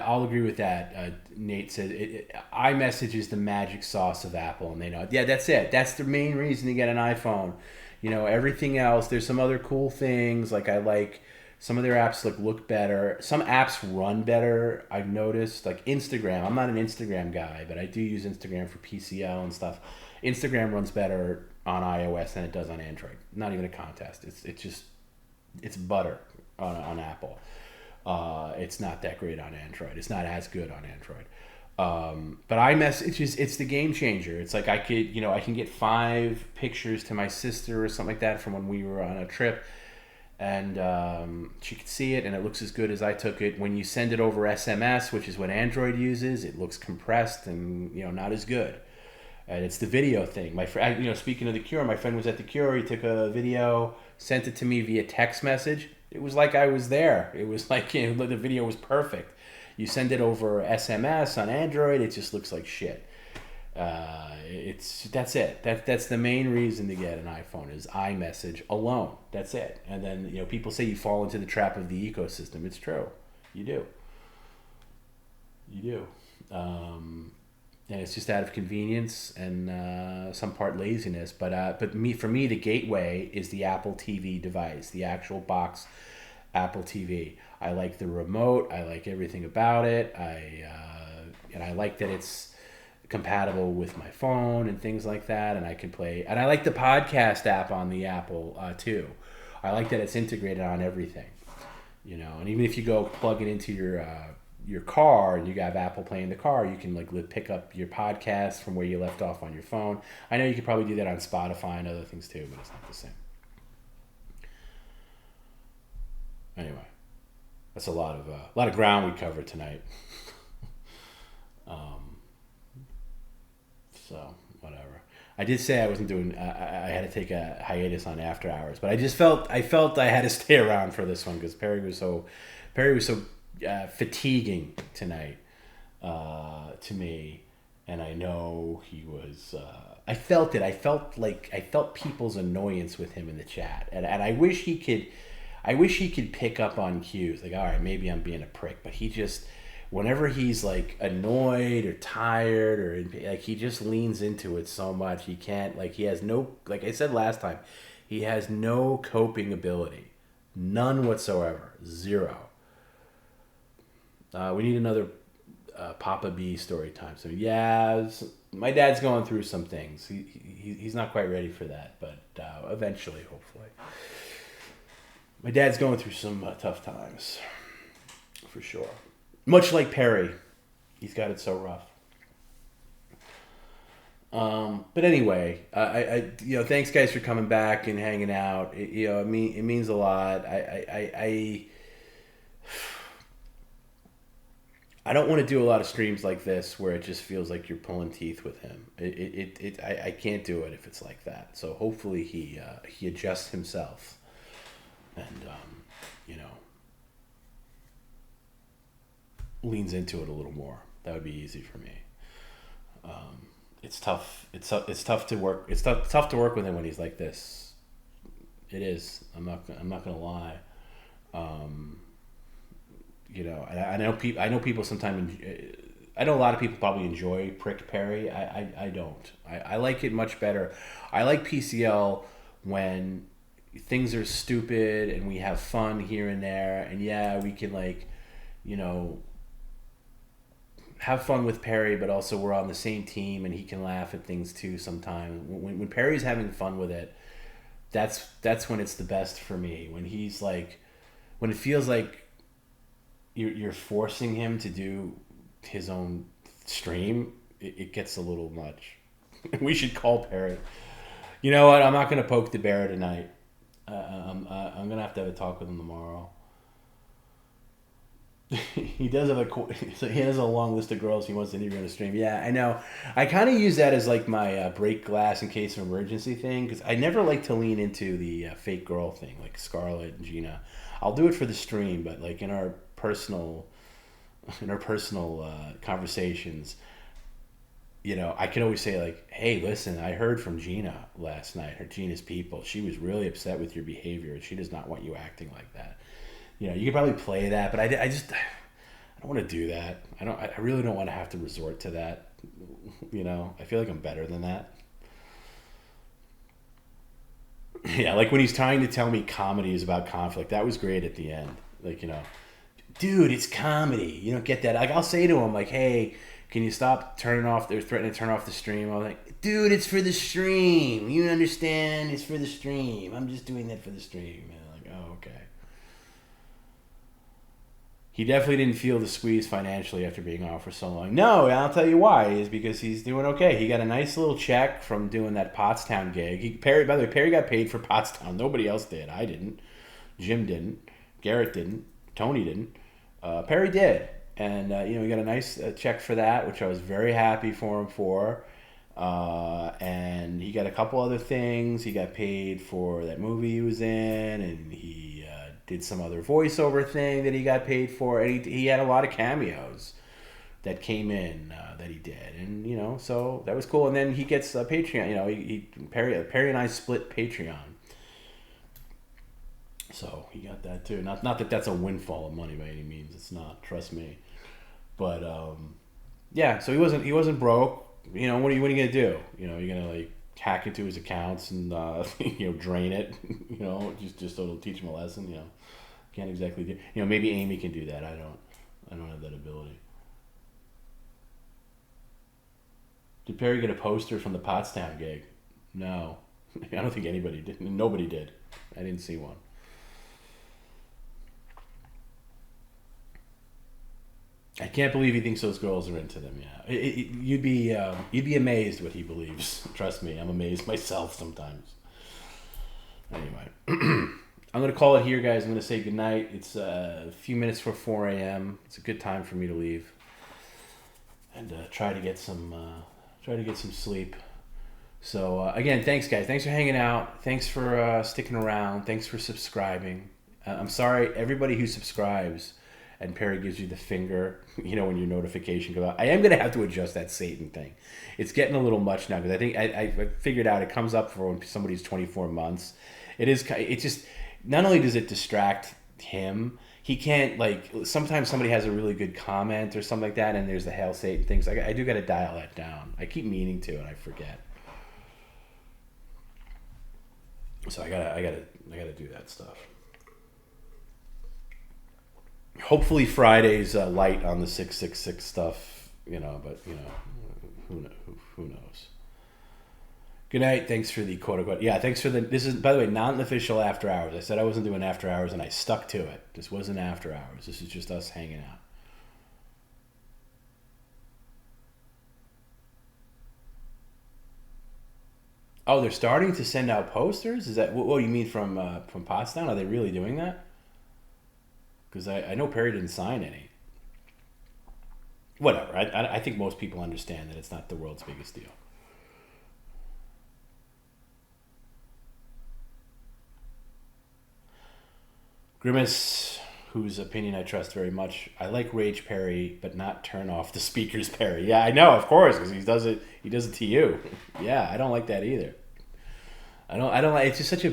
I'll agree with that. Nate said iMessage is the magic sauce of Apple, and they know it. Yeah, that's it. That's the main reason to get an iPhone. Everything else. There's some other cool things like I like some of their apps look better. Some apps run better. I've noticed like Instagram. I'm not an Instagram guy, but I do use Instagram for PCL and stuff. Instagram runs better on iOS than it does on Android. Not even a contest. It's butter on Apple. It's not that great on Android. It's not as good on Android. But iMessage it's the game changer. It's like I can get 5 pictures to my sister or something like that from when we were on a trip, and she could see it, and it looks as good as I took it. When you send it over SMS, which is what Android uses, it looks compressed and not as good. And it's the video thing. My friend, speaking of the Cure, my friend was at the Cure. He took a video, sent it to me via text message. It was like I was there. It was like the video was perfect. You send it over SMS on Android, it just looks like shit. That's it. That's the main reason to get an iPhone is iMessage alone. That's it. And then people say you fall into the trap of the ecosystem. It's true. You do. And it's just out of convenience and some part laziness. But for me, the gateway is the Apple TV device, the actual box Apple TV. I like the remote. I like everything about it. And I like that it's compatible with my phone and things like that. And I can play. And I like the podcast app on the Apple too. I like that it's integrated on everything. And even if you go plug it into your car and you have Apple Play in the car, you can pick up your podcast from where you left off on your phone. I know you could probably do that on Spotify and other things too, but it's not the same. Anyway, that's a lot of ground we covered tonight. So whatever. I did say I wasn't doing. I had to take a hiatus on After Hours, but I just felt I had to stay around for this one because Perry was so fatiguing tonight to me, and I know he was. I felt it. I felt people's annoyance with him in the chat, and I wish he could. I wish he could pick up on cues. All right, maybe I'm being a prick, but he just, whenever he's annoyed or tired or he just leans into it so much. He can't, he has no, like I said last time, he has no coping ability. None whatsoever. Zero. We need another Papa B story time. So yeah, my dad's going through some things. He's not quite ready for that, but eventually, hopefully. My dad's going through some tough times, for sure. Much like Perry, he's got it so rough. But anyway, I thanks guys for coming back and hanging out. It means a lot. I don't want to do a lot of streams like this where it just feels like you're pulling teeth with him. I can't do it if it's like that. So hopefully he adjusts himself and leans into it a little more. That would be easy for me. It's tough. It's tough to work. It's tough to work with him when he's like this. It is. I'm not gonna lie. I know people sometimes. I know a lot of people probably enjoy Prick Perry. I don't. I like it much better. I like PCL when things are stupid and we have fun here and there, and yeah, we can have fun with Perry, but also we're on the same team and he can laugh at things too sometimes. When Perry's having fun with it, that's when it's the best for me. When he's when it feels like you're forcing him to do his own stream, it gets a little much. We should call Perry. You know what? I'm not going to poke the bear tonight. I'm going to have a talk with him tomorrow. He does have so he has a long list of girls he wants to interview on a stream. Yeah, I know. I kind of use that as my break glass in case of emergency thing, because I never like to lean into the fake girl thing like Scarlett and Gina. I'll do it for the stream, but in our personal conversations, I can always say hey, listen, I heard from Gina last night. Gina's people. She was really upset with your behavior, and she does not want you acting like that. You could probably play that, but I don't want to do that. I really don't want to have to resort to that. I feel like I'm better than that. Yeah, when he's trying to tell me comedy is about conflict. That was great at the end. Dude, it's comedy. You don't get that. I'll say to him hey, can you stop turning off? They're threatening to turn off the stream. I'm like, dude, it's for the stream. You understand? It's for the stream. I'm just doing that for the stream. And oh, okay. he definitely didn't feel the squeeze financially after being off for so long. No, I'll tell you why. Is because he's doing okay. He got a nice little check from doing that Pottstown gig. By the way, Perry got paid for Pottstown. Nobody else did. I didn't. Jim didn't. Garrett didn't. Tony didn't. Perry did. And, he got a nice check for that, which I was very happy for him for. And he got a couple other things. He got paid for that movie he was in, and he did some other voiceover thing that he got paid for. And he had a lot of cameos that came in that he did, and so that was cool. And then he gets a Patreon. Perry and I split Patreon, so he got that too. Not that that's a windfall of money by any means. It's not. Trust me. But yeah. So he wasn't broke. What are you gonna do? You're gonna like hack into his accounts and drain it. Just so it'll teach him a lesson. Can't exactly do. Maybe Amy can do that. I don't have that ability. Did Perry get a poster from the Pottstown gig? No, I don't think anybody did. Nobody did. I didn't see one. I can't believe he thinks those girls are into them. Yeah, you'd be amazed what he believes. Trust me, I'm amazed myself sometimes. Anyway, I'm gonna call it here, guys. I'm gonna say goodnight. It's a few minutes before 4 a.m. It's a good time for me to leave and try to get some sleep. So again, thanks, guys. Thanks for hanging out. Thanks for sticking around. Thanks for subscribing. I'm sorry, everybody who subscribes. And Perry gives you the finger, when your notification goes out. I am going to have to adjust that Satan thing. It's getting a little much now because I think I figured out it comes up for when somebody's 24 months. It's just, not only does it distract him, he can't, sometimes somebody has a really good comment or something like that, and there's the Hail Satan thing. So I do got to dial that down. I keep meaning to, and I forget. So I gotta do that stuff. Hopefully Friday's light on the 666 stuff, but who knows. Good night. Thanks for the quote unquote. Yeah, thanks for this is, by the way, not an official after hours. I said I wasn't doing after hours and I stuck to it. This wasn't after hours. This is just us hanging out. Oh, they're starting to send out posters? Is that what you mean from Pottstown? Are they really doing that? Because I know Perry didn't sign any. Whatever. I think most people understand that it's not the world's biggest deal. Grimace, whose opinion I trust very much. I like Rage Perry, but not turn off the speakers Perry. Yeah, I know, of course, because he does it to you. Yeah, I don't like that either. I don't like. It's just such a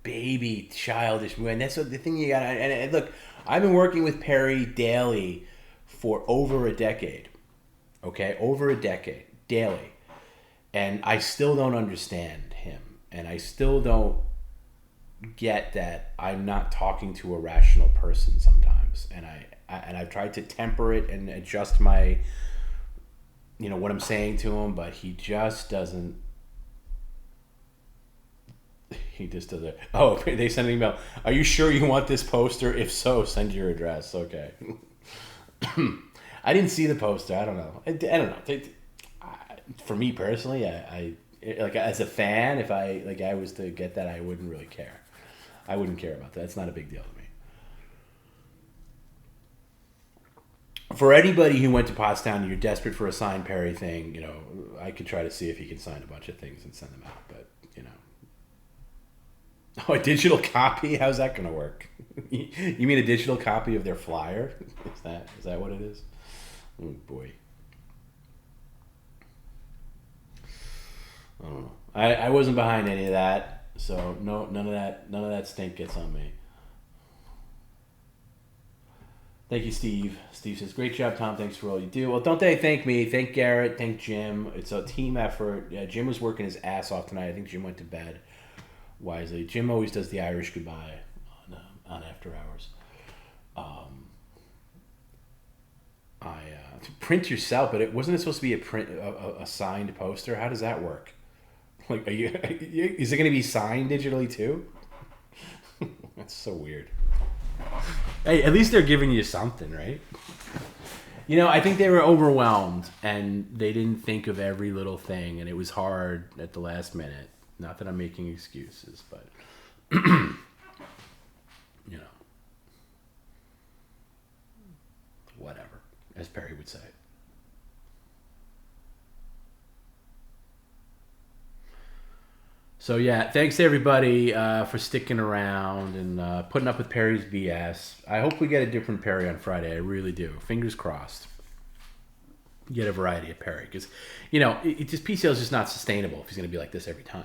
baby childish movie, and that's the thing you got. And look, I've been working with Perry daily for over a decade. Okay, over a decade daily, and I still don't understand him, and I still don't get that I'm not talking to a rational person sometimes, and I've tried to temper it and adjust my, what I'm saying to him, but he just doesn't. He just does it. Oh, they sent an email. Are you sure you want this poster? If so, send your address. Okay. I didn't see the poster. I don't know. I don't know. For me personally, I like as a fan, if I was to get that, I wouldn't really care. I wouldn't care about that. It's not a big deal to me. For anybody who went to Pottstown and you're desperate for a signed Perry thing, I could try to see if he can sign a bunch of things and send them out, but Oh, a digital copy? How's that going to work? You mean a digital copy of their flyer? Is that what it is? Oh boy. I don't know. I wasn't behind any of that, so none of that stink gets on me. Thank you, Steve. Steve says, great job, Tom. Thanks for all you do. Well, don't they thank me. Thank Garrett. Thank Jim. It's a team effort. Yeah, Jim was working his ass off tonight. I think Jim went to bed wisely. Jim always does the Irish goodbye on After Hours. Print yourself, but wasn't it supposed to be a signed poster? How does that work? Like, is it going to be signed digitally too? That's so weird. Hey, at least they're giving you something, right? You know, I think they were overwhelmed and they didn't think of every little thing, and it was hard at the last minute. Not that I'm making excuses, but you know, whatever, as Perry would say. So yeah, thanks to everybody for sticking around and putting up with Perry's BS. I hope we get a different Perry on Friday. I really do. Fingers crossed. Get a variety of Perry because, you know, it just PCL is just not sustainable if he's going to be like this every time.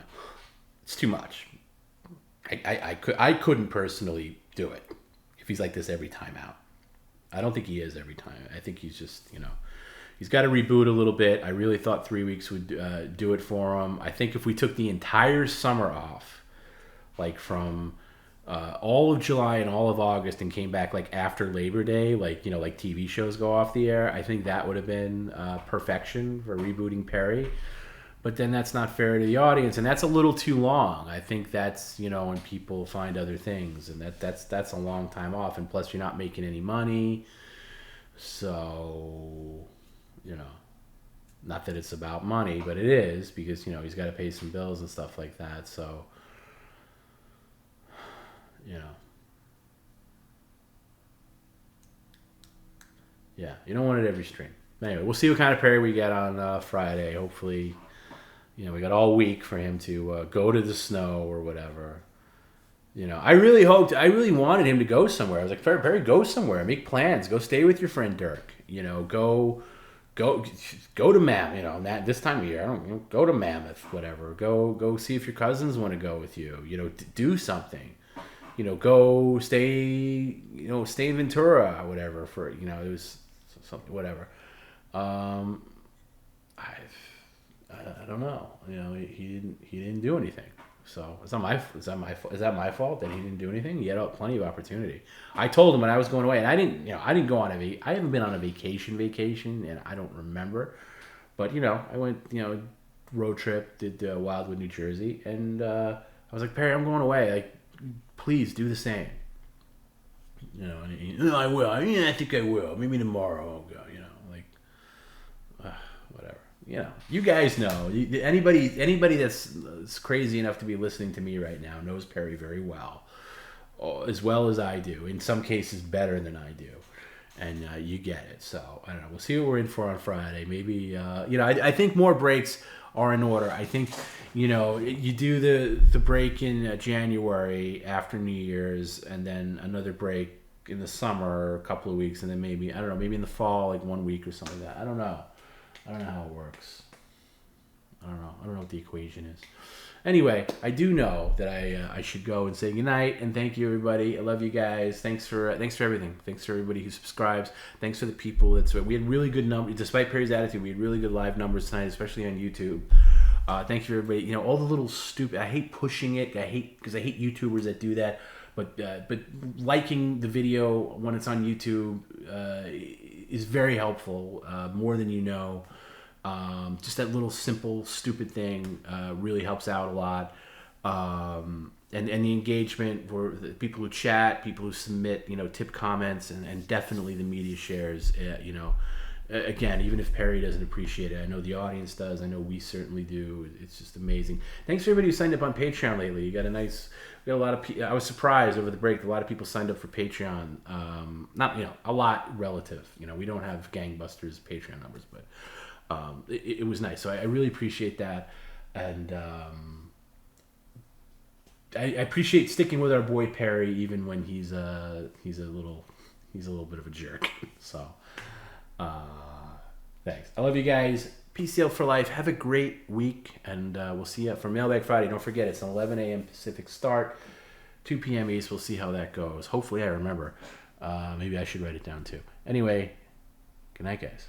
It's too much. I couldn't personally do it if he's like this every time out. I don't think he is every time. I think he's just, you know. He's got to reboot a little bit. I really thought 3 weeks would do it for him. I think if we took the entire summer off, like from all of July and all of August, and came back like after Labor Day, like, you know, like TV shows go off the air, I think that would have been perfection for rebooting Perry. But then that's not fair to the audience, and that's a little too long. I think that's, you know, when people find other things, and that's a long time off, and plus you're not making any money. So, you know, not that it's about money, but it is, because, you know, he's got to pay some bills and stuff like that. So, you know, yeah, you don't want it every stream. Anyway, we'll see what kind of Perry we get on Friday. Hopefully, you know, we got all week for him to go to the snow or whatever. You know, I really wanted him to go somewhere. I was like, Perry, go somewhere, make plans, go stay with your friend Dirk. You know, go to Mammoth. You know, this time of year, I don't know, go to Mammoth, whatever. Go see if your cousins want to go with you. You know, do something. You know, go stay. You know, stay in Ventura, or whatever. For, you know, it was something, whatever. I don't know. You know, he didn't do anything. So is that my fault that he didn't do anything? He had plenty of opportunity. I told him when I was going away, and I didn't go on I haven't been on a vacation, and I don't remember. But, you know, I went, you know, road trip, did Wildwood, New Jersey, and I was like, Perry, I'm going away. Like, please do the same. You know, and he, I will. I think I will. Maybe tomorrow I'll go. You know, like, whatever. You know, you guys know. Anybody that's crazy enough to be listening to me right now knows Perry very well as I do. In some cases, better than I do, and you get it. So I don't know. We'll see what we're in for on Friday. Maybe you know. I think more breaks are in order. I think, you know, you do the break in January after New Year's, and then another break in the summer, a couple of weeks, and then maybe, I don't know, maybe in the fall, like 1 week or something like that. I don't know how it works. I don't know what the equation is. Anyway, I do know that I should go and say goodnight, and thank you, everybody. I love you guys. Thanks for everything. Thanks for everybody who subscribes. Thanks for the people we had really good numbers. Despite Perry's attitude, we had really good live numbers tonight, especially on YouTube. Thank you, everybody. You know, all the little stupid. I hate pushing it. I hate YouTubers that do that. But liking the video when it's on YouTube is very helpful. More than you know. Just that little simple stupid thing really helps out a lot. And the engagement for the people who chat, people who submit, you know, tip comments, and definitely the media shares. You know, again, even if Perry doesn't appreciate it, I know the audience does. I know we certainly do. It's just amazing. Thanks for everybody who signed up on Patreon lately. You got a lot of. I was surprised over the break. A lot of people signed up for Patreon. Not, you know, a lot relative. You know, we don't have gangbusters Patreon numbers, but it was nice. So I really appreciate that, and I appreciate sticking with our boy Perry even when he's a little bit of a jerk. So thanks. I love you guys. PCL for life. Have a great week, and we'll see you for Mailbag Friday. Don't forget, it's an 11 a.m. Pacific start, 2 p.m. East. We'll see how that goes. Hopefully I remember. Maybe I should write it down too. Anyway, good night, guys.